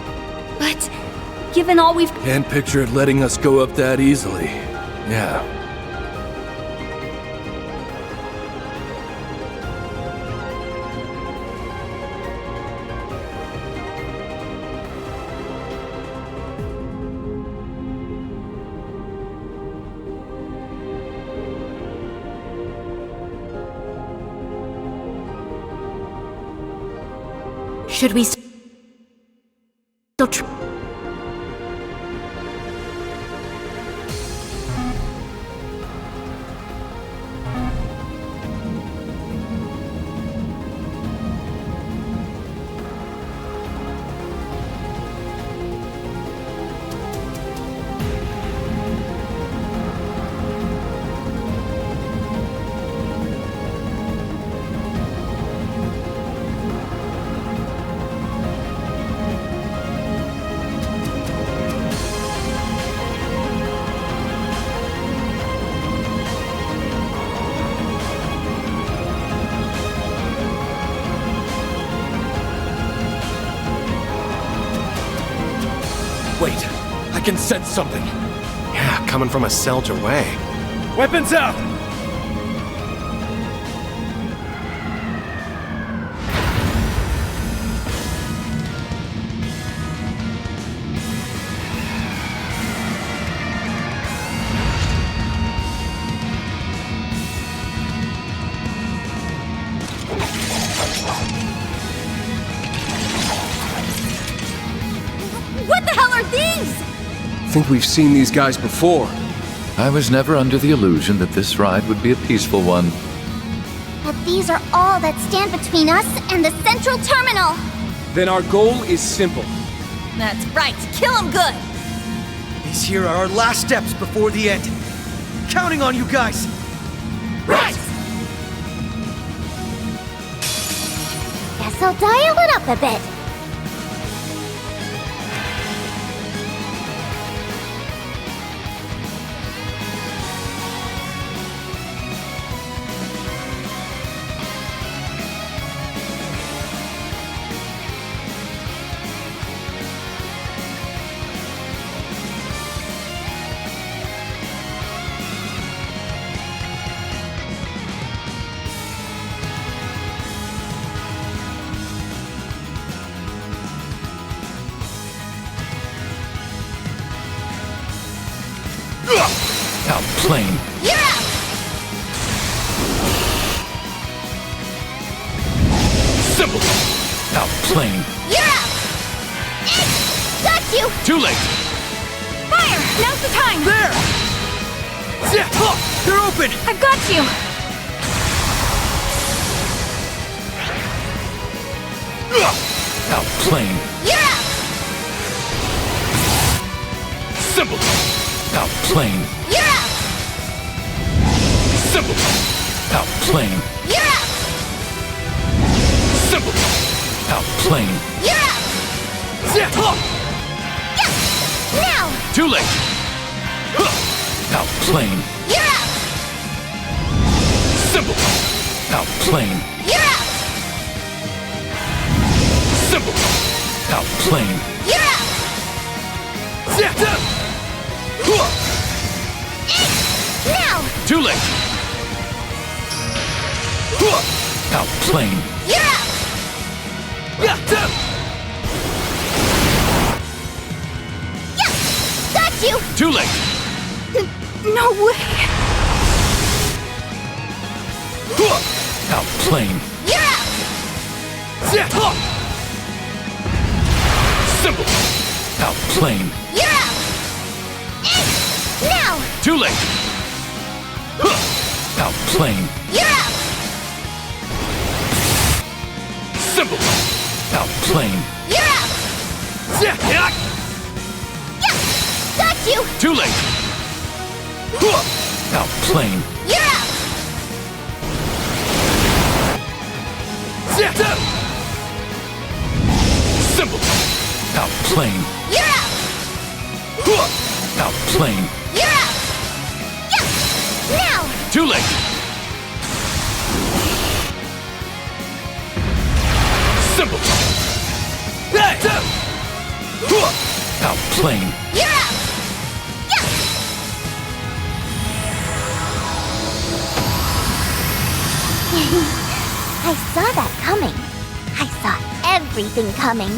But given all we've... Can't picture it letting us go up that easily. Yeah. Should we still Wait, I can sense something. Yeah, coming from a Selge away. Weapons out! What the hell are these? I think we've seen these guys before. I was never under the illusion that this ride would be a peaceful one. But these are all that stand between us and the central terminal. Then our goal is simple. That's right, kill him good! These here are our last steps before the end. Counting on you guys! Right! Guess I'll dial it up a bit. Outplane. You're out! Simple. Outplane. You're out! Got you! Too late. Fire! Now's the time! There! They're open! I've got you! Outplane. You're out! Simple. Outplane. You're out! Simple. Outplane. You're out! Simple. Outplane. You're out! Now! Too late. Outplane. You're out! Simple. Outplane. You're out! Simple. Outplane. You're out! Now! Too late. Outplane. You're out! Got you! Too late. No way! Outplane. You're out! Simple. Outplane. You're out! Now! Too late. Outplane. You're out! Simple. Outplane. You're out! Got you! Too late. Outplane. You're out! Outplane. You're out! Outplane. You're out! Yes! Now! Too late! Simple! Hey! Outplane. You're out! Yes! I saw that coming. I saw everything coming.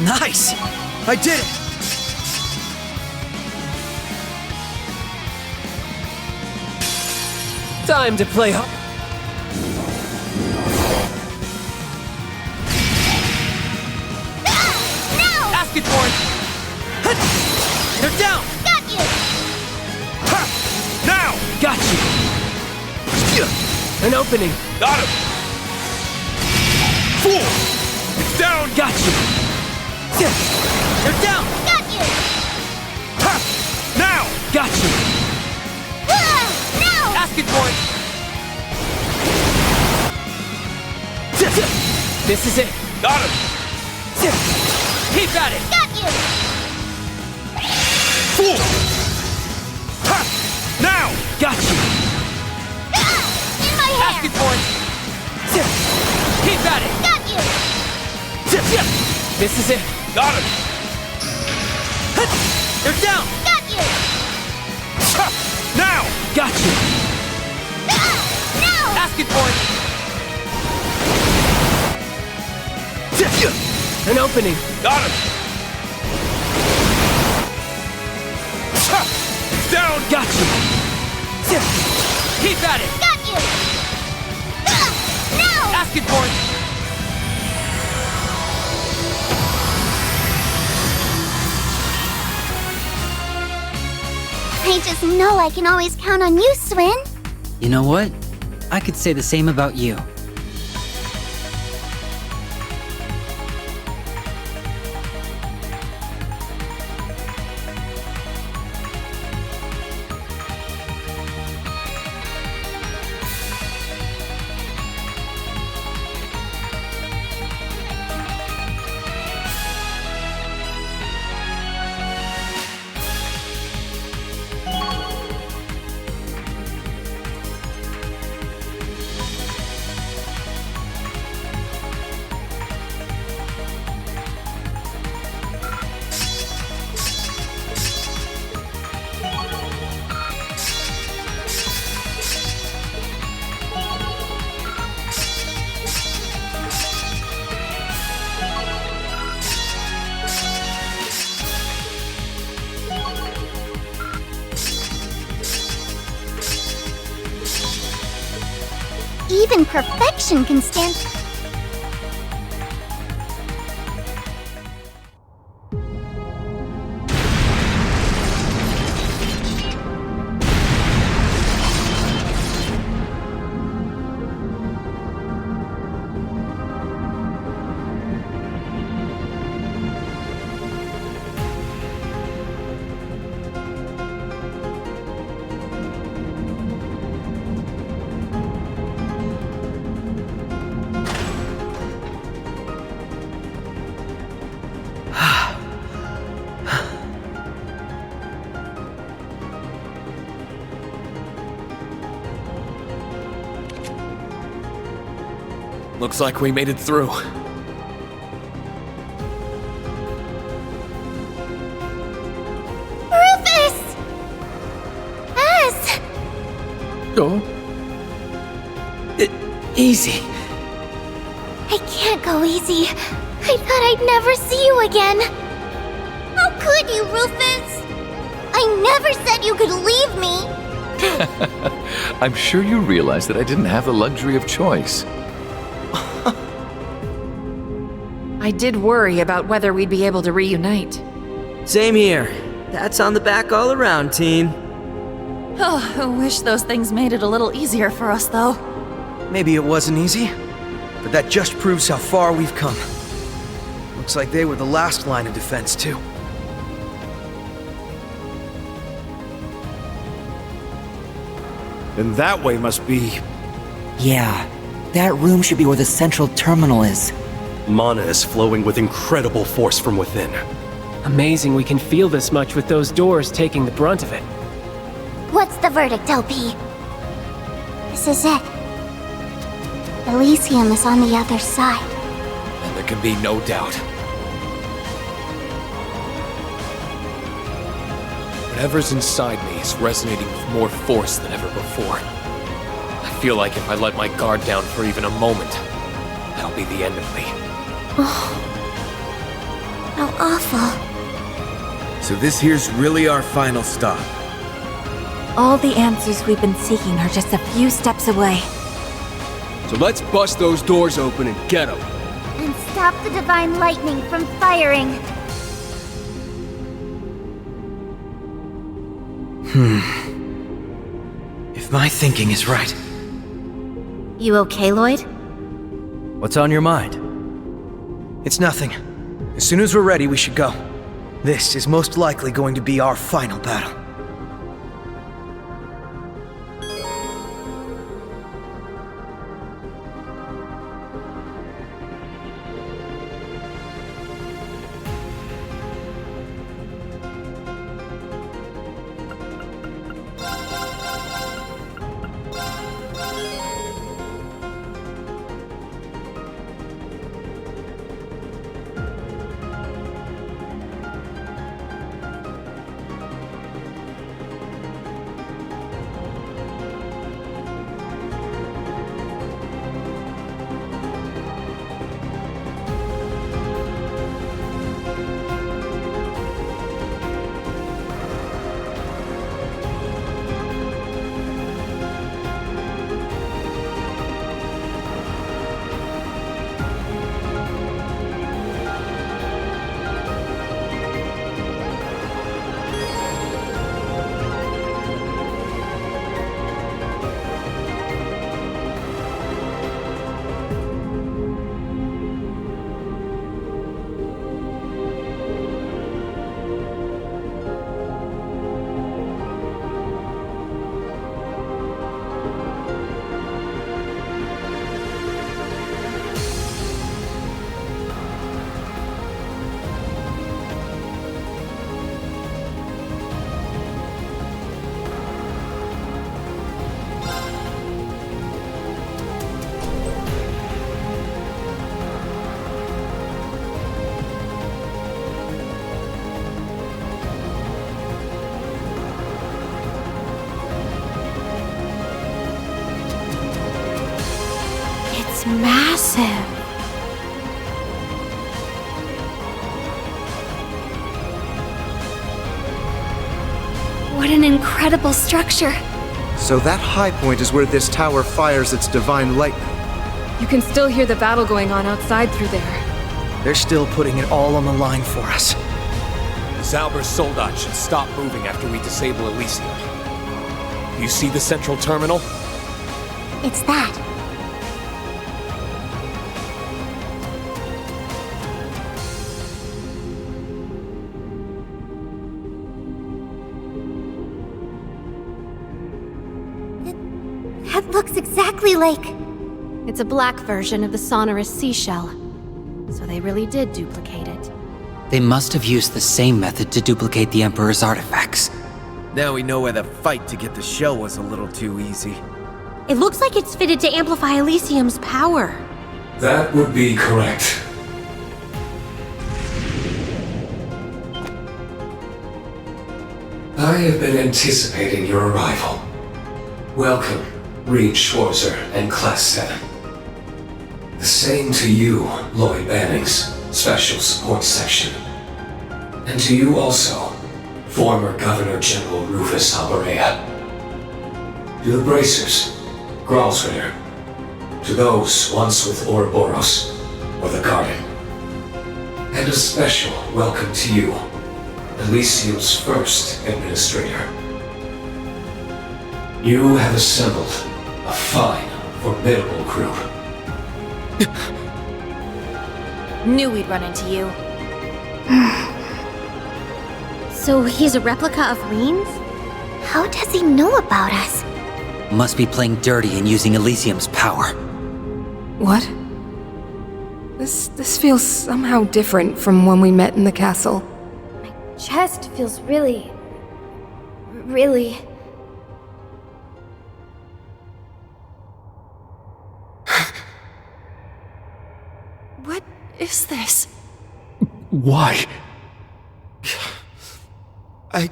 Nice! I did it! Time to play hard. Now! Ask it for it! They're down! Got you! Now! Got you! An opening. Got him! Fool! It's down! Got you! They're down! Got you! Now! Got you! Now! Ask it for it! This is it! Got him! Keep at it! Got you! Fool! Now! Got you! In my hair! Ask it for it! Keep at it! Got you! This is it! Got him! They're down! Got you! Now! Got you! Now! Ask it for it! An opening. Got him! It's down! Got you! Keep at it! Got you! Now! Ask it for it! I just know I can always count on you, Swin. You know what? I could say the same about you. Even perfection can stand... Looks like we made it through. Rufus! S! Go. Easy. I can't go easy. I thought I'd never see you again. How could you, Rufus? I never said you could leave me. I'm sure you realize that I didn't have the luxury of choice. I did worry about whether we'd be able to reunite. Same here. That's on the back all around, team. Oh, I wish those things made it a little easier for us, though. Maybe it wasn't easy, but that just proves how far we've come. Looks like they were the last line of defense, too. And that way must be... Yeah, that room should be where the central terminal is. Mana is flowing with incredible force from within. Amazing we can feel this much with those doors taking the brunt of it. What's the verdict, LP? This is it. Elysium is on the other side. And there can be no doubt. Whatever's inside me is resonating with more force than ever before. I feel like if I let my guard down for even a moment, that'll be the end of me. Oh, how awful. So this here's really our final stop. All the answers we've been seeking are just a few steps away. So let's bust those doors open and get them. And stop the divine lightning from firing. If my thinking is right. You okay, Lloyd? What's on your mind? It's nothing. As soon as we're ready, we should go. This is most likely going to be our final battle. It's massive. What an incredible structure. So that high point is where this tower fires its divine lightning. You can still hear the battle going on outside through there. They're still putting it all on the line for us. Zauber's soldat should stop moving after we disable Elysium. You see the central terminal? It's that. That looks exactly like... It's a black version of the sonorous seashell. So they really did duplicate it. They must have used the same method to duplicate the Emperor's artifacts. Now we know why the fight to get the shell was a little too easy. It looks like it's fitted to amplify Elysium's power. That would be correct. I have been anticipating your arrival. Welcome, Reed Schwarzer and Class 7. The same to you, Lloyd Bannings, Special Support Section. And to you also, former Governor General Rufus Alberea. To the Bracers, Gralsritter. To those once with Ouroboros, or the Garden. And a special welcome to you, Elysium's first administrator. You have assembled a fine, formidable group. Knew we'd run into you. So he's a replica of Reen's? How does he know about us? Must be playing dirty and using Elysium's power. What? This feels somehow different from when we met in the castle. Chest feels really... What is this? Why? I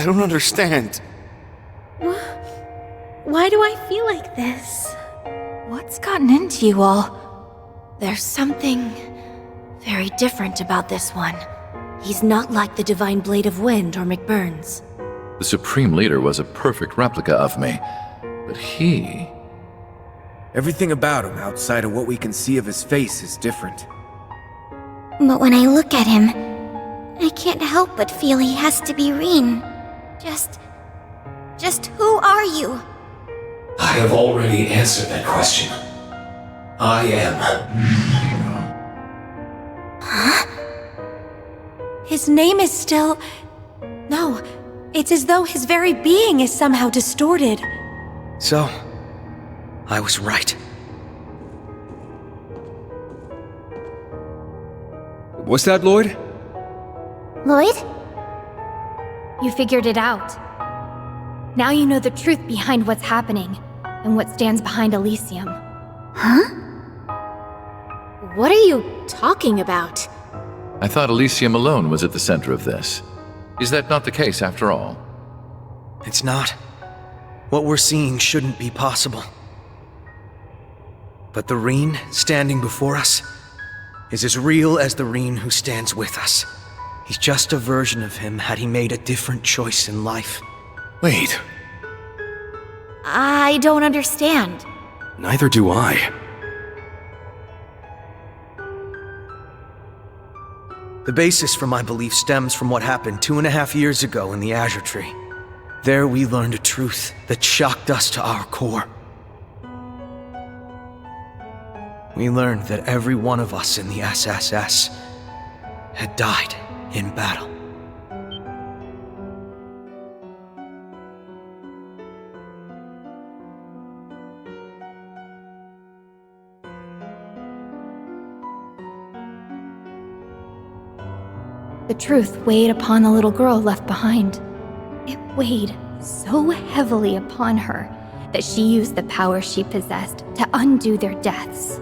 don't understand. Why do I feel like this? What's gotten into you all? There's something very different about this one. He's not like the Divine Blade of Wind or McBurn's. The Supreme Leader was a perfect replica of me, but he... Everything about him outside of what we can see of his face is different. But when I look at him, I can't help but feel he has to be Reen. Just who are you? I have already answered that question. I am. Huh? His name is still... No, it's as though his very being is somehow distorted. So, I was right. What's that, Lloyd? Lloyd? You figured it out. Now you know the truth behind what's happening, and what stands behind Elysium. Huh? What are you talking about? I thought Elysium alone was at the center of this. Is that not the case after all? It's not. What we're seeing shouldn't be possible. But the Reen standing before us is as real as the Reen who stands with us. He's just a version of him had he made a different choice in life. Wait. I don't understand. Neither do I. The basis for my belief stems from what happened 2.5 years ago in the Azure Tree. There we learned a truth that shocked us to our core. We learned that every one of us in the SSS had died in battle. The truth weighed upon the little girl left behind. It weighed so heavily upon her that she used the power she possessed to undo their deaths.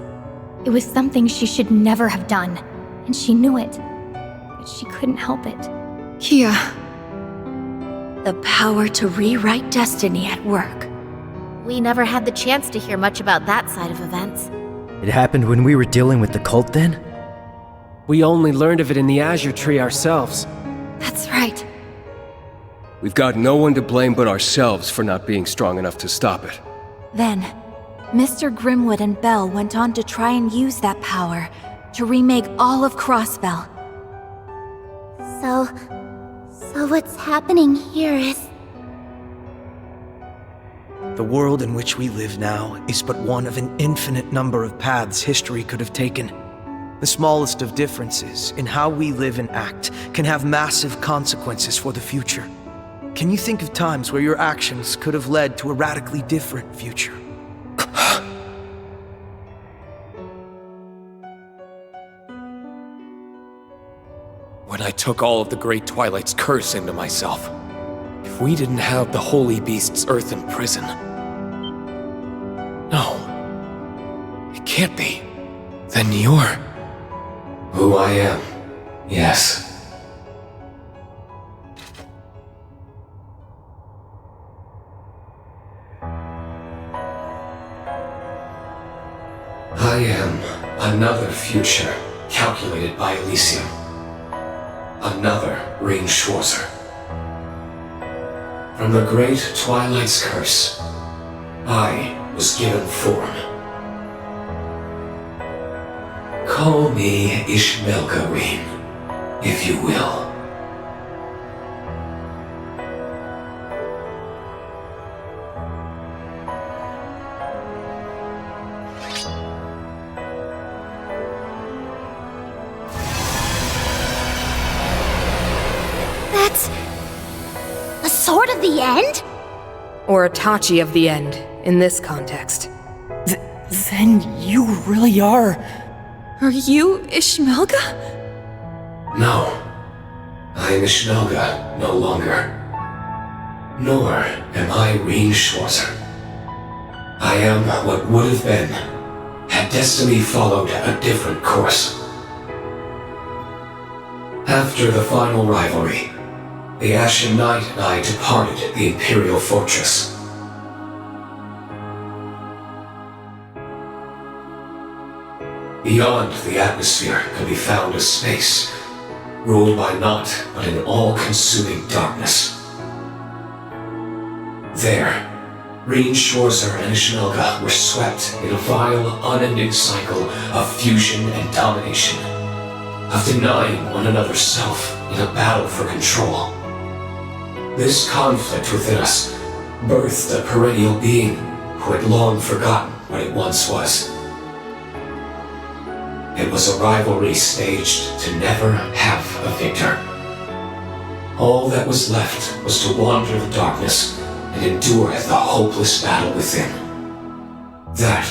It was something she should never have done, and she knew it, but she couldn't help it. Kia. The power to rewrite destiny at work. We never had the chance to hear much about that side of events. It happened when we were dealing with the cult then? We only learned of it in the Azure Tree ourselves. That's right. We've got no one to blame but ourselves for not being strong enough to stop it. Then, Mr. Grimwood and Bell went on to try and use that power to remake all of Crossbell. So what's happening here is... The world in which we live now is but one of an infinite number of paths history could have taken. The smallest of differences in how we live and act can have massive consequences for the future. Can you think of times where your actions could have led to a radically different future? When I took all of the Great Twilight's curse into myself. If we didn't have the Holy Beast's earthen prison... No. It can't be. Then you're... Who I am, yes. I am another future calculated by Elysium. Another Rean Schwarzer. From the great Twilight's curse, I was given form. Call me Ishmelka Rean, if you will. That's... a sword of the end? Or a Tachi of the end, in this context. Then you really are... Are you Ishmelka? No. I am Ishmelka no longer. Nor am I Rean Schwarzer. I am what would have been, had destiny followed a different course. After the final rivalry, the Ashen Knight and I departed the Imperial Fortress. Beyond the atmosphere could be found a space, ruled by naught but an all-consuming darkness. There, Rean Schwarzer and Ishmelka were swept in a vile, unending cycle of fusion and domination, of denying one another self in a battle for control. This conflict within us birthed a perennial being who had long forgotten what it once was. It was a rivalry staged to never have a victor. All that was left was to wander the darkness and endure the hopeless battle within. That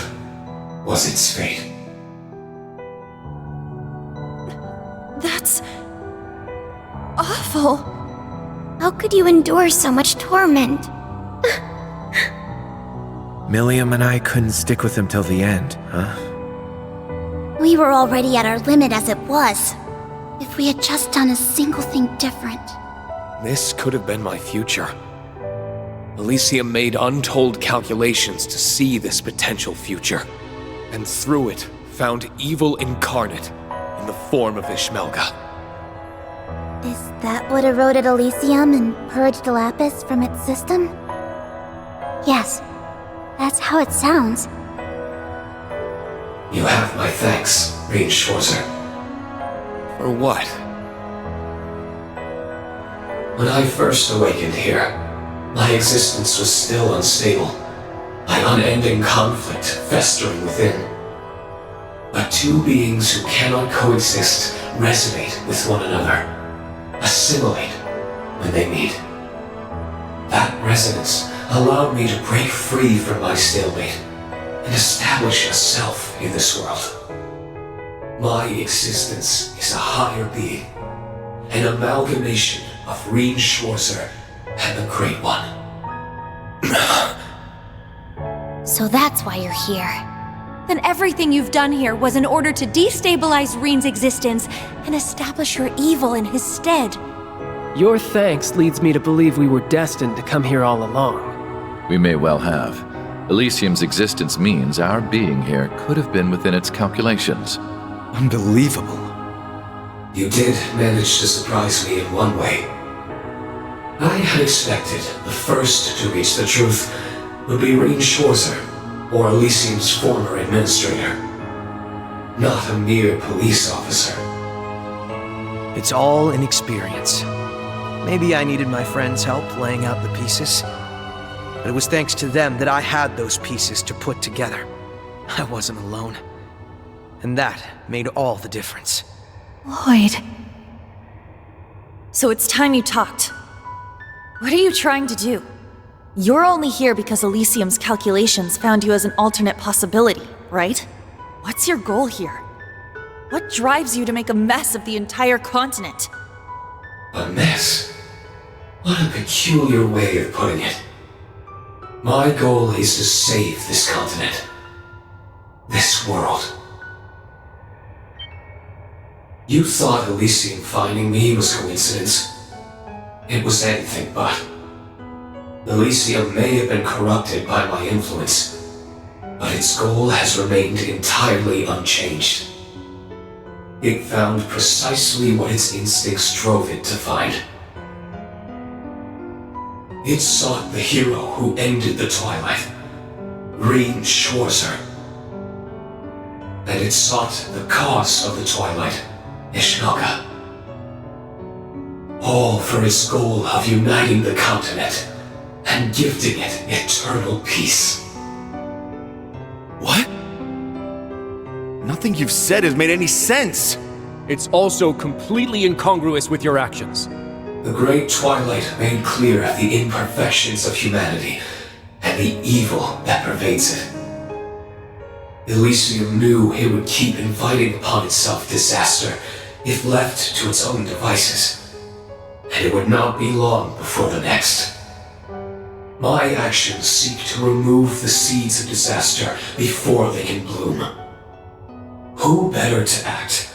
was its fate. That's... awful. How could you endure so much torment? Milliam and I couldn't stick with him till the end, huh? We were already at our limit as it was. If we had just done a single thing different. This could have been my future. Elysium made untold calculations to see this potential future, and through it found evil incarnate in the form of Ishmelka. Is that what eroded Elysium and purged Lapis from its system? Yes, that's how it sounds. You have my thanks, Rean Schwarzer. For what? When I first awakened here, my existence was still unstable, my unending conflict festering within. But two beings who cannot coexist resonate with one another, assimilate when they meet. That resonance allowed me to break free from my stalemate and establish a self in this world. My existence is a higher being, an amalgamation of Rean Schwarzer and the Great One. So that's why you're here. Then everything you've done here was in order to destabilize Rean's existence and establish your evil in his stead. Your thanks leads me to believe we were destined to come here all along. We may well have. Elysium's existence means our being here could have been within its calculations. Unbelievable. You did manage to surprise me in one way. I had expected the first to reach the truth would be Rean Schwarzer, or Elysium's former administrator. Not a mere police officer. It's all inexperience. Maybe I needed my friends' help laying out the pieces. But it was thanks to them that I had those pieces to put together. I wasn't alone. And that made all the difference. Lloyd. So it's time you talked. What are you trying to do? You're only here because Elysium's calculations found you as an alternate possibility, right? What's your goal here? What drives you to make a mess of the entire continent? A mess? What a peculiar way of putting it. My goal is to save this continent. This world. You thought Elysium finding me was coincidence. It was anything but. Elysium may have been corrupted by my influence, but its goal has remained entirely unchanged. It found precisely what its instincts drove it to find. It sought the hero who ended the Twilight, Green Schwarzer. And it sought the cause of the Twilight, Ishnaga. All for its goal of uniting the continent and gifting it eternal peace. What? Nothing you've said has made any sense. It's also completely incongruous with your actions. The Great Twilight made clear the imperfections of humanity and the evil that pervades it. Elysium knew it would keep inviting upon itself disaster if left to its own devices, and it would not be long before the next. My actions seek to remove the seeds of disaster before they can bloom. Who better to act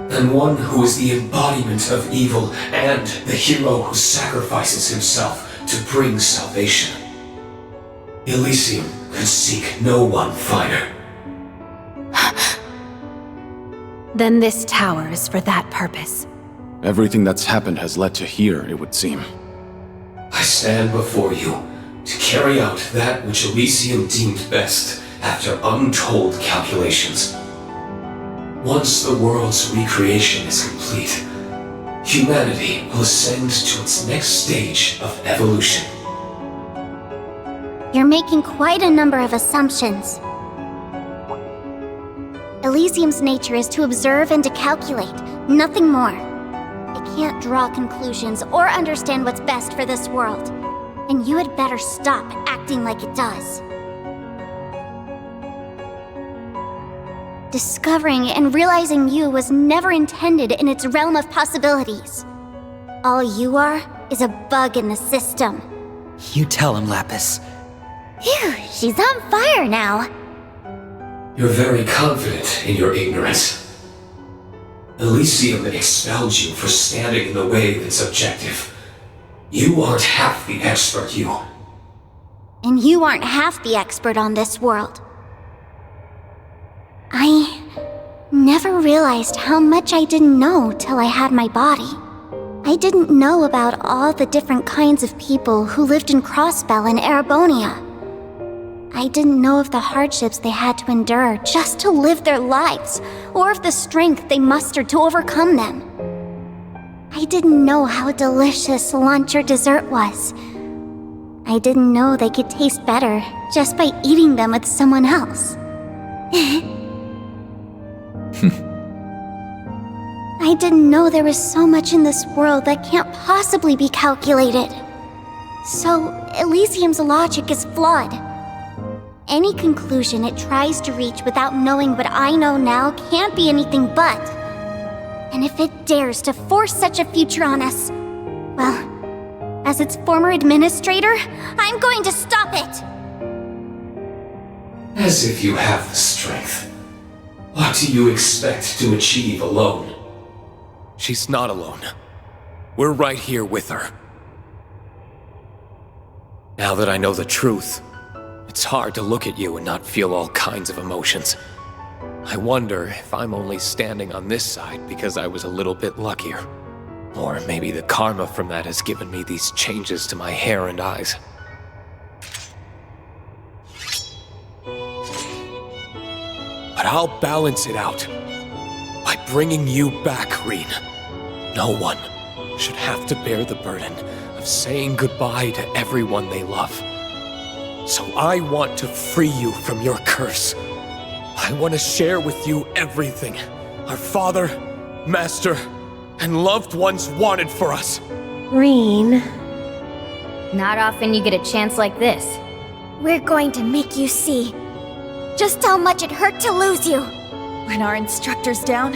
than one who is the embodiment of evil and the hero who sacrifices himself to bring salvation? Elysium could seek no one finer. Then this tower is for that purpose. Everything that's happened has led to here, it would seem. I stand before you to carry out that which Elysium deemed best after untold calculations. Once the world's recreation is complete, humanity will ascend to its next stage of evolution. You're making quite a number of assumptions. Elysium's nature is to observe and to calculate, nothing more. It can't draw conclusions or understand what's best for this world. And you had better stop acting like it does. Discovering and realizing you was never intended in its realm of possibilities. All you are is a bug in the system. You tell him, Lapis. Phew, she's on fire now. You're very confident in your ignorance. Elysium expelled you for standing in the way of its objective. You aren't half the expert, you. And you aren't half the expert on this world. I never realized how much I didn't know till I had my body. I didn't know about all the different kinds of people who lived in Crossbell and Erebonia. I didn't know of the hardships they had to endure just to live their lives, or of the strength they mustered to overcome them. I didn't know how delicious lunch or dessert was. I didn't know they could taste better just by eating them with someone else. I didn't know there was so much in this world that can't possibly be calculated. So, Elysium's logic is flawed. Any conclusion it tries to reach without knowing what I know now can't be anything but. And if it dares to force such a future on us, well, as its former administrator, I'm going to stop it! As if you have the strength. What do you expect to achieve alone? She's not alone. We're right here with her. Now that I know the truth, it's hard to look at you and not feel all kinds of emotions. I wonder if I'm only standing on this side because I was a little bit luckier. Or maybe the karma from that has given me these changes to my hair and eyes. But I'll balance it out by bringing you back, Reen. No one should have to bear the burden of saying goodbye to everyone they love. So I want to free you from your curse. I want to share with you everything our father, master, and loved ones wanted for us. Reen. Not often you get a chance like this. We're going to make you see just how much it hurt to lose you. When our instructor's down,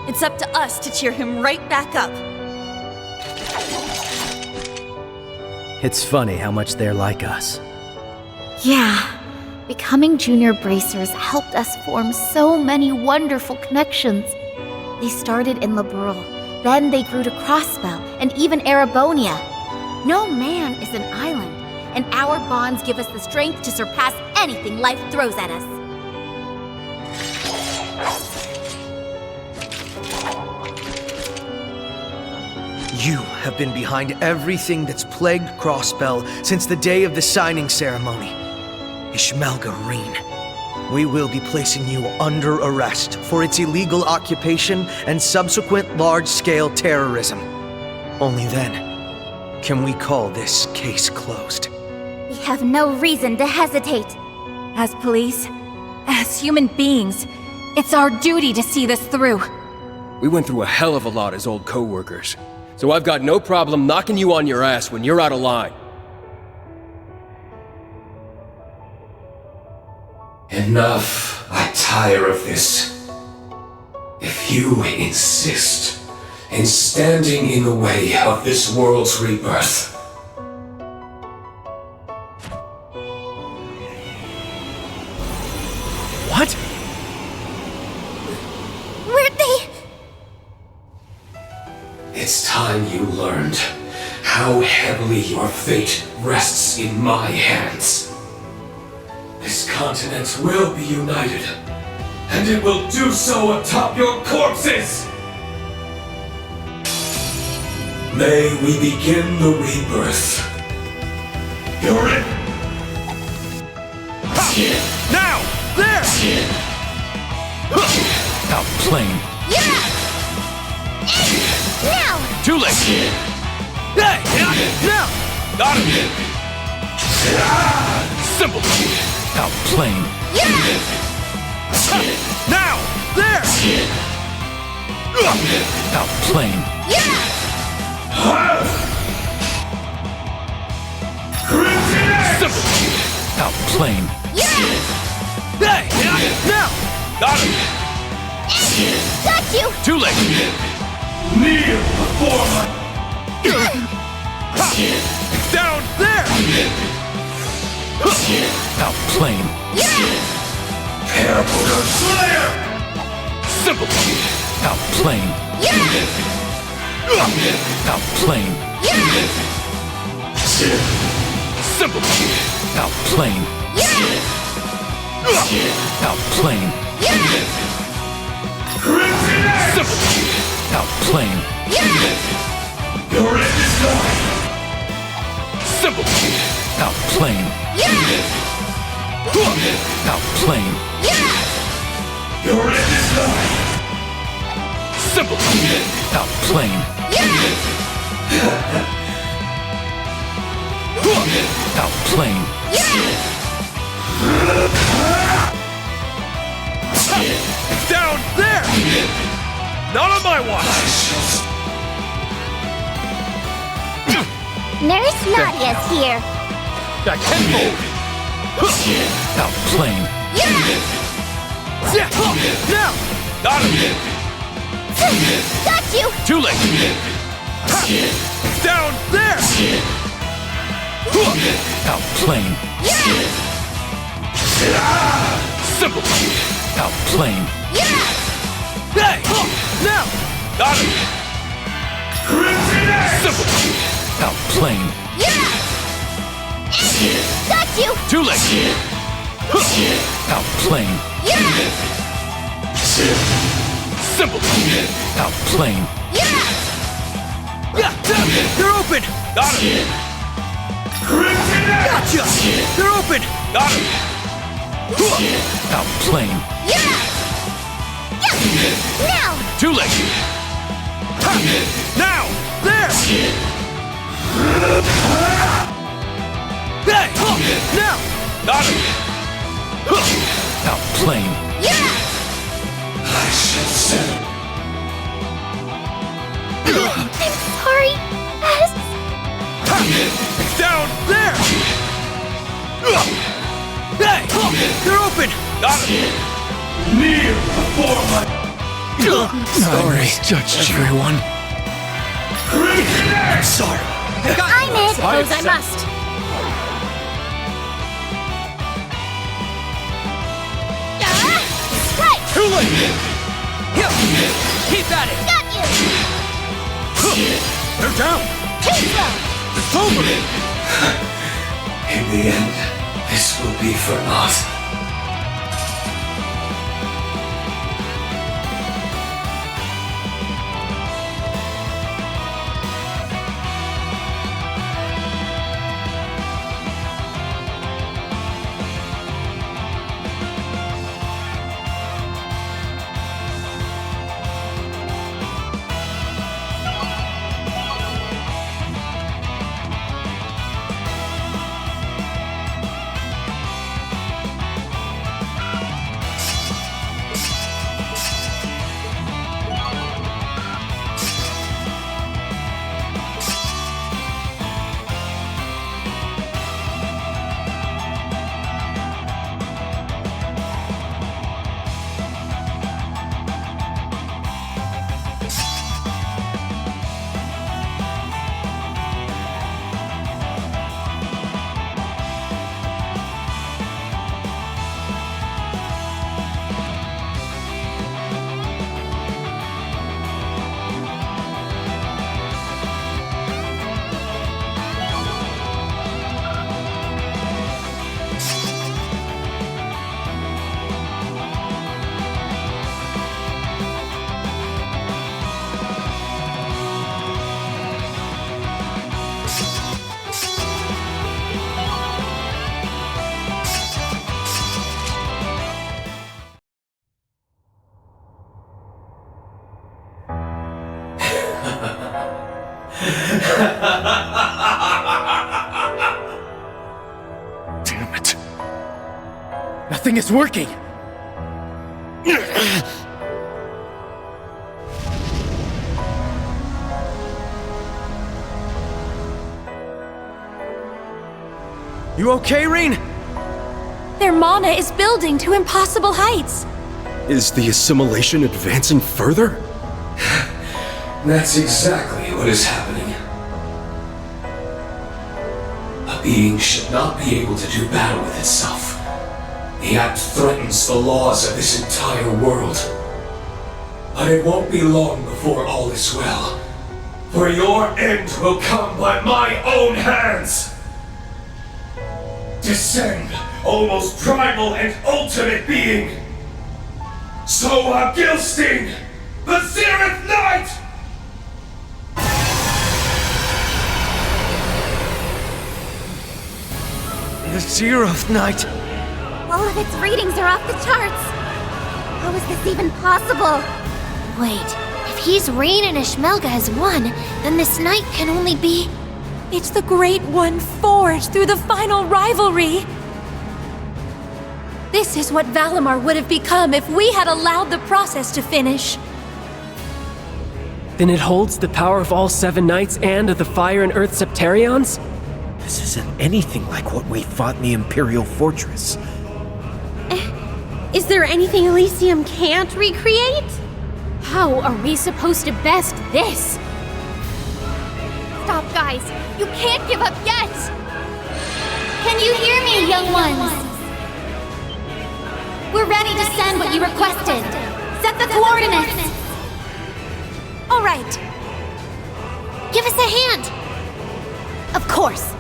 it's up to us to cheer him right back up. It's funny how much they're like us. Yeah. Becoming junior bracers helped us form so many wonderful connections. They started in Liberl, then they grew to Crossbell, and even Erebonia. No man is an island, and our bonds give us the strength to surpass anything life throws at us. You have been behind everything that's plagued Crossbell since the day of the signing ceremony. Ishmelga Reen. We will be placing you under arrest for its illegal occupation and subsequent large-scale terrorism. Only then can we call this case closed. We have no reason to hesitate. As police, as human beings, it's our duty to see this through. We went through a hell of a lot as old co-workers, so I've got no problem knocking you on your ass when you're out of line. Enough. I tire of this. If you insist in standing in the way of this world's rebirth, What? Where'd they... it's time you learned how heavily your fate rests in my hands. This continent will be united, and it will do so atop your corpses! May we begin the rebirth. You're in! Now! There! Outplaying. Yeah! Now! Too late! Hey! Now! Got him! Simple! Outplaying. Yeah! Now! There! Outplaying. Yeah! Simple! Outplaying. Yeah! Hey! Now! Got him! Got you! Too late! Kneel before my... Down! There! Outplaying. Yeah! Paramotor Slayer! Simple! Outplaying. Yeah! Outplaying. Yeah! Simple! Outplaying. Yeah! Outplaying. Yeah! Simple! Outplaying. Yeah! Your end is nigh! Simple! Outplaying. Yeah! Outplaying. Yeah! Your end is nigh! Simple! Outplaying. Yeah! Outplaying. Yeah! Down! There! Not on my watch! Nurse Nadia's here. That can move! Outplaying. Yeah! Now! Got him! Got you! Too late! Down! There! Outplaying. Yeah! Simple! Outplaying. Yeah! Hey! Now! Got him! Simple! Outplaying. Yeah! Got you! Too late! Outplaying. Yeah! Simple! Outplaying. Yeah! They're open! Got him! Gotcha! They're open! Got him! Outplaying. Yeah! Now! Too late! Now! There! Hey! Now! Got him! Outplaying. Yeah! I shall settle. I'm sorry, S. Down! There! Hey! They're open! Got him! Kneel before my... Sorry, Judge everyone. I'm sorry. I'm it. Suppose I must. Strike! Too late! Keep at it! Got you! They're down! Pizza! It's over! In the end, this will be for naught. Damn it. Nothing is working. You okay, Reen? Their mana is building to impossible heights. Is the assimilation advancing further? That's exactly what is happening. A being should not be able to do battle with itself. The act threatens the laws of this entire world. But it won't be long before all is well. For your end will come by my own hands! Descend, almost primal and ultimate being! So a Gilsting, the Zereth Knight! The Zeroth Knight. All of its readings are off the charts. How is this even possible? Wait, if he's Rain and Ishmelga as one, then this knight can only be... It's the Great One forged through the final rivalry. This is what Valimar would have become if we had allowed the process to finish. Then it holds the power of all 7 knights and of the Fire and Earth Septarions? This isn't anything like what we fought in the Imperial Fortress. Is there anything Elysium can't recreate? How are we supposed to best this? Stop, guys! You can't give up yet! Can you hear me, young ones? We're ready to send what you requested. Set the coordinates! All right. Give us a hand! Of course!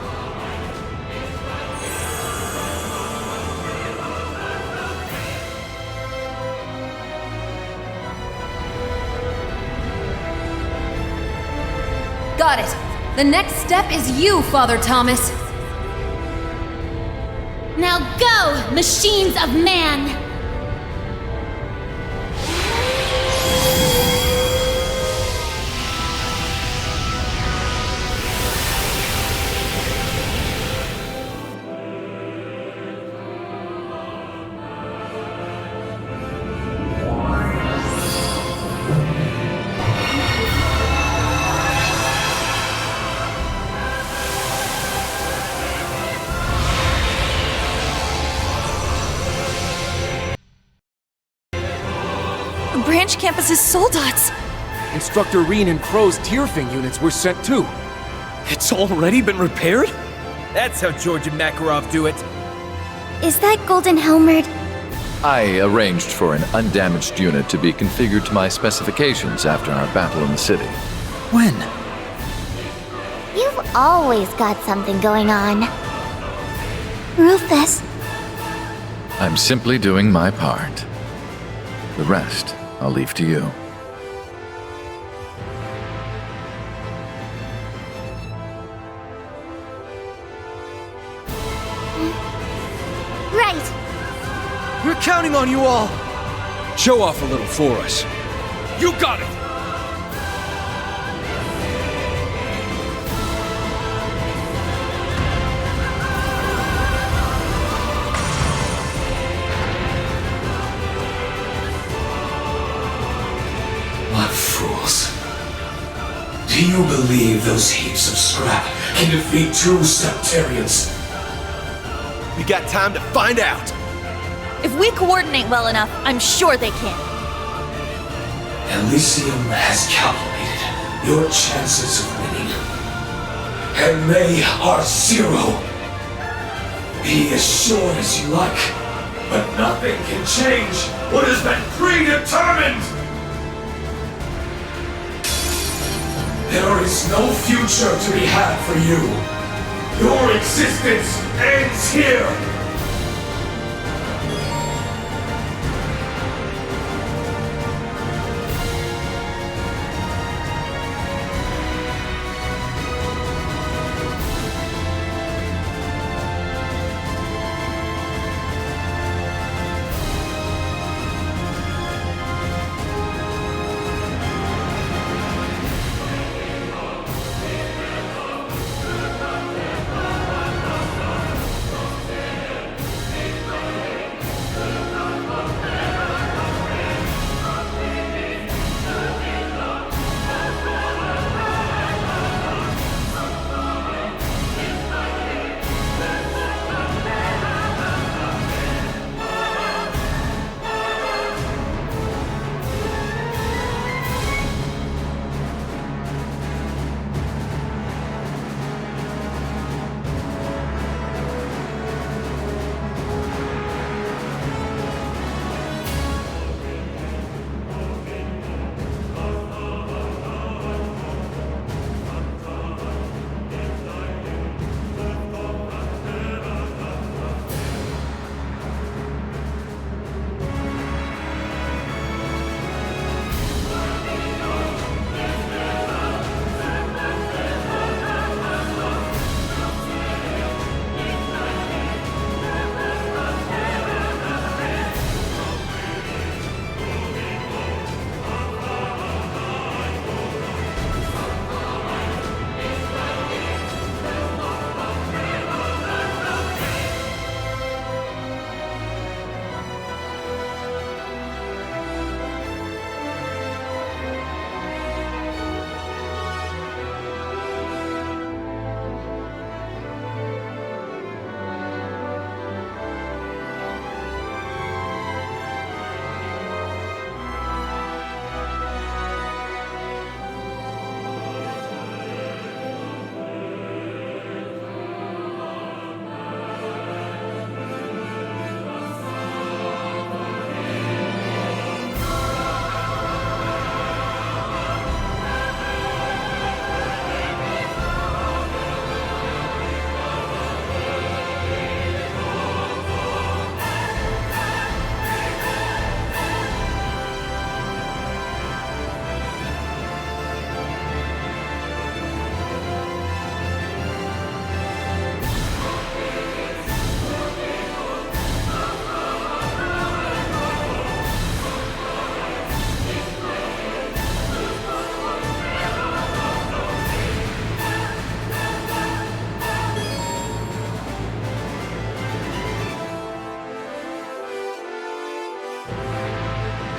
Got it. The next step is you, Father Thomas. Now go, machines of man! Branch campus's soldats. Instructor Reen and Crow's Tearfing units were sent too. It's already been repaired? That's how George and Makarov do it. Is that Golden Helmered? I arranged for an undamaged unit to be configured to my specifications after our battle in the city. When? You've always got something going on. Rufus. I'm simply doing my part. The rest, I'll leave to you. Right. We're counting on you all. Show off a little for us. You got it! What fools. Do you believe those heaps of scrap can defeat 2 Septarians? We got time to find out. If we coordinate well enough, I'm sure they can. Elysium has calculated your chances of winning. And they are 0. Be as sure as you like, but nothing can change what has been predetermined! There is no future to be had for you. Your existence ends here!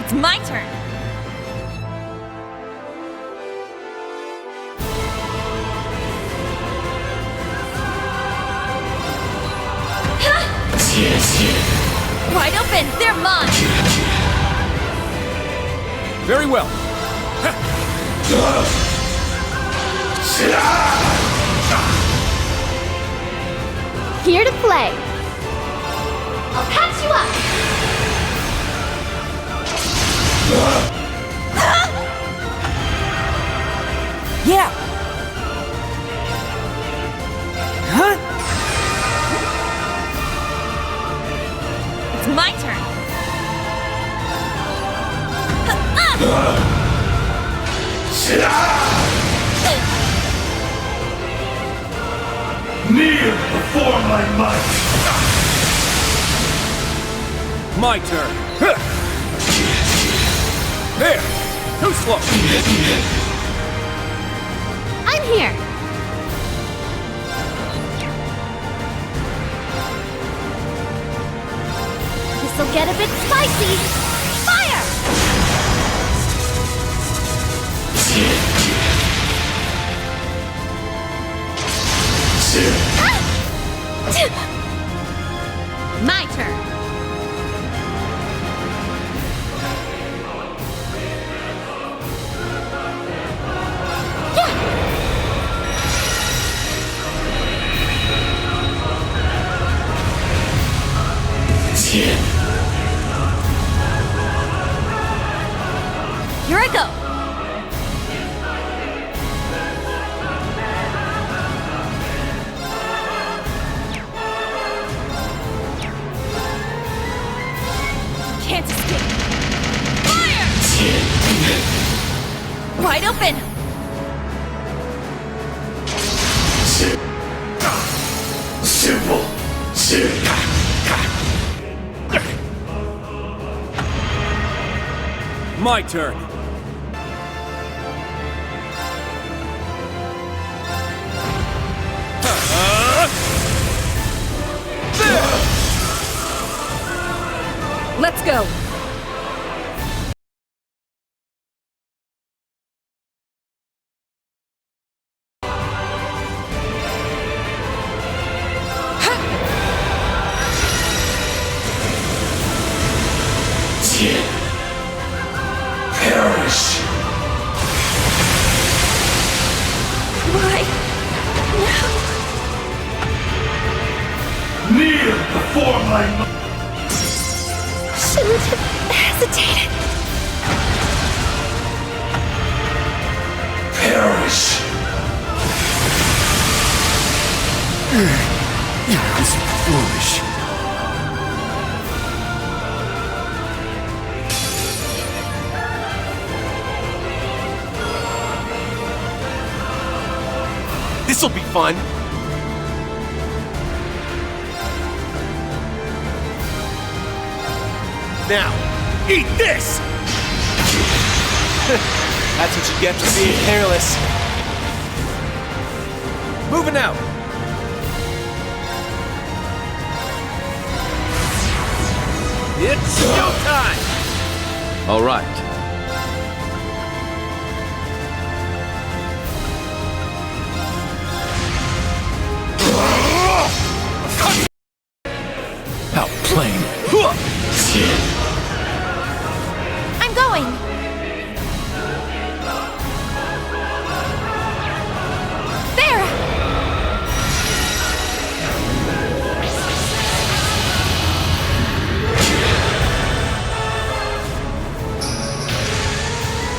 It's my turn. Wide open, they're mine. Very well. Here to play. I'll catch you up. Yeah! Huh? It's my turn. Kneel before my might! My turn. There! Too slow! I'm here! This'll get a bit spicy! Fire! My turn! Here I go. Can't escape. Fire! Wide open. Simple. My turn. Let's go! Perish. Why? No. Kneel before my might. Shouldn't have hesitated. Perish. That was foolish. This'll be fun. Now, eat this! That's what you get for being careless. Moving out. It's showtime! All right. Outplaying. I'm going. There.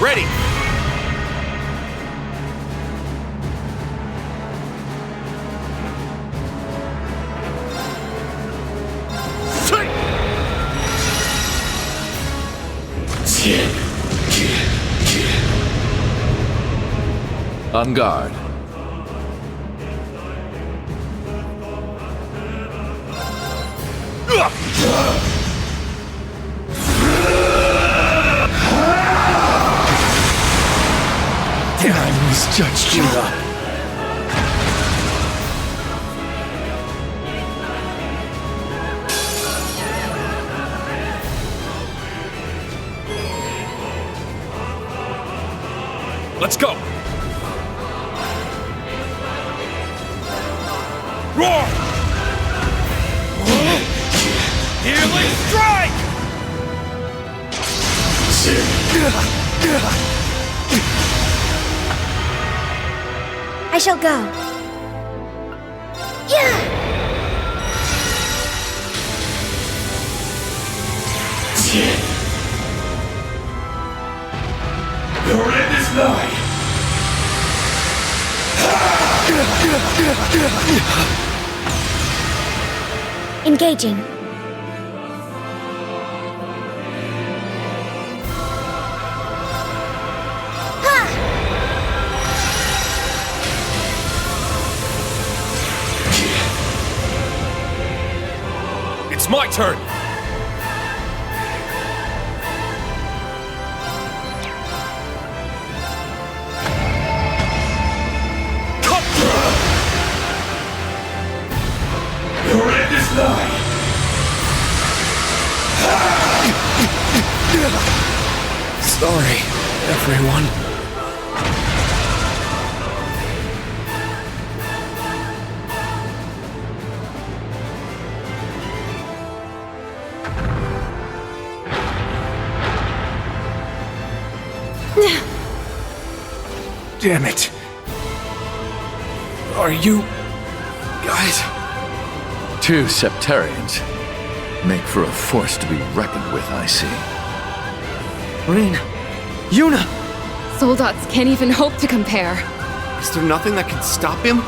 Ready! On guard. I misjudged you. Let's go! Roar! Healing strike! I shall go. Yeah! Engaging. It's my turn! Your end is nigh! Sorry, everyone. Damn it. Are you... guys... Two Septarians make for a force to be reckoned with, I see. Rean! Yuna! Soldats can't even hope to compare. Is there nothing that can stop him?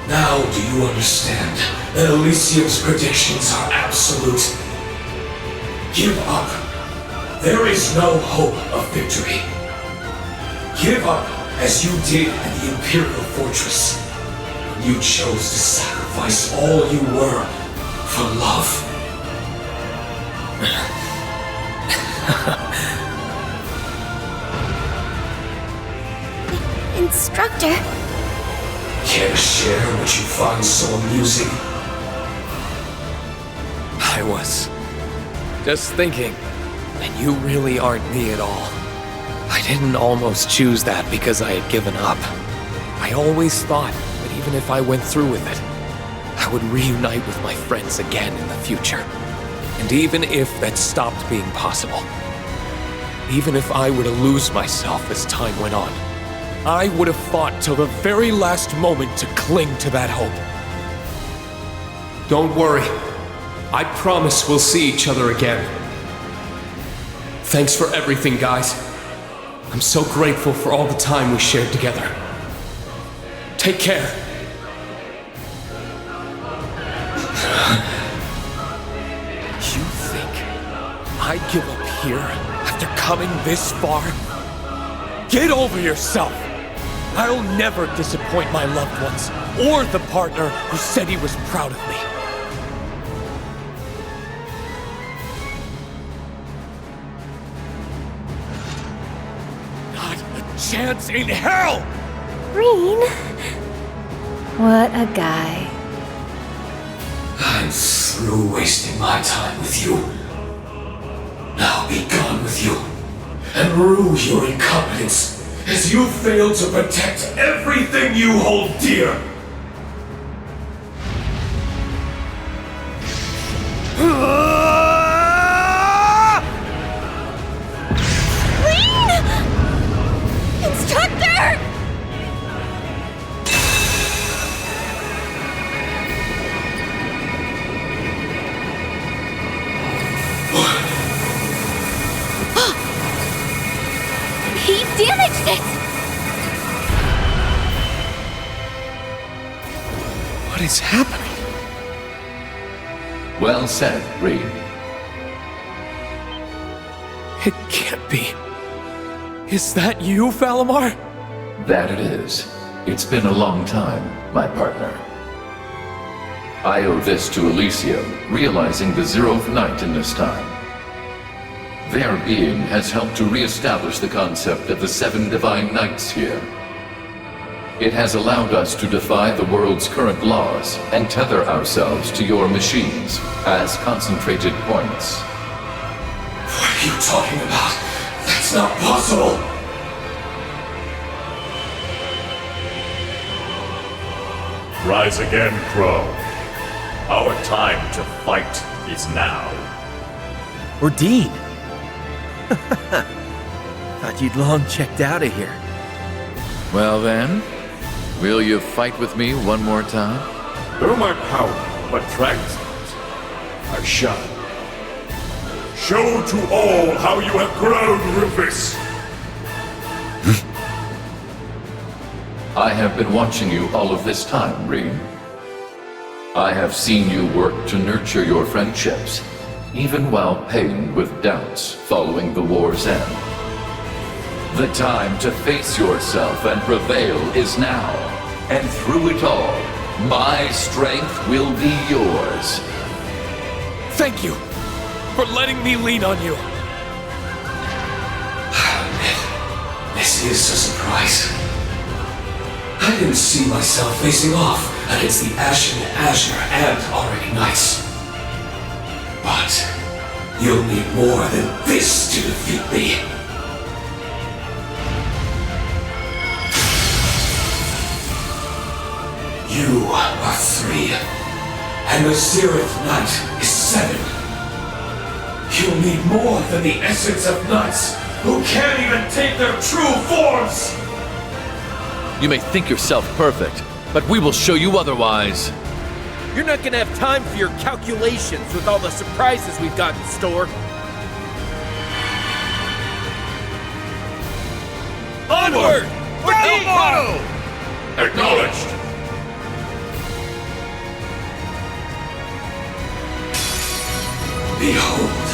Now do you understand that Elysium's predictions are absolute? Give up. There is no hope of victory. Give up as you did at the Imperial Fortress. You chose to sacrifice all you were for love. Instructor. Care to share what you find so amusing? I was just thinking, and you really aren't me at all. I didn't almost choose that because I had given up. I always thought that even if I went through with it, I would reunite with my friends again in the future. And even if that stopped being possible, even if I were to lose myself as time went on, I would have fought till the very last moment to cling to that hope. Don't worry. I promise we'll see each other again. Thanks for everything, guys. I'm so grateful for all the time we shared together. Take care. You think I'd give up here after coming this far? Get over yourself! I'll never disappoint my loved ones, or the partner who said he was proud of me. Not a chance in hell! Rean? What a guy. I'm through wasting my time with you. Now be gone with you, and rue your incompetence as you fail to protect everything you hold dear. Rean! Instructor! He damaged it! What is happening? Well said, Reed. It can't be. Is that you, Valimar? That it is. It's been a long time, my partner. I owe this to Elysium, realizing the 0th night in this time. Their being has helped to re-establish the concept of the 7 divine nights here. It has allowed us to defy the world's current laws and tether ourselves to your machines as concentrated points. What are you talking about? That's not possible! Rise again, Crow. Our time to fight is now. Or Dean. Thought you'd long checked out of here. Well then, will you fight with me one more time? Through my power of attract, I shall. Show to all how you have grown, Rufus! I have been watching you all of this time, Reed. I have seen you work to nurture your friendships, even while pained with doubts following the war's end. The time to face yourself and prevail is now, and through it all, my strength will be yours. Thank you for letting me lean on you. This is a surprise. I didn't see myself facing off against the Ashen Azure and Auric Knights. But you'll need more than this to defeat me. You are 3, and the Zeroth Knight is 7. You'll need more than the essence of knights who can't even take their true forms! You may think yourself perfect, but we will show you otherwise. You're not gonna have time for your calculations with all the surprises we've got in store. Onward! For Delmaro! Acknowledged! Behold,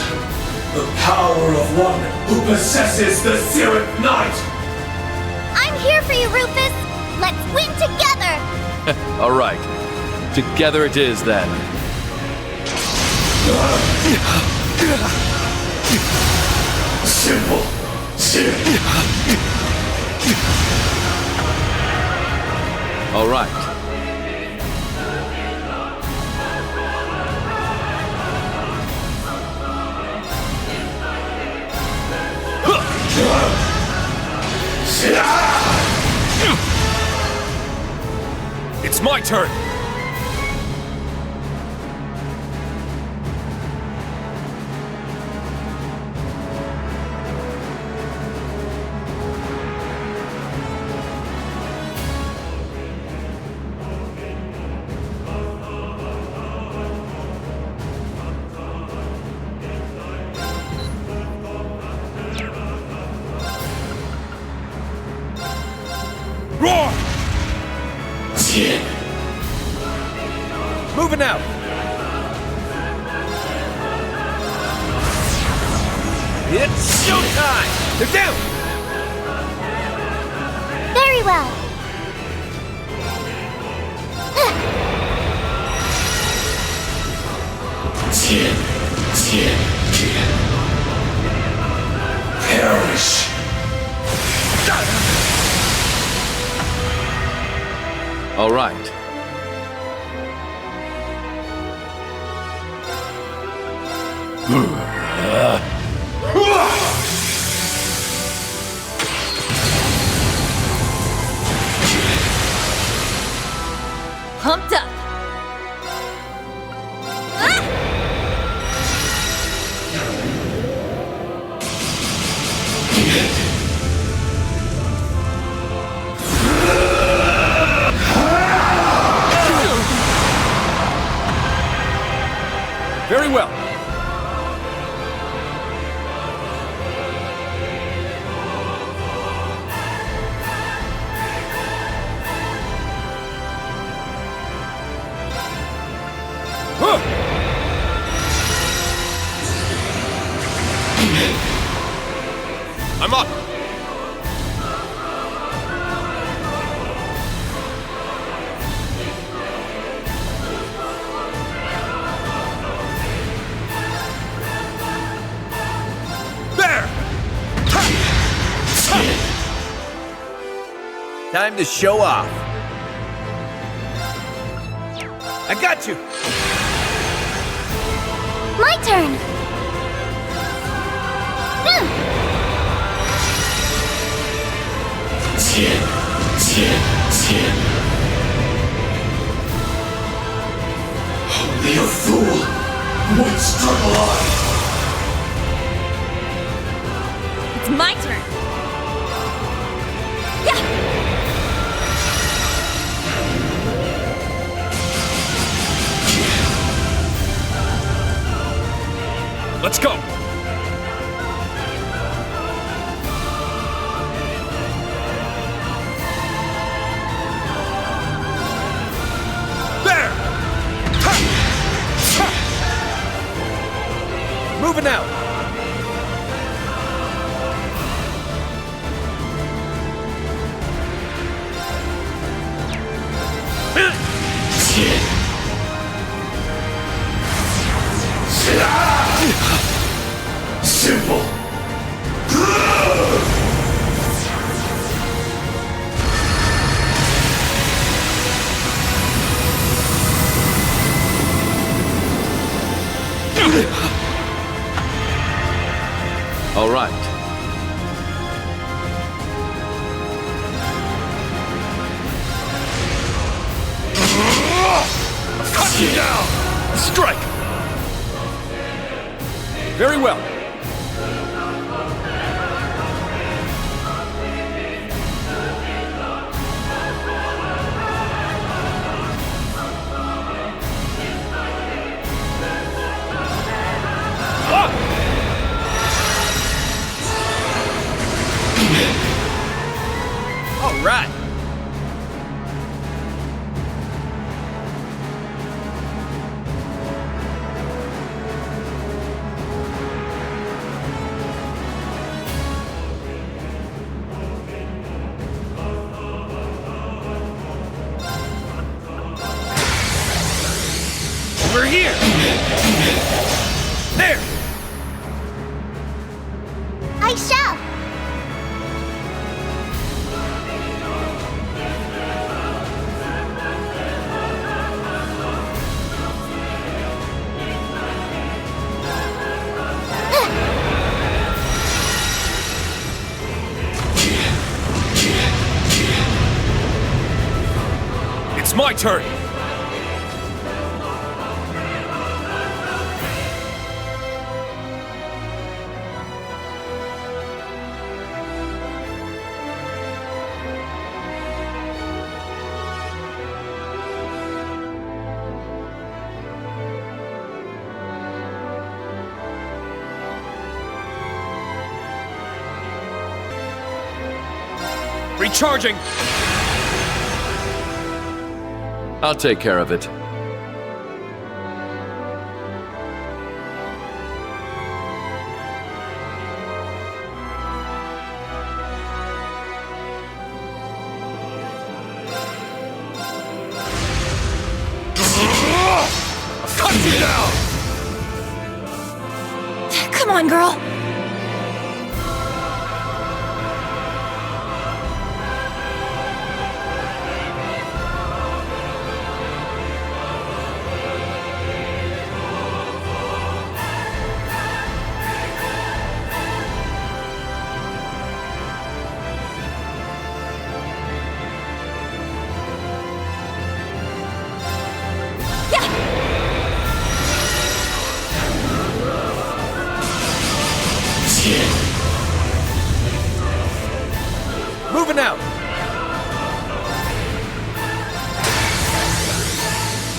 the power of one who possesses the Zeroth Knight! I'm here for you, Rufus! Let's win together! All right. Together it is, then. Simple. All right. It's my turn! Roar! Moving out! It's showtime! They're down! Very well. Perish! All right. Pumped up. Very well. I'm up. There! Time to show off. I got you! My turn! Only a fool would struggle on! It's my turn. Yeah. Let's go! There! Moving out! Simple. All right. Cut you down! Strike! Very well. All right! Over here! There! I shall! It's my turn! Recharging! I'll take care of it. Cut you down! Come on, girl! Moving out!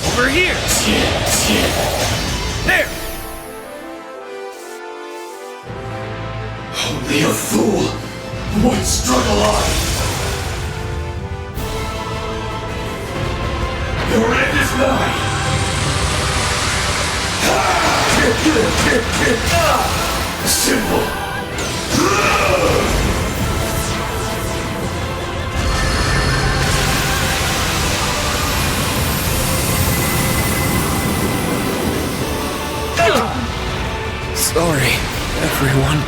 Over here! There! Only a fool would struggle on. Your end is nigh. Simple. Sorry, everyone.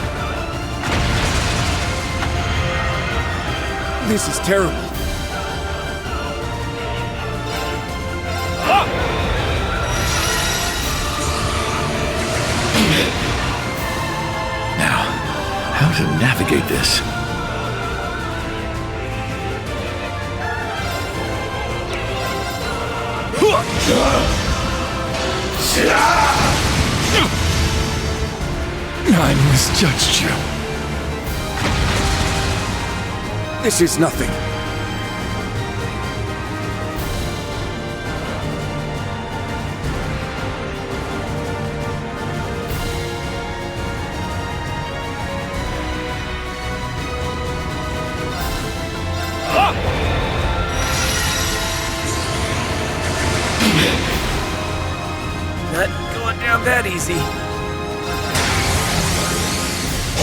This is terrible. Now, how to navigate this? I misjudged you. This is nothing. Not going down that easy.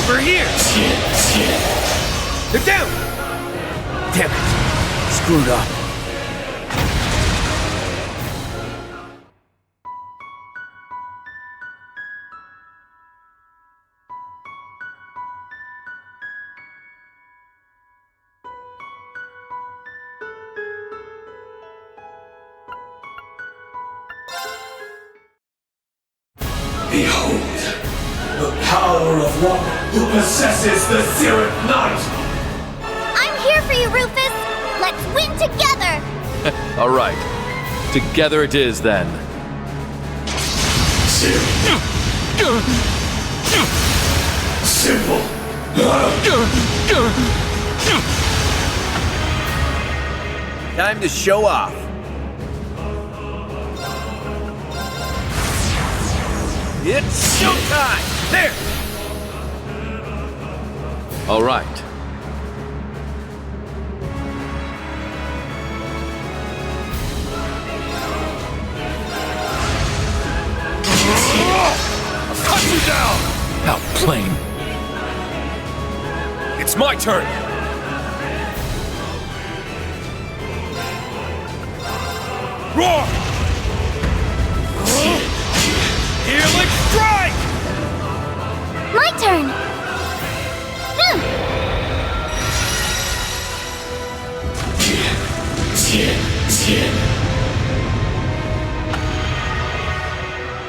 Over here! They're down! Damn it. Screwed up. Behold, the power of one who possesses the Seraph Knight! I'm here for you, Rufus! Let's win together! All right. Together it is then. Simple. Time to show off. It's showtime! There! All right. I'll cut you down! How plain. It's my turn! Roar! Healing strike! My turn!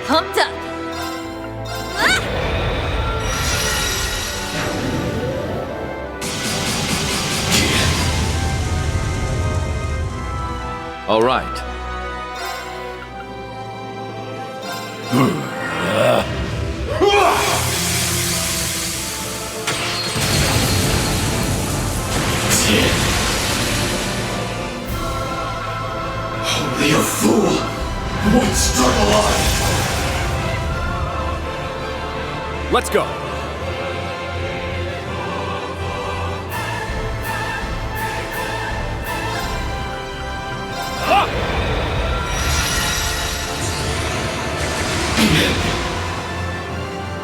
Pumped up. All right. Only a fool would struggle on. Let's go!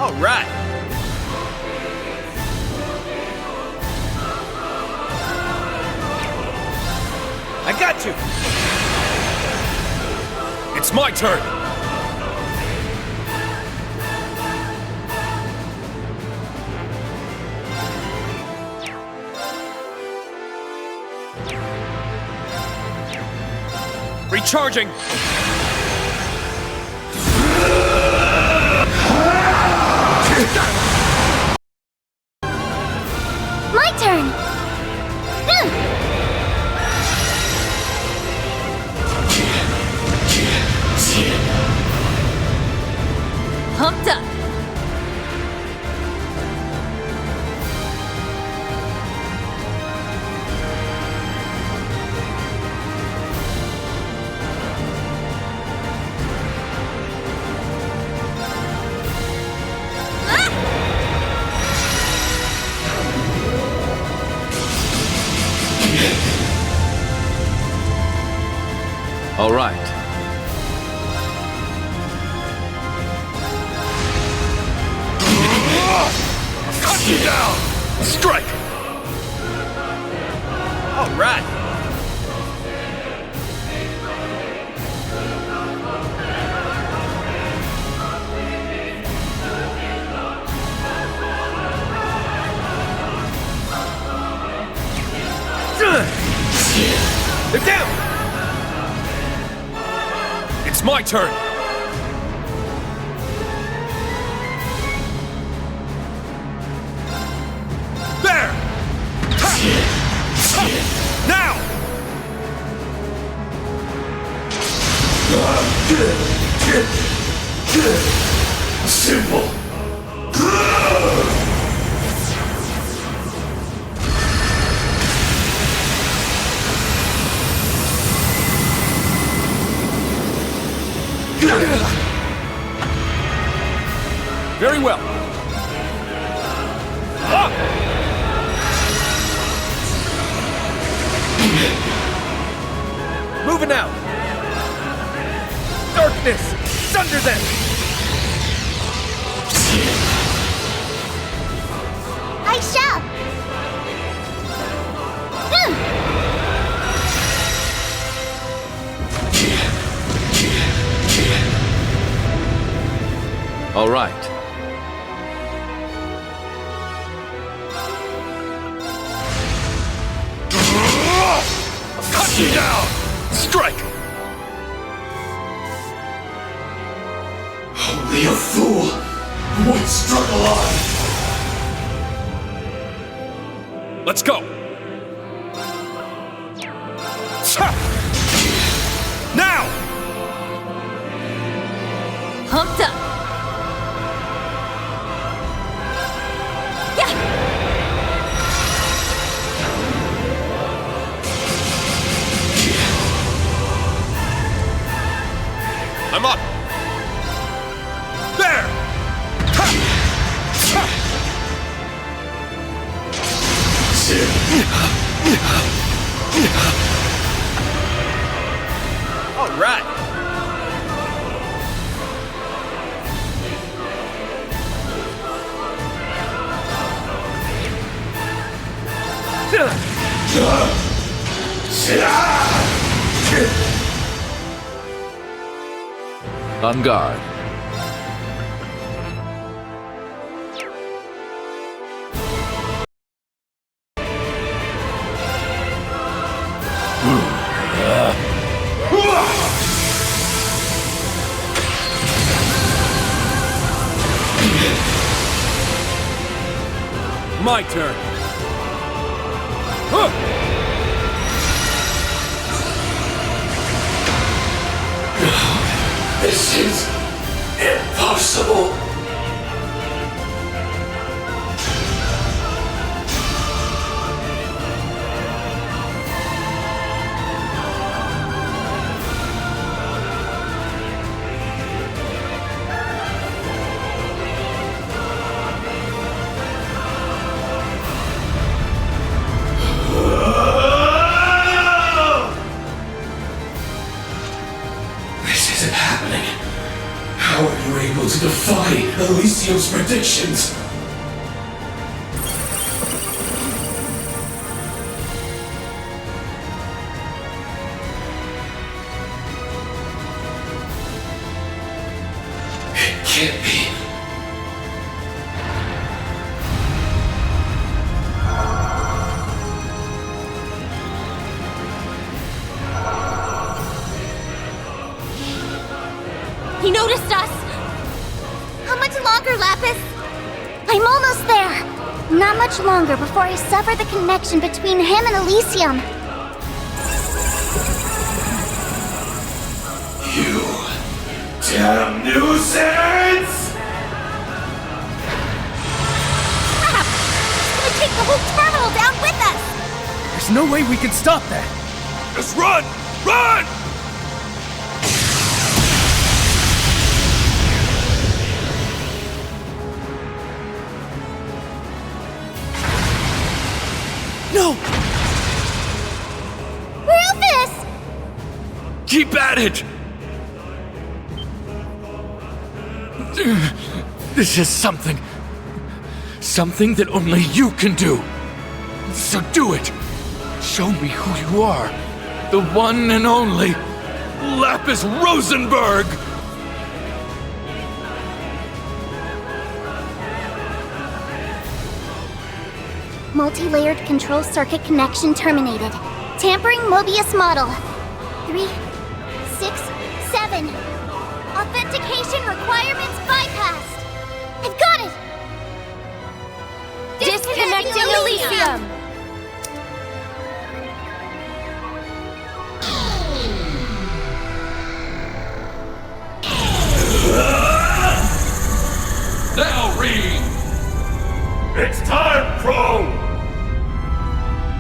All right. I got you. It's my turn! Recharging! My turn! Pumped up. All right. Cut you down! Strike! All right. They're down! It's my turn! There! Now! Simple. Very well. Moving out. Darkness, sunder them. I shall! All right. Cut you down! Strike! Only a fool would struggle on. Let's go! Now! Pumped up. Yeah! I'm up! There! All right. On guard. My turn. This is impossible. This isn't happening. How are you able to defy Elysium's predictions? It can't be. He noticed us! How much longer, Lapis? I'm almost there! Not much longer before I sever the connection between him and Elysium. You damn nuisance! Crap! He's gonna take the whole terminal down with us! There's no way we can stop that! Just run! Run! No! Rufus! Keep at it! This is something that only you can do. So do it. Show me who you are. The one and only Lapis Rosenberg! Multi-layered control circuit connection terminated. Tampering Mobius model. 3, 6, 7. Authentication requirements bypassed. I've got it! Disconnecting Elysium! Now read! It's time, Pro!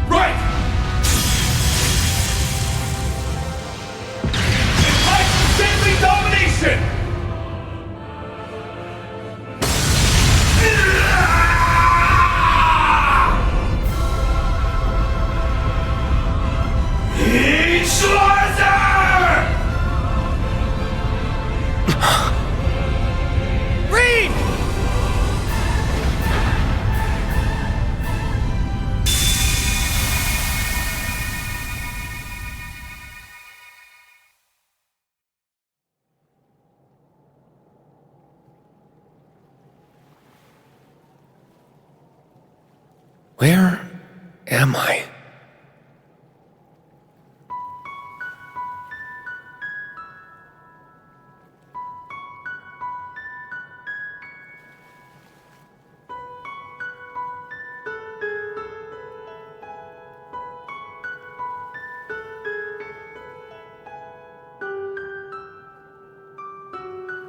Right! It's deadly domination! Where am I?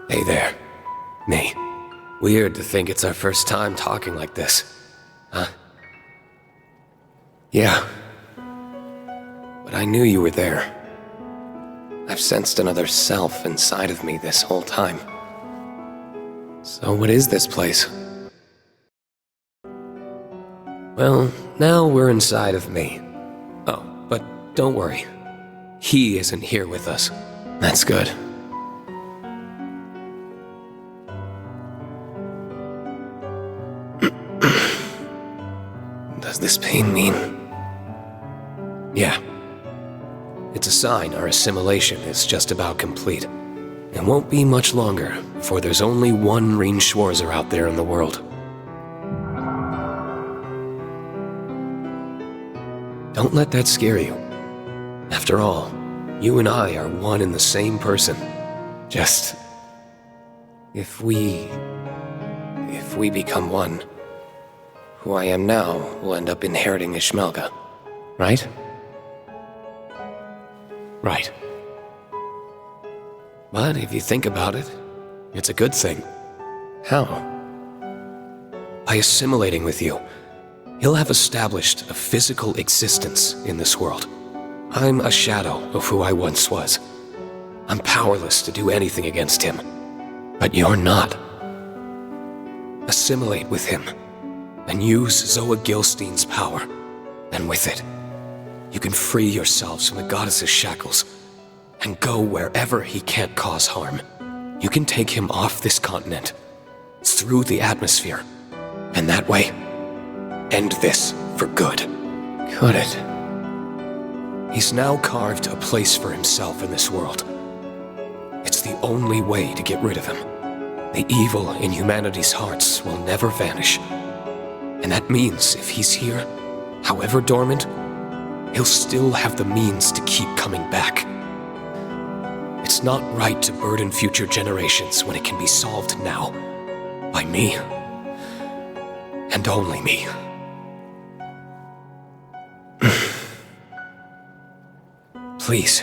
Hey there. Me. Weird to think it's our first time talking like this. Huh? Yeah. But I knew you were there. I've sensed another self inside of me this whole time. So what is this place? Well, now we're inside of me. Oh, but don't worry. He isn't here with us. That's good. Does this pain mean? Yeah. It's a sign our assimilation is just about complete. It won't be much longer before there's only one Rien Schwarzer out there in the world. Don't let that scare you. After all, you and I are one and the same person. Just... If we become one, who I am now will end up inheriting Ishmelga, right? Right. But if you think about it, it's a good thing. How? By assimilating with you, he'll have established a physical existence in this world. I'm a shadow of who I once was. I'm powerless to do anything against him. But you're not. Assimilate with him, and use Zoa Gilstein's power. And with it, you can free yourselves from the goddess's shackles and go wherever he can't cause harm. You can take him off this continent, through the atmosphere, and that way, end this for good. Could it? He's now carved a place for himself in this world. It's the only way to get rid of him. The evil in humanity's hearts will never vanish. And that means if he's here, however dormant, he'll still have the means to keep coming back. It's not right to burden future generations when it can be solved now. By me. And only me. Please,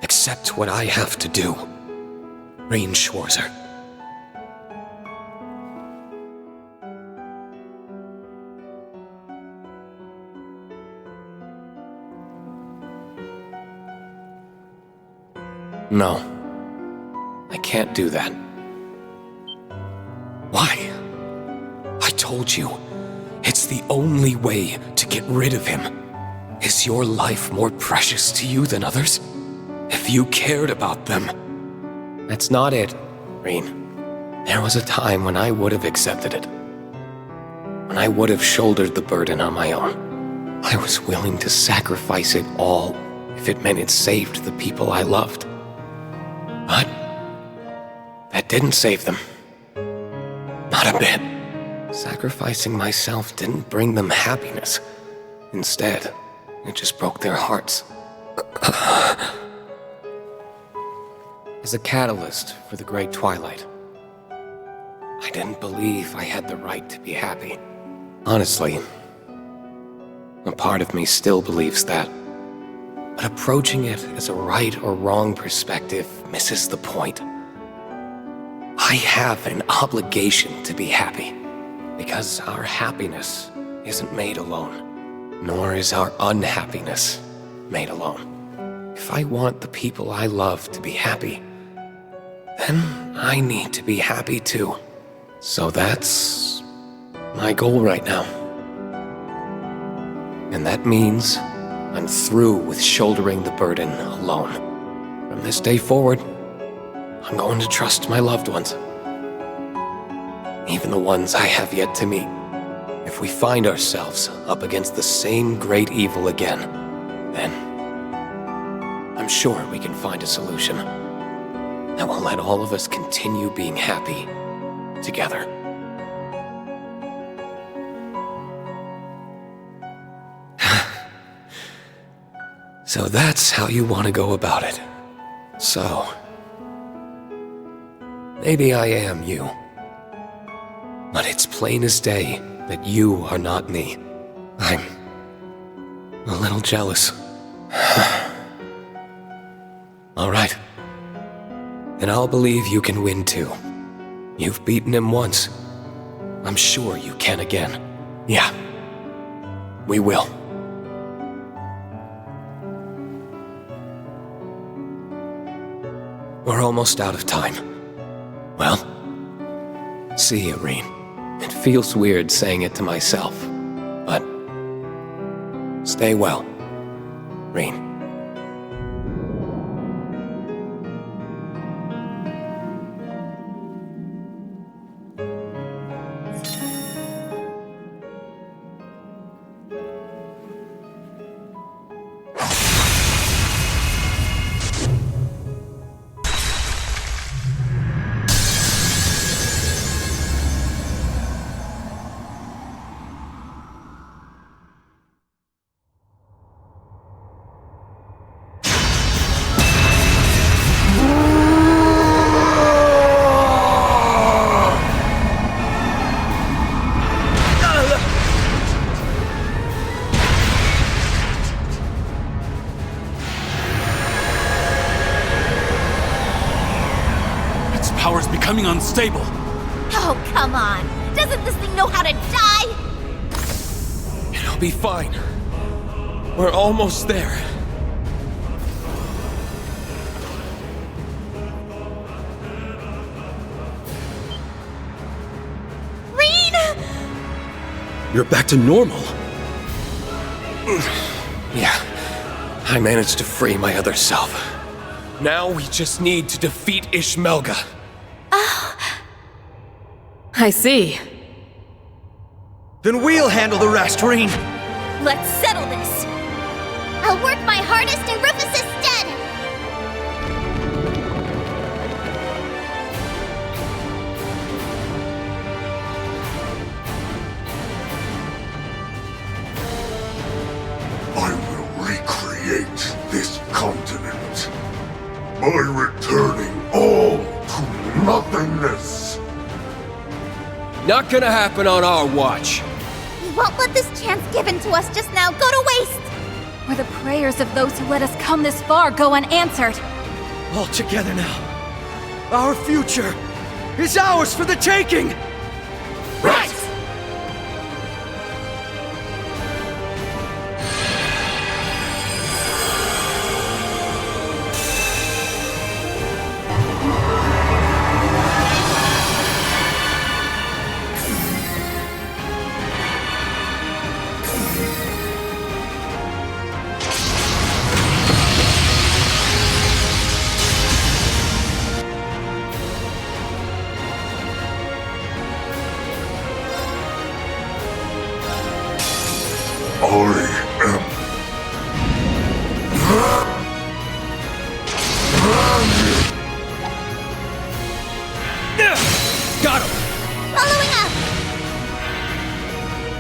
accept what I have to do. Rien Schwarzer. No. I can't do that. Why? I told you, it's the only way to get rid of him. Is your life more precious to you than others? If you cared about them. That's not it, Rien. There was a time when I would have accepted it. When I would have shouldered the burden on my own. I was willing to sacrifice it all if it meant it saved the people I loved. But that didn't save them. Not a bit. Sacrificing myself didn't bring them happiness. Instead, it just broke their hearts. As a catalyst for the Great Twilight, I didn't believe I had the right to be happy. Honestly, a part of me still believes that. But approaching it as a right or wrong perspective misses the point. I have an obligation to be happy, because our happiness isn't made alone, nor is our unhappiness made alone. If I want the people I love to be happy, then I need to be happy too. So that's my goal right now. And that means I'm through with shouldering the burden alone. From this day forward, I'm going to trust my loved ones. Even the ones I have yet to meet. If we find ourselves up against the same great evil again, then I'm sure we can find a solution that will let all of us continue being happy together. So that's how you want to go about it. So, maybe I am you. But it's plain as day that you are not me. I'm a little jealous. All right. And I'll believe you can win too. You've beaten him once. I'm sure you can again. Yeah. We will. We're almost out of time. Well, see you, Reen. It feels weird saying it to myself, but stay well, Reen. Power's becoming unstable. Oh, come on. Doesn't this thing know how to die? It'll be fine. We're almost there. Reen! You're back to normal. Yeah, I managed to free my other self. Now we just need to defeat Ishmelga. I see. Then we'll handle the rest, Reen. Let's settle this. I'll work my hardest in Rufus's stead! I will recreate this continent by returning all to nothingness. Not gonna happen on our watch. We won't let this chance given to us just now go to waste! Or the prayers of those who let us come this far go unanswered. All together now. Our future is ours for the taking! Right! Got him! Following up!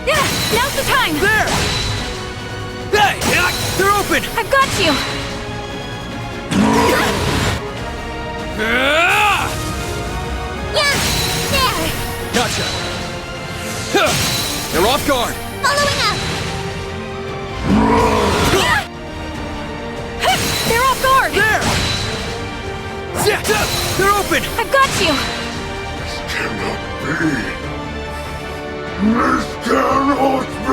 Yeah, now's the time! There! Hey! They're open! I've got you! Yeah! There! Gotcha! They're off guard! Following up! They're off guard! There! They're open! I've got you! Cannot be. This cannot be!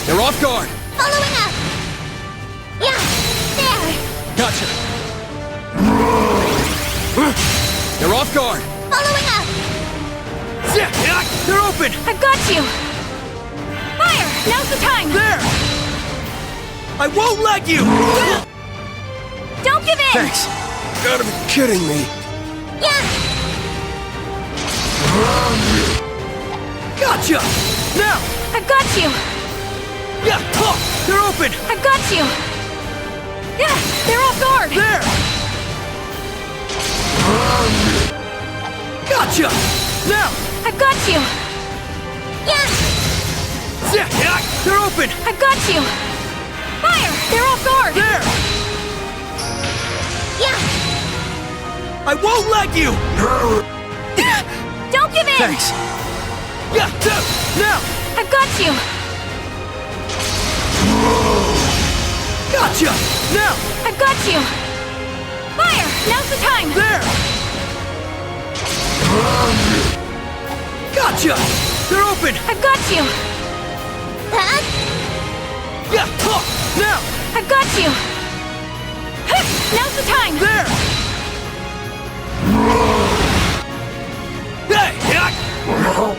They're off guard! Following up! Yeah! There! Gotcha! They're off guard! Following up! They're open! I've got you! Fire! Now's the time! There! I won't let you! Don't give in! Thanks. Gotta be kidding me. Yeah! Gotcha! Now! I've got you! Yeah! Oh, they're open! I've got you! Yeah! They're off guard! There! Gotcha! Now! I've got you! Yeah! They're open! I've got you! Fire! They're off guard! There! Yeah! I won't let you! Don't give in! Thanks. Yeah, now! I've got you! Gotcha! Now! I've got you! Fire! Now's the time! There! Gotcha! They're open! I've got you! Yeah, now! I've got you! Now's the time! There! Hey! How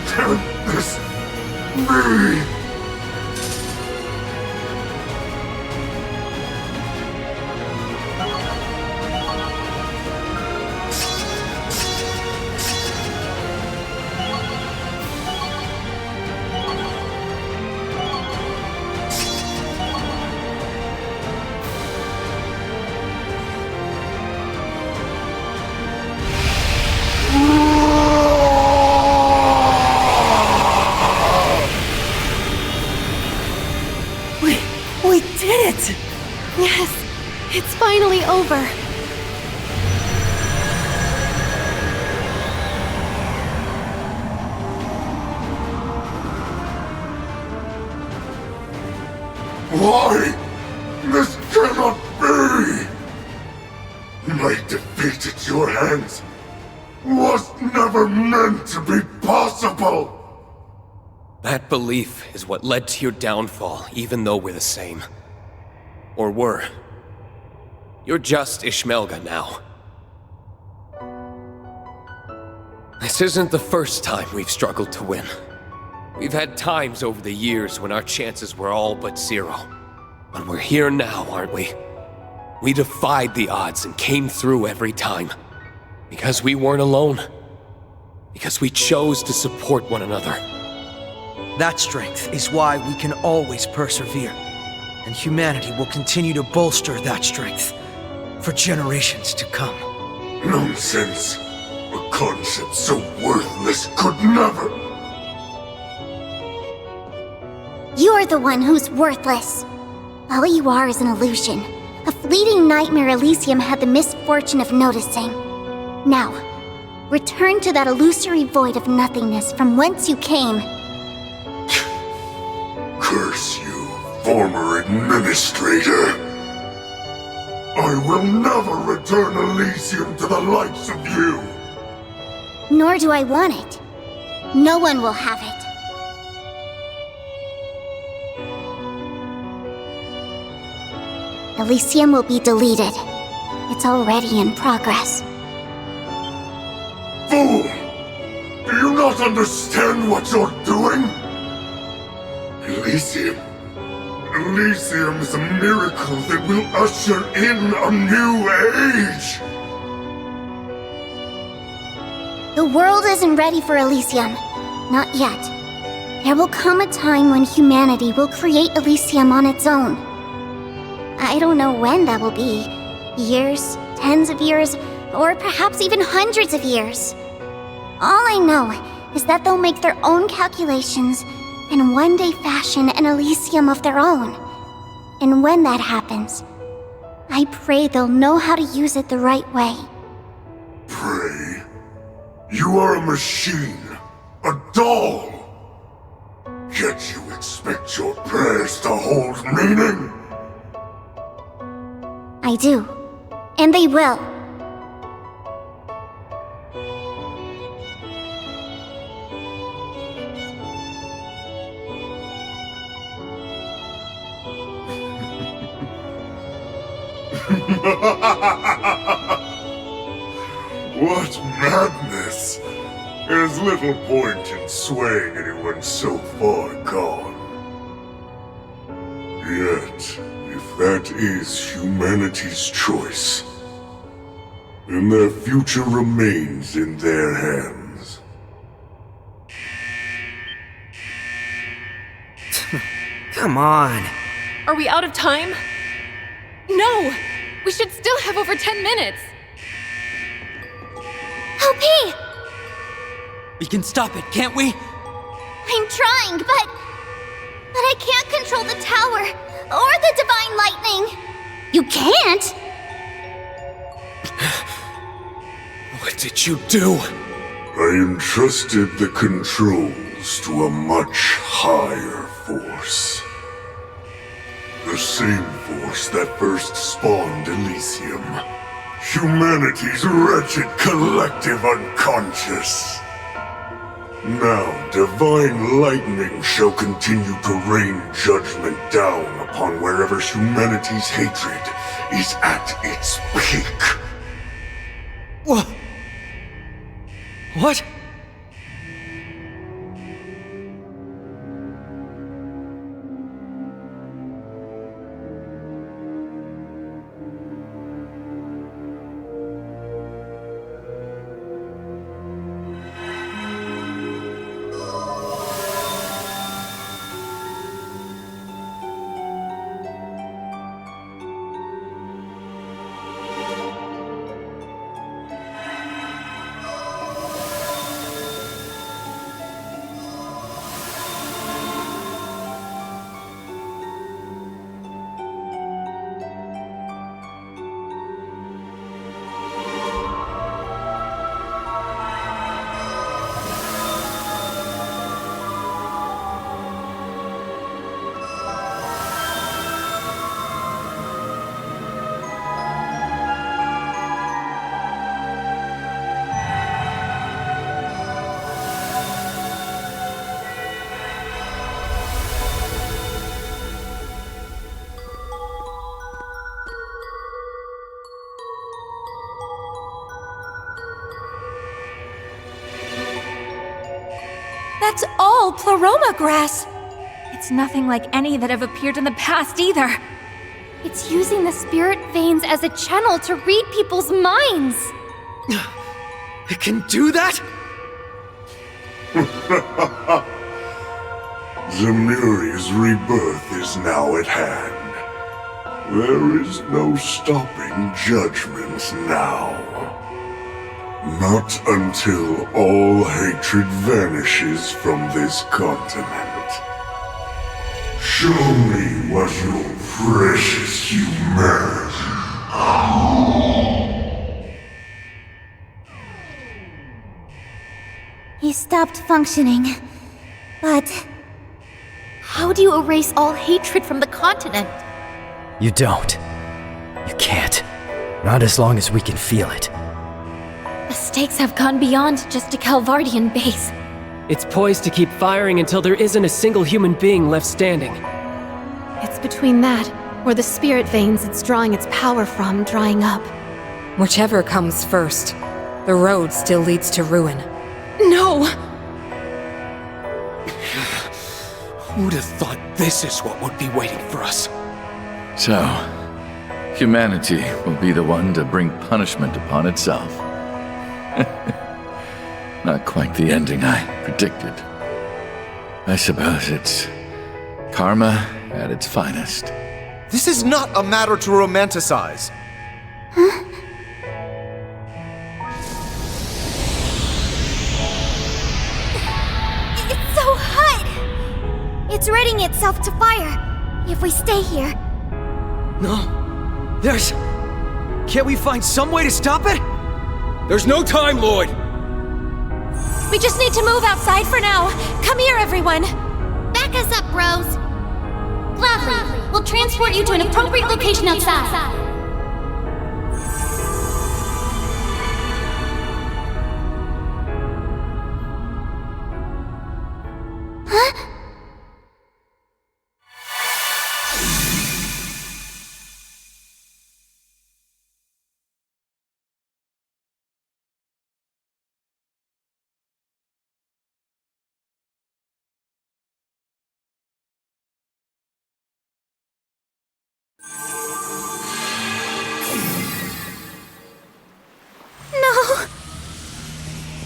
can this be? We did it! Yes, it's finally over. Why? This cannot be! My defeat at your hands was never meant to be possible! That belief is what led to your downfall, even though we're the same. Or were. You're just Ishmelga now. This isn't the first time we've struggled to win. We've had times over the years when our chances were all but zero. But we're here now, aren't we? We defied the odds and came through every time. Because we weren't alone. Because we chose to support one another. That strength is why we can always persevere. And humanity will continue to bolster that strength for generations to come. Nonsense! A concept so worthless could never... You're the one who's worthless. All you are is an illusion. A fleeting nightmare Elysium had the misfortune of noticing. Now, return to that illusory void of nothingness from whence you came. Curse you, former administrator. I will never return Elysium to the likes of you. Nor do I want it. No one will have it. Elysium will be deleted. It's already in progress. Fool! Do you not understand what you're doing? Elysium is a miracle that will usher in a new age! The world isn't ready for Elysium. Not yet. There will come a time when humanity will create Elysium on its own. I don't know when that will be. Years, tens of years, or perhaps even hundreds of years. All I know is that they'll make their own calculations and one day fashion an Elysium of their own. And when that happens, I pray they'll know how to use it the right way. Pray? You are a machine, a doll. Yet you expect your prayers to hold meaning? I do. And they will. What madness! There's little point in swaying anyone so far gone. Yet, if that is humanity's choice, then their future remains in their hands. Come on. Are we out of time? No! We should still have over 10 minutes! OP! We can stop it, can't we? I'm trying, but... But I can't control the tower, or the divine lightning. You can't? What did you do? I entrusted the controls to a much higher force. The same force that first spawned Elysium. Humanity's wretched collective unconscious. Now, divine lightning shall continue to rain judgment down upon wherever humanity's hatred is at its peak. What? That's all Pleroma grass! It's nothing like any that have appeared in the past either. It's using the spirit veins as a channel to read people's minds. It can do that? Zemuria's rebirth is now at hand. There is no stopping judgment now. Not until all hatred vanishes from this continent. Show me what your precious humanity. He stopped functioning. But how do you erase all hatred from the continent? You don't. You can't. Not as long as we can feel it. The stakes have gone beyond just a Calvardian base. It's poised to keep firing until there isn't a single human being left standing. It's between that, or the spirit veins it's drawing its power from drying up. Whichever comes first, the road still leads to ruin. No! Who'd have thought this is what would be waiting for us? So, humanity will be the one to bring punishment upon itself. Not quite the ending I predicted. I suppose it's karma at its finest. This is not a matter to romanticize. Huh? It's so hot! It's readying itself to fire, if we stay here. No. Can't we find some way to stop it? There's no time, Lloyd! We just need to move outside for now. Come here, everyone. Back us up, bros. Gladly. We'll transport you to an appropriate location outside. Huh?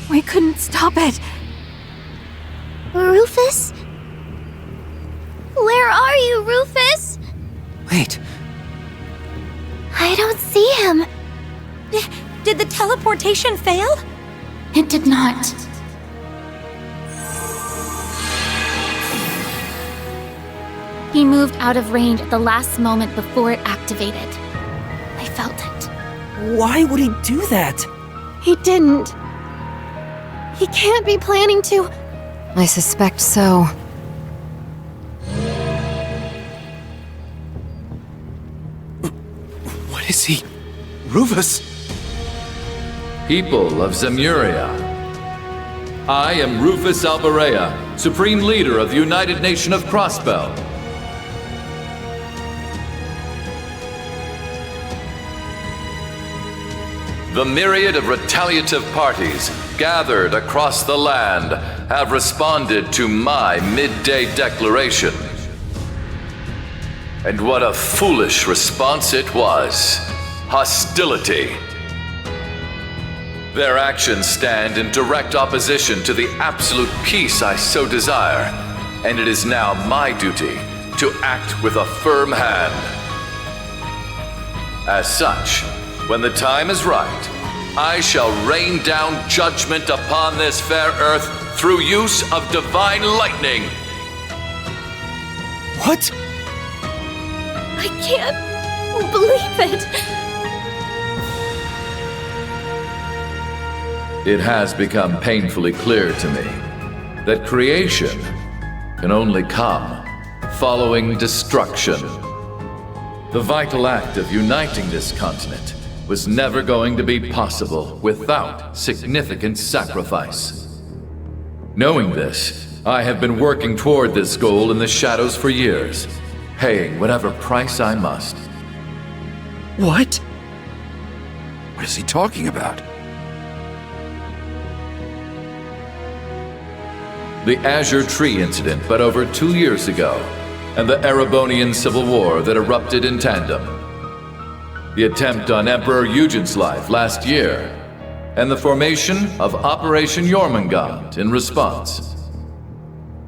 We couldn't stop it. Rufus? Where are you, Rufus? Wait. I don't see him. Did the teleportation fail? It did not. He moved out of range at the last moment before it activated. I felt it. Why would he do that? He didn't. He can't be planning to. I suspect so. What is he? Rufus! People of Zemuria, I am Rufus Alberea, Supreme Leader of the United Nation of Crossbell. The myriad of retaliative parties gathered across the land have responded to my midday declaration. And what a foolish response it was. Hostility. Their actions stand in direct opposition to the absolute peace I so desire, and it is now my duty to act with a firm hand. As such, when the time is right, I shall rain down judgment upon this fair earth through use of divine lightning. What? I can't believe it. It has become painfully clear to me that creation can only come following destruction. The vital act of uniting this continent was never going to be possible without significant sacrifice. Knowing this, I have been working toward this goal in the shadows for years, paying whatever price I must. What? What is he talking about? The Azure Tree incident but over 2 years ago, and the Erebonian Civil War that erupted in tandem. The attempt on Emperor Eugen's life last year, and the formation of Operation Jormungand in response.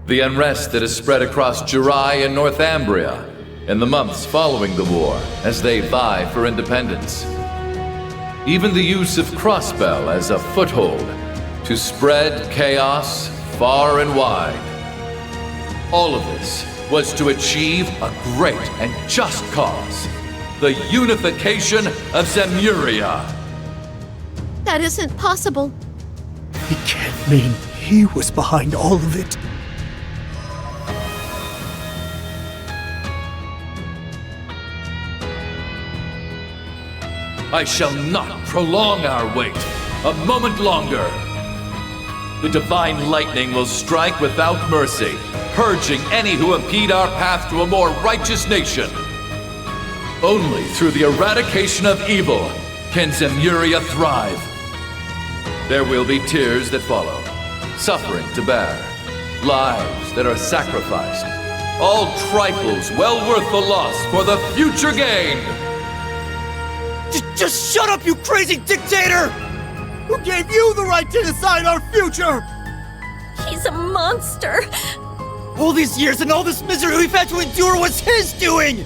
The unrest that has spread across Jurai and Northumbria in the months following the war as they vie for independence. Even the use of Crossbell as a foothold to spread chaos far and wide. All of this was to achieve a great and just cause, the unification of Zemuria. That isn't possible. It can't mean he was behind all of it. I shall not prolong our wait a moment longer. The divine lightning will strike without mercy, purging any who impede our path to a more righteous nation. Only through the eradication of evil can Zemuria thrive. There will be tears that follow, suffering to bear, lives that are sacrificed, all trifles well worth the loss for the future gain. Just shut up, you crazy dictator! Who gave you the right to decide our future? He's a monster. All these years and all this misery we've had to endure was his doing!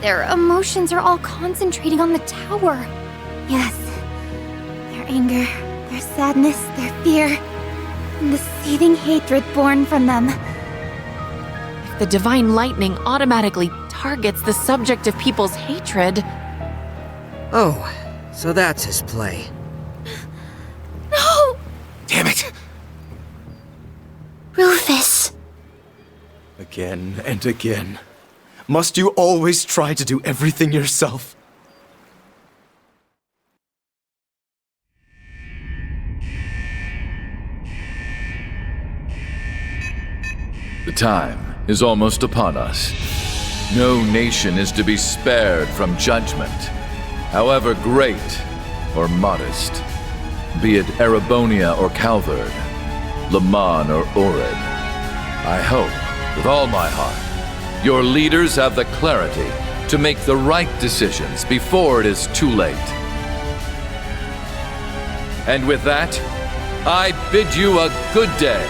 Their emotions are all concentrating on the tower. Yes. Their anger, their sadness, their fear, and the seething hatred born from them. If the divine lightning automatically targets the subject of people's hatred... Oh, so that's his play. No! Damn it! Rufus. Again and again. Must you always try to do everything yourself? The time is almost upon us. No nation is to be spared from judgment, however great or modest, be it Erebonia or Calvard, Leman or Orid. I hope, with all my heart, your leaders have the clarity to make the right decisions before it is too late. And with that, I bid you a good day.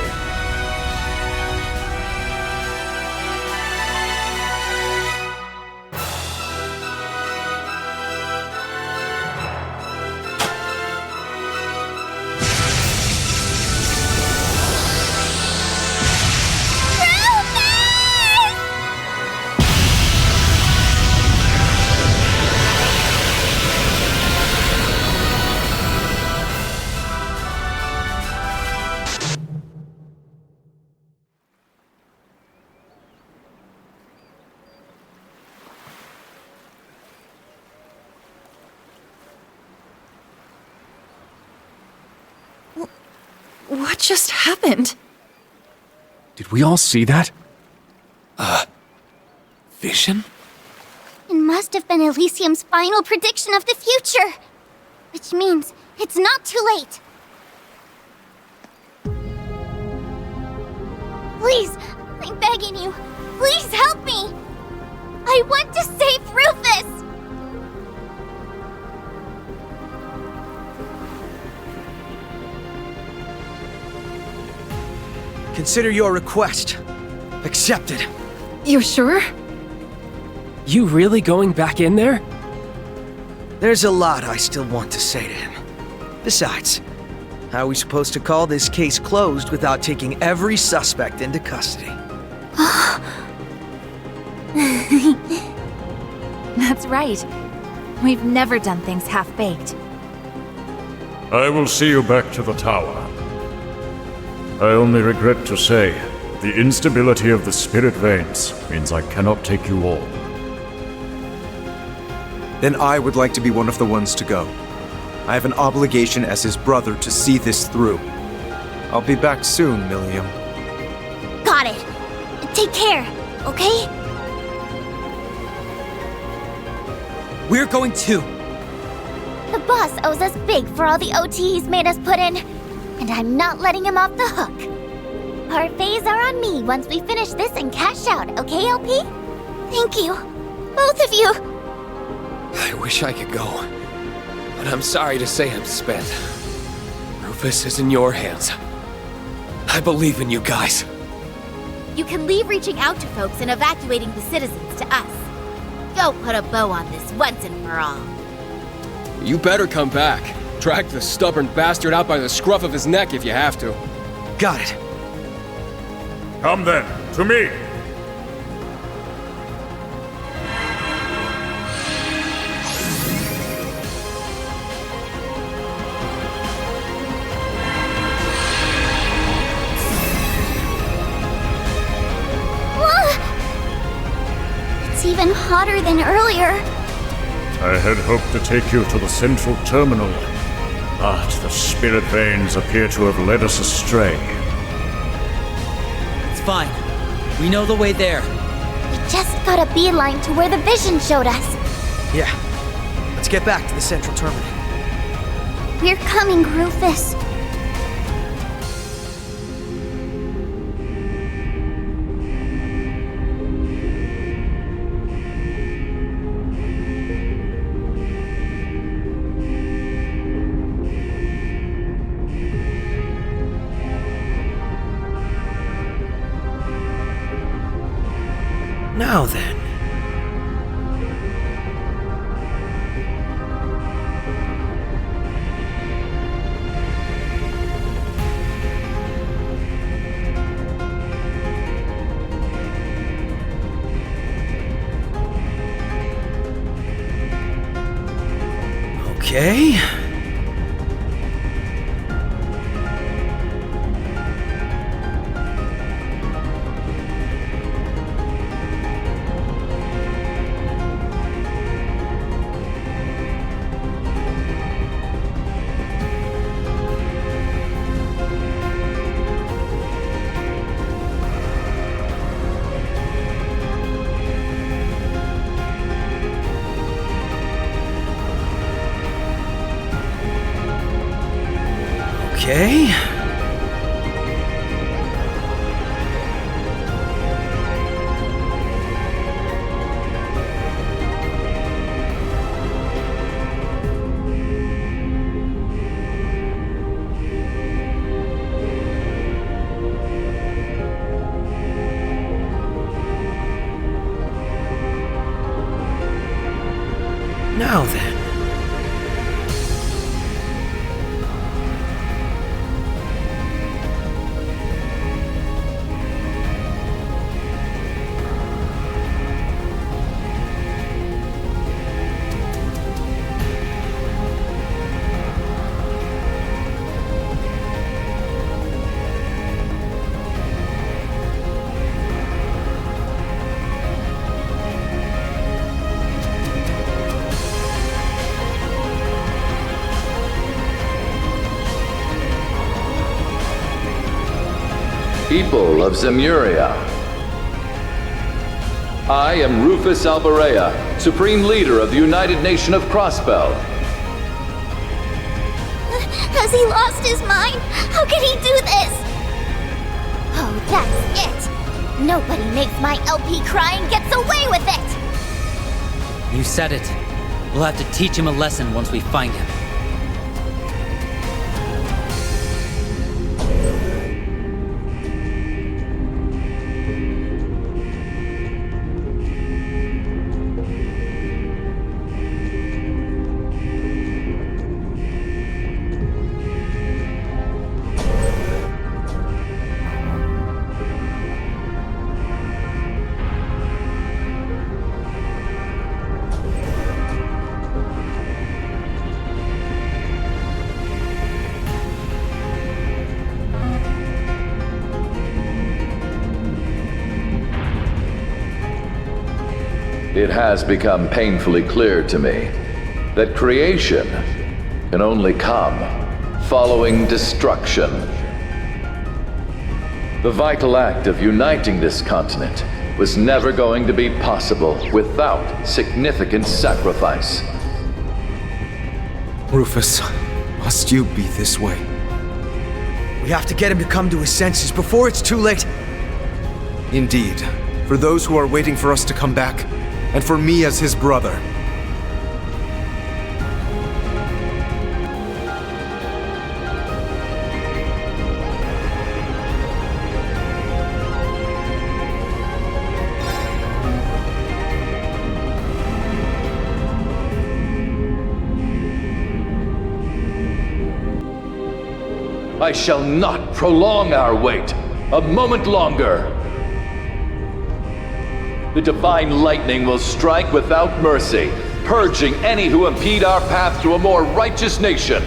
What just happened? Did we all see that? Vision? It must have been Elysium's final prediction of the future. Which means it's not too late. Please, I'm begging you. Please help me. I want to save Rufus. Consider your request accepted. You're sure? You really going back in there? There's a lot I still want to say to him. Besides, how are we supposed to call this case closed without taking every suspect into custody? That's right. We've never done things half-baked. I will see you back to the tower. I only regret to say, the instability of the spirit veins means I cannot take you all. Then I would like to be one of the ones to go. I have an obligation as his brother to see this through. I'll be back soon, Milliam. Got it. Take care, okay? We're going too. The boss owes us big for all the OT he's made us put in, and I'm not letting him off the hook. Parfaits are on me once we finish this and cash out, okay, LP? Thank you. Both of you. I wish I could go, but I'm sorry to say I'm spent. Rufus is in your hands. I believe in you guys. You can leave reaching out to folks and evacuating the citizens to us. Go put a bow on this once and for all. You better come back. Drag the stubborn bastard out by the scruff of his neck if you have to. Got it. Come then, to me! It's even hotter than earlier. I had hoped to take you to the central terminal, but the spirit veins appear to have led us astray. It's fine. We know the way there. We just got a beeline to where the vision showed us. Yeah. Let's get back to the central terminal. We're coming, Rufus. Now then. Okay. Okay. Now then. People of Zemuria. I am Rufus Alberea, Supreme Leader of the United Nation of Crossbell. Has he lost his mind? How could he do this? Oh, that's it! Nobody makes my LP cry and gets away with it! You said it. We'll have to teach him a lesson once we find him. It has become painfully clear to me that creation can only come following destruction. The vital act of uniting this continent was never going to be possible without significant sacrifice. Rufus, must you be this way? We have to get him to come to his senses before it's too late. Indeed. For those who are waiting for us to come back, and for me as his brother. I shall not prolong our wait a moment longer. The divine lightning will strike without mercy, purging any who impede our path to a more righteous nation.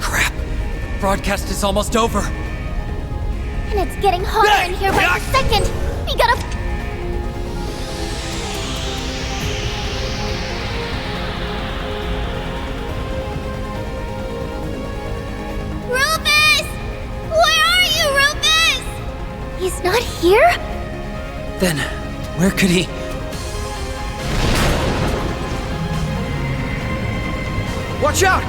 Crap! Broadcast is almost over. And it's getting hotter in here by the second. We gotta... Rufus! Where are you, Rufus? He's not here? Then, where could he... Watch out!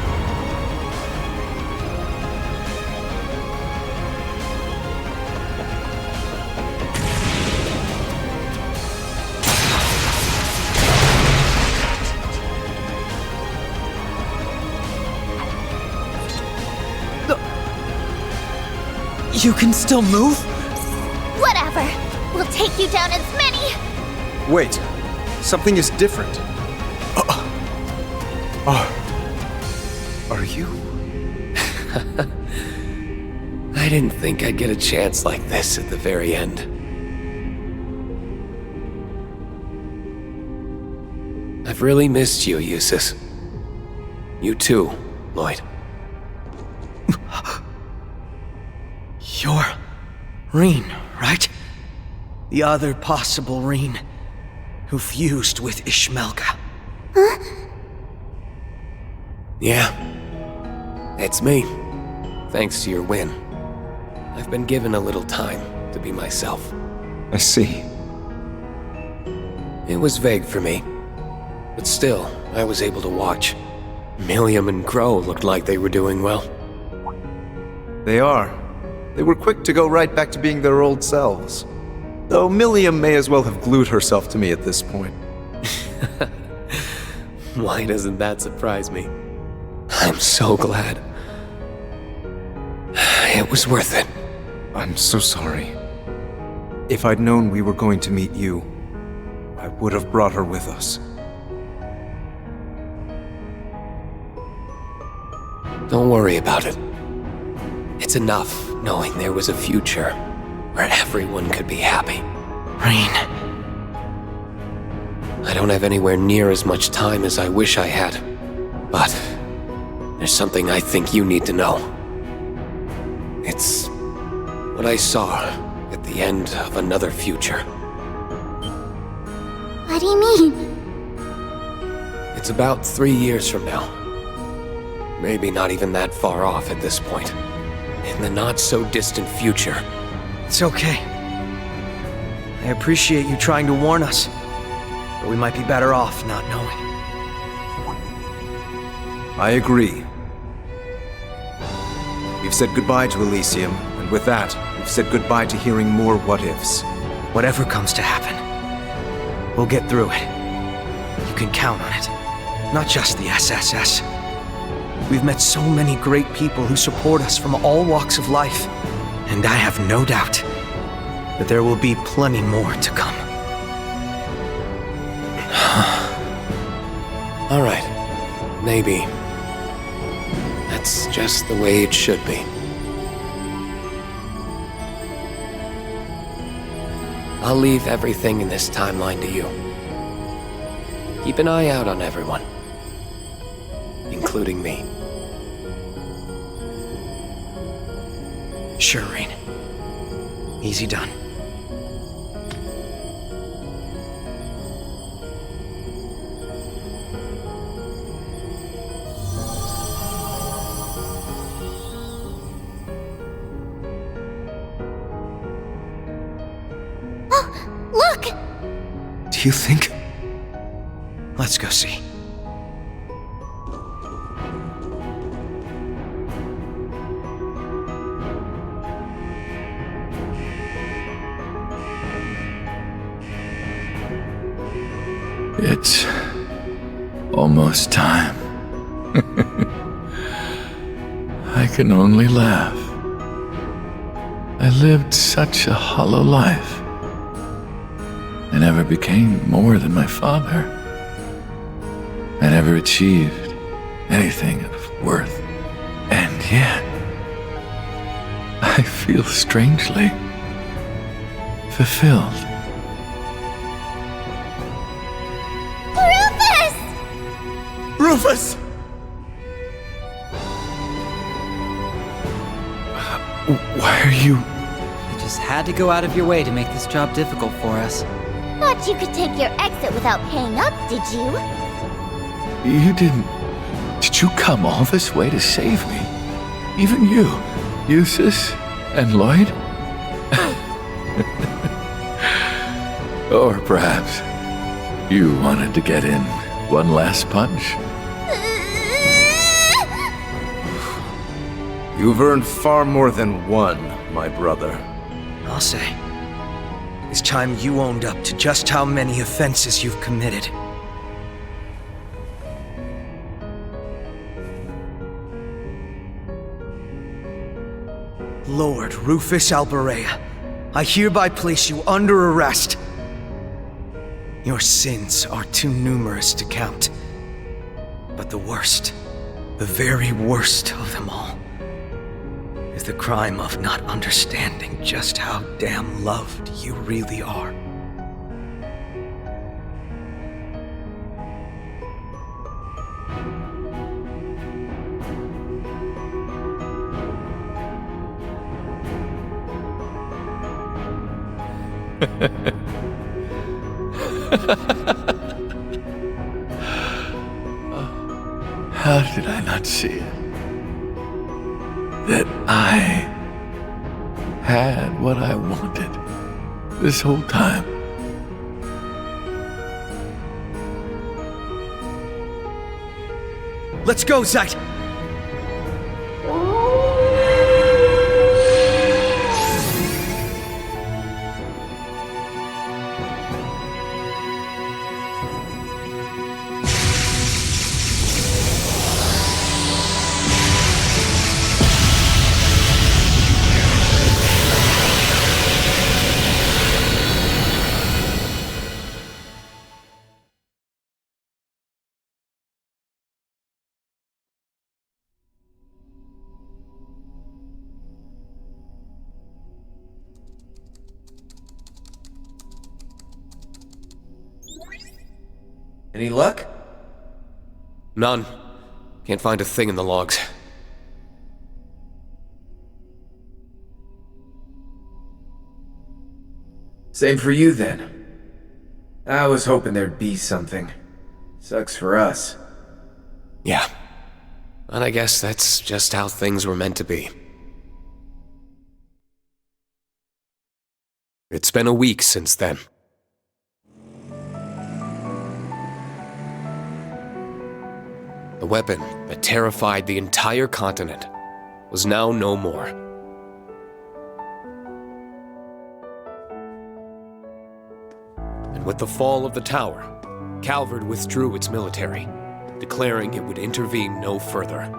You can still move? Whatever. We'll take you down as many... Wait, something is different. Are you? I didn't think I'd get a chance like this at the very end. I've really missed you, Eustace. You too, Lloyd. You're Reen, right? The other possible Reen, who fused with Ishmelka. Huh? Yeah, it's me. Thanks to your win. I've been given a little time to be myself. I see. It was vague for me, but still, I was able to watch. Milliam and Crow looked like they were doing well. They are. They were quick to go right back to being their old selves. Though Milliam may as well have glued herself to me at this point. Why doesn't that surprise me? I'm so glad. It was worth it. I'm so sorry. If I'd known we were going to meet you, I would have brought her with us. Don't worry about it. It's enough knowing there was a future where everyone could be happy. Reen. I don't have anywhere near as much time as I wish I had, but there's something I think you need to know. It's what I saw at the end of another future. What do you mean? It's about 3 years from now. Maybe not even that far off at this point. in the not-so-distant future. It's okay. I appreciate you trying to warn us, but we might be better off not knowing. I agree. We've said goodbye to Elysium, and with that, we've said goodbye to hearing more what-ifs. Whatever comes to happen, we'll get through it. You can count on it. Not just the SSS. We've met so many great people who support us from all walks of life, and I have no doubt that there will be plenty more to come. All right. Maybe. That's just the way it should be. I'll leave everything in this timeline to you. Keep an eye out on everyone, including me. Sure, Rain. Easy done. Look! Do you think? Let's go see. It's almost time. I can only laugh. I lived such a hollow life. I never became more than my father. I never achieved anything of worth. And yet, I feel strangely fulfilled. Rufus! Why are you... You just had to go out of your way to make this job difficult for us. Thought you could take your exit without paying up, did you? You didn't... Did you come all this way to save me? Even you, Eustace and Lloyd? Or perhaps you wanted to get in one last punch? You've earned far more than one, my brother. I'll say. It's time you owned up to just how many offenses you've committed. Lord Rufus Alberea, I hereby place you under arrest. Your sins are too numerous to count. But the worst, the very worst of them all, is the crime of not understanding just how damn loved you really are. How did I not see it? That I had what I wanted this whole time. Let's go, Zeit! Any luck? None. Can't find a thing in the logs. Same for you, then. I was hoping there'd be something. Sucks for us. Yeah. And I guess that's just how things were meant to be. It's been a week since then. The weapon that terrified the entire continent was now no more. And with the fall of the tower, Calvard withdrew its military, declaring it would intervene no further.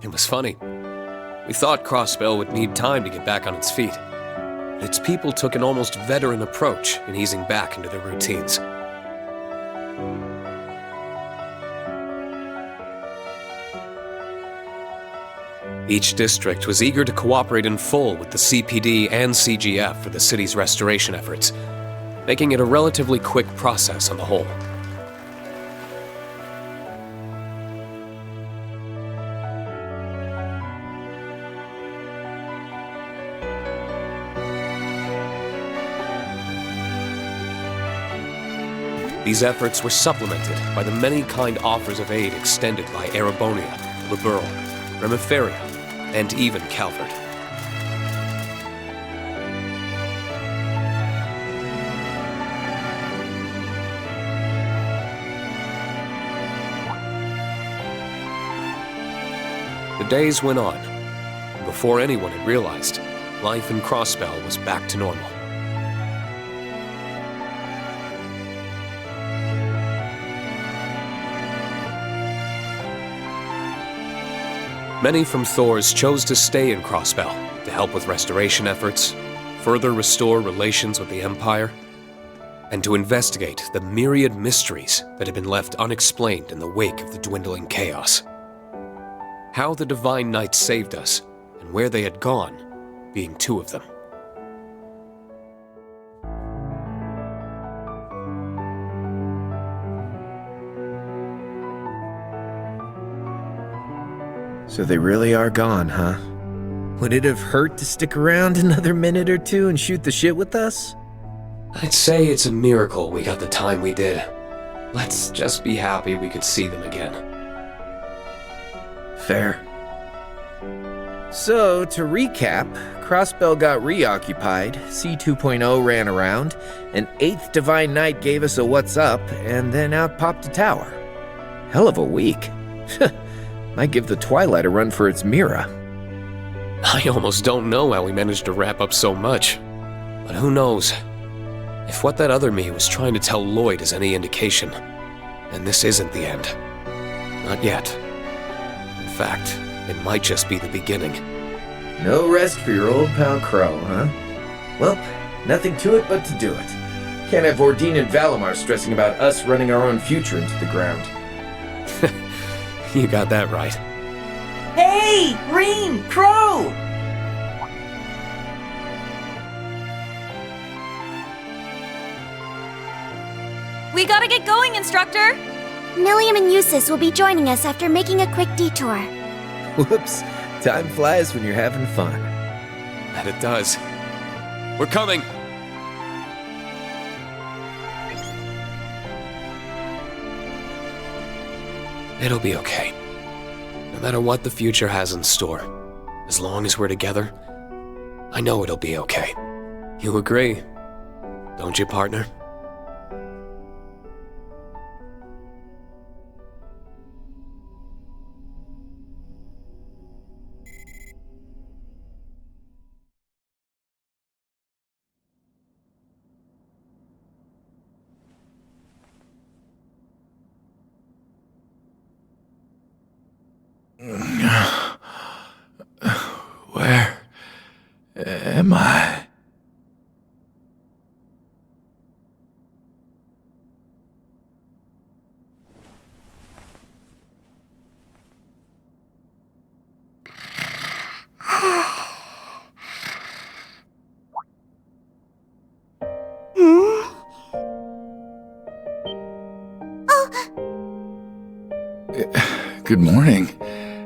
It was funny. We thought Crossbell would need time to get back on its feet. But its people took an almost veteran approach in easing back into their routines. Each district was eager to cooperate in full with the CPD and CGF for the city's restoration efforts, making it a relatively quick process on the whole. These efforts were supplemented by the many kind offers of aid extended by Erebonia, Liberl, Remiferia, and even Calvard. The days went on, and before anyone had realized, life in Crossbell was back to normal. Many from Thors chose to stay in Crossbell to help with restoration efforts, further restore relations with the Empire, and to investigate the myriad mysteries that had been left unexplained in the wake of the dwindling chaos. How the Divine Knights saved us, and where they had gone, being two of them. So they really are gone, huh? Would it have hurt to stick around another minute or two and shoot the shit with us? I'd say it's a miracle we got the time we did. Let's just be happy we could see them again. Fair. So, to recap, Crossbell got reoccupied, C2.0 ran around, an 8th Divine Knight gave us a what's up, and then out popped a tower. Hell of a week. Might give the Twilight a run for its Mira. I almost don't know how we managed to wrap up so much. But who knows? If what that other me was trying to tell Lloyd is any indication, then this isn't the end. Not yet. In fact, it might just be the beginning. No rest for your old pal Crow, huh? Well, nothing to it but to do it. Can't have Ordine and Valimar stressing about us running our own future into the ground. You got that right. Hey! Reen! Crow! We gotta get going, Instructor! Milliam and Eustace will be joining us after making a quick detour. Whoops. Time flies when you're having fun. That it does. We're coming! It'll be okay. No matter what the future has in store, as long as we're together, I know it'll be okay. You agree, don't you, partner? Where am I? Good morning.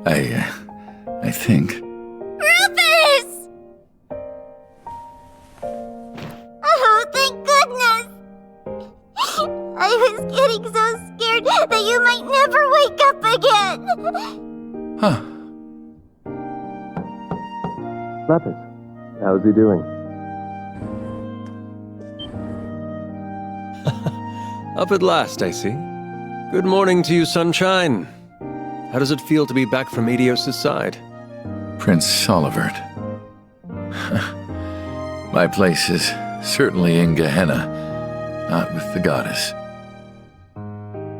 I think. Rufus! Oh, thank goodness! I was getting so scared that you might never wake up again. Huh. Lapis, how's he doing? Up at last, I see. Good morning to you, Sunshine. How does it feel to be back from Adios' side? Prince Olivert. My place is certainly in Gehenna, not with the goddess.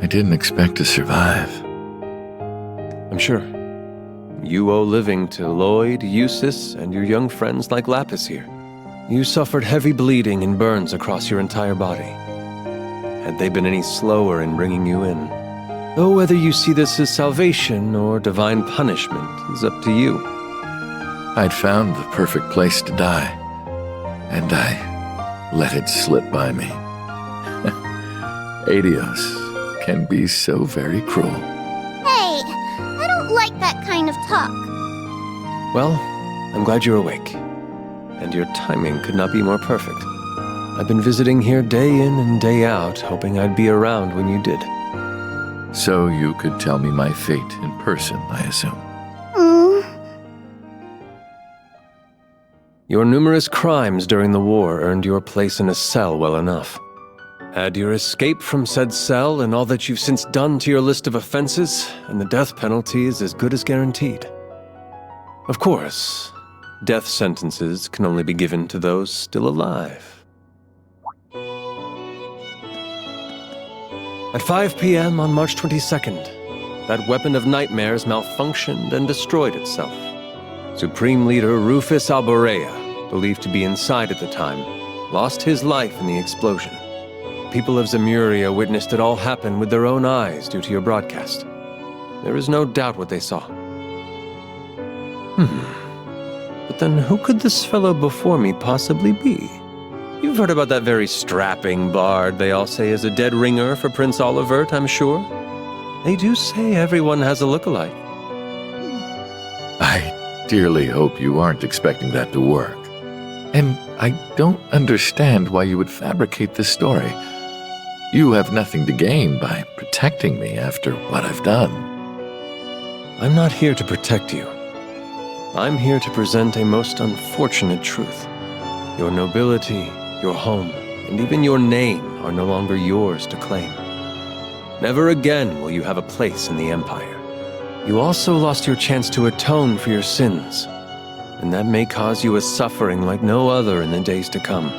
I didn't expect to survive. I'm sure. You owe living to Lloyd, Eustace, and your young friends like Lapis here. You suffered heavy bleeding and burns across your entire body. Had they been any slower in bringing you in? Though whether you see this as salvation or divine punishment is up to you. I'd found the perfect place to die, and I let it slip by me. Adios can be so very cruel. Hey, I don't like that kind of talk. Well, I'm glad you're awake. And your timing could not be more perfect. I've been visiting here day in and day out, hoping I'd be around when you did. So you could tell me my fate in person, I assume. Your numerous crimes during the war earned your place in a cell well enough. Add your escape from said cell and all that you've since done to your list of offenses, and the death penalty is as good as guaranteed. Of course, death sentences can only be given to those still alive. At 5 p.m. on March 22nd, that weapon of nightmares malfunctioned and destroyed itself. Supreme Leader Rufus Alborea, believed to be inside at the time, lost his life in the explosion. People of Zemuria witnessed it all happen with their own eyes due to your broadcast. There is no doubt what they saw. But then who could this fellow before me possibly be? You've heard about that very strapping bard they all say is a dead ringer for Prince Olivert, I'm sure. They do say everyone has a look-alike. I dearly hope you aren't expecting that to work. And I don't understand why you would fabricate this story. You have nothing to gain by protecting me after what I've done. I'm not here to protect you. I'm here to present a most unfortunate truth. Your nobility, your home, and even your name are no longer yours to claim. Never again will you have a place in the Empire. You also lost your chance to atone for your sins, and that may cause you a suffering like no other in the days to come.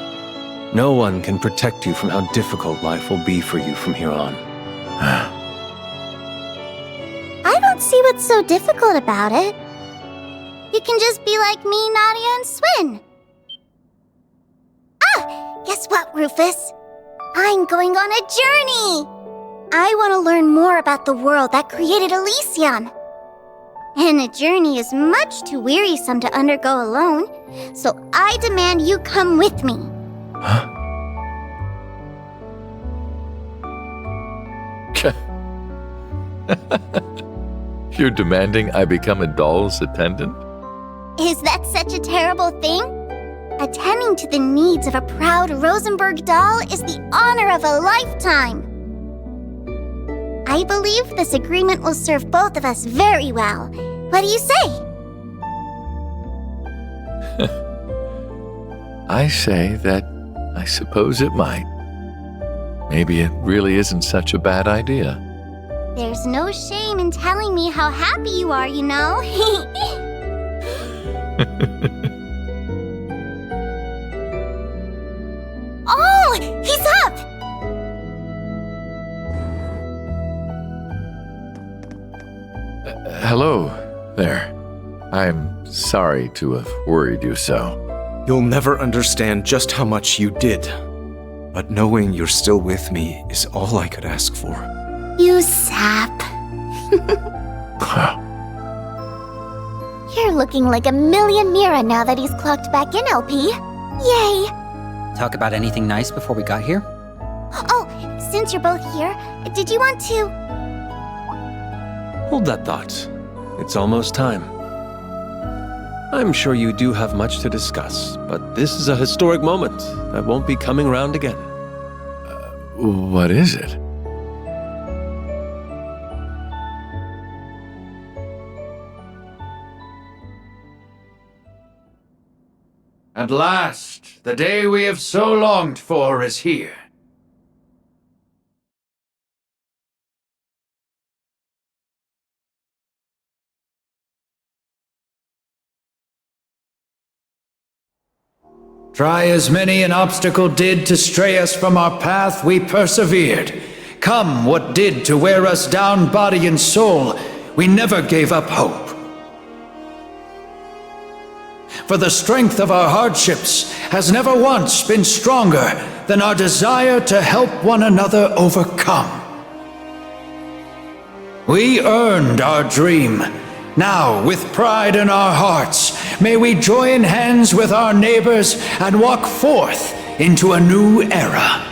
No one can protect you from how difficult life will be for you from here on. I don't see what's so difficult about it. You can just be like me, Nadia, and Swin. Guess what, Rufus? I'm going on a journey! I want to learn more about the world that created Elysion. And a journey is much too wearisome to undergo alone, so I demand you come with me. Huh? You're demanding I become a doll's attendant? Is that such a terrible thing? Attending to the needs of a proud Rosenberg doll is the honor of a lifetime. I believe this agreement will serve both of us very well. What do you say? I say that I suppose it might. Maybe it really isn't such a bad idea. There's no shame in telling me how happy you are, you know? Oh, he's up! Hello there. I'm sorry to have worried you so. You'll never understand just how much you did. But knowing you're still with me is all I could ask for. You sap. You're looking like a million Mira now that he's clocked back in, LP. Yay! Talk about anything nice before we got here? Oh, since you're both here, did you want to... Hold that thought. It's almost time. I'm sure you do have much to discuss, but this is a historic moment that won't be coming around again. What is it? At last, the day we have so longed for is here. Try as many an obstacle did to stray us from our path, we persevered. Come what did to wear us down body and soul, we never gave up hope. For the strength of our hardships has never once been stronger than our desire to help one another overcome. We earned our dream. Now, with pride in our hearts, may we join hands with our neighbors and walk forth into a new era.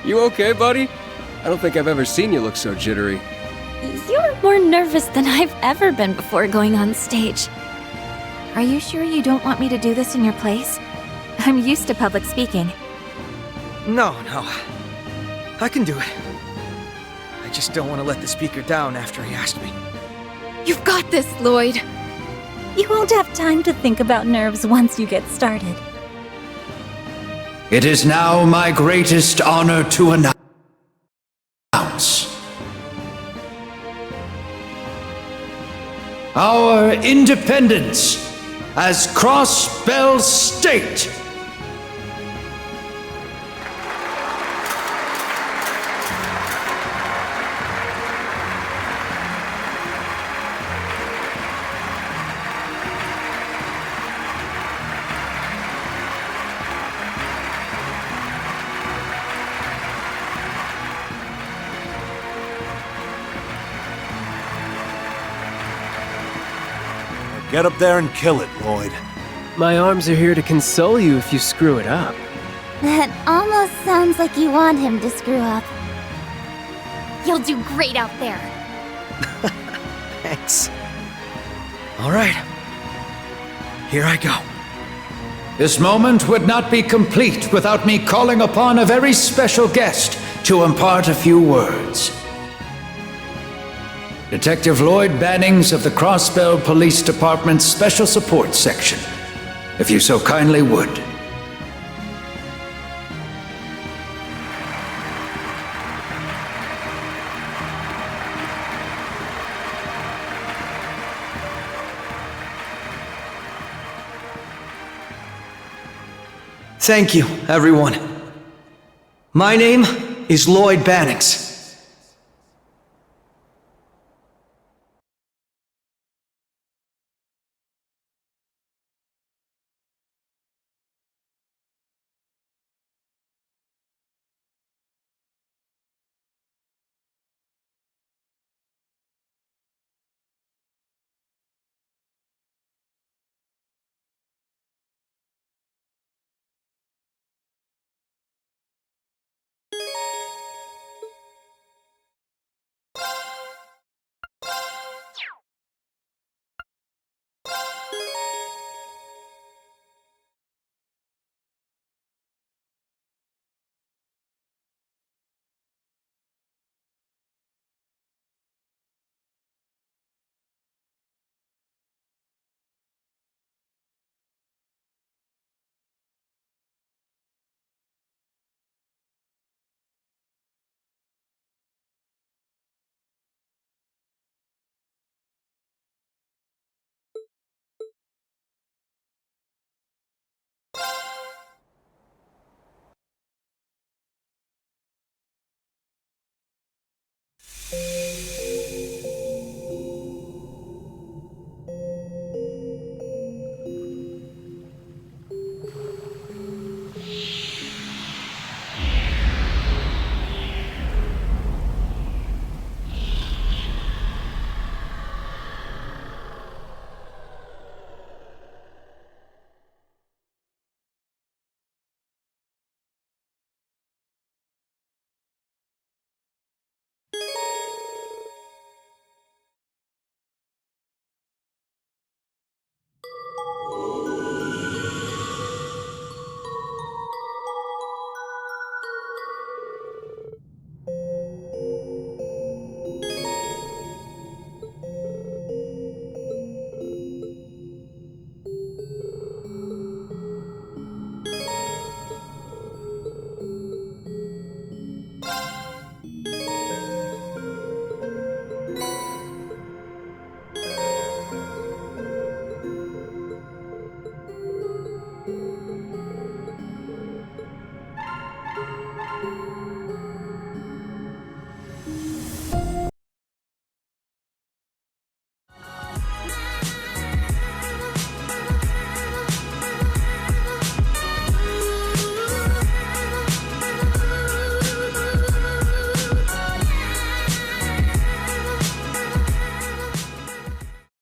You okay, buddy? I don't think I've ever seen you look so jittery. You're more nervous than I've ever been before going on stage. Are you sure you don't want me to do this in your place? I'm used to public speaking. No. I can do it. I just don't want to let the speaker down after he asked me. You've got this, Lloyd. You won't have time to think about nerves once you get started. It is now my greatest honor to announce our independence as Crossbell State. Get up there and kill it, Lloyd. My arms are here to console you if you screw it up. That almost sounds like you want him to screw up. You'll do great out there. Thanks. All right. Here I go. This moment would not be complete without me calling upon a very special guest to impart a few words. Detective Lloyd Bannings of the Crossbell Police Department's Special Support Section, if you so kindly would. Thank you, everyone. My name is Lloyd Bannings.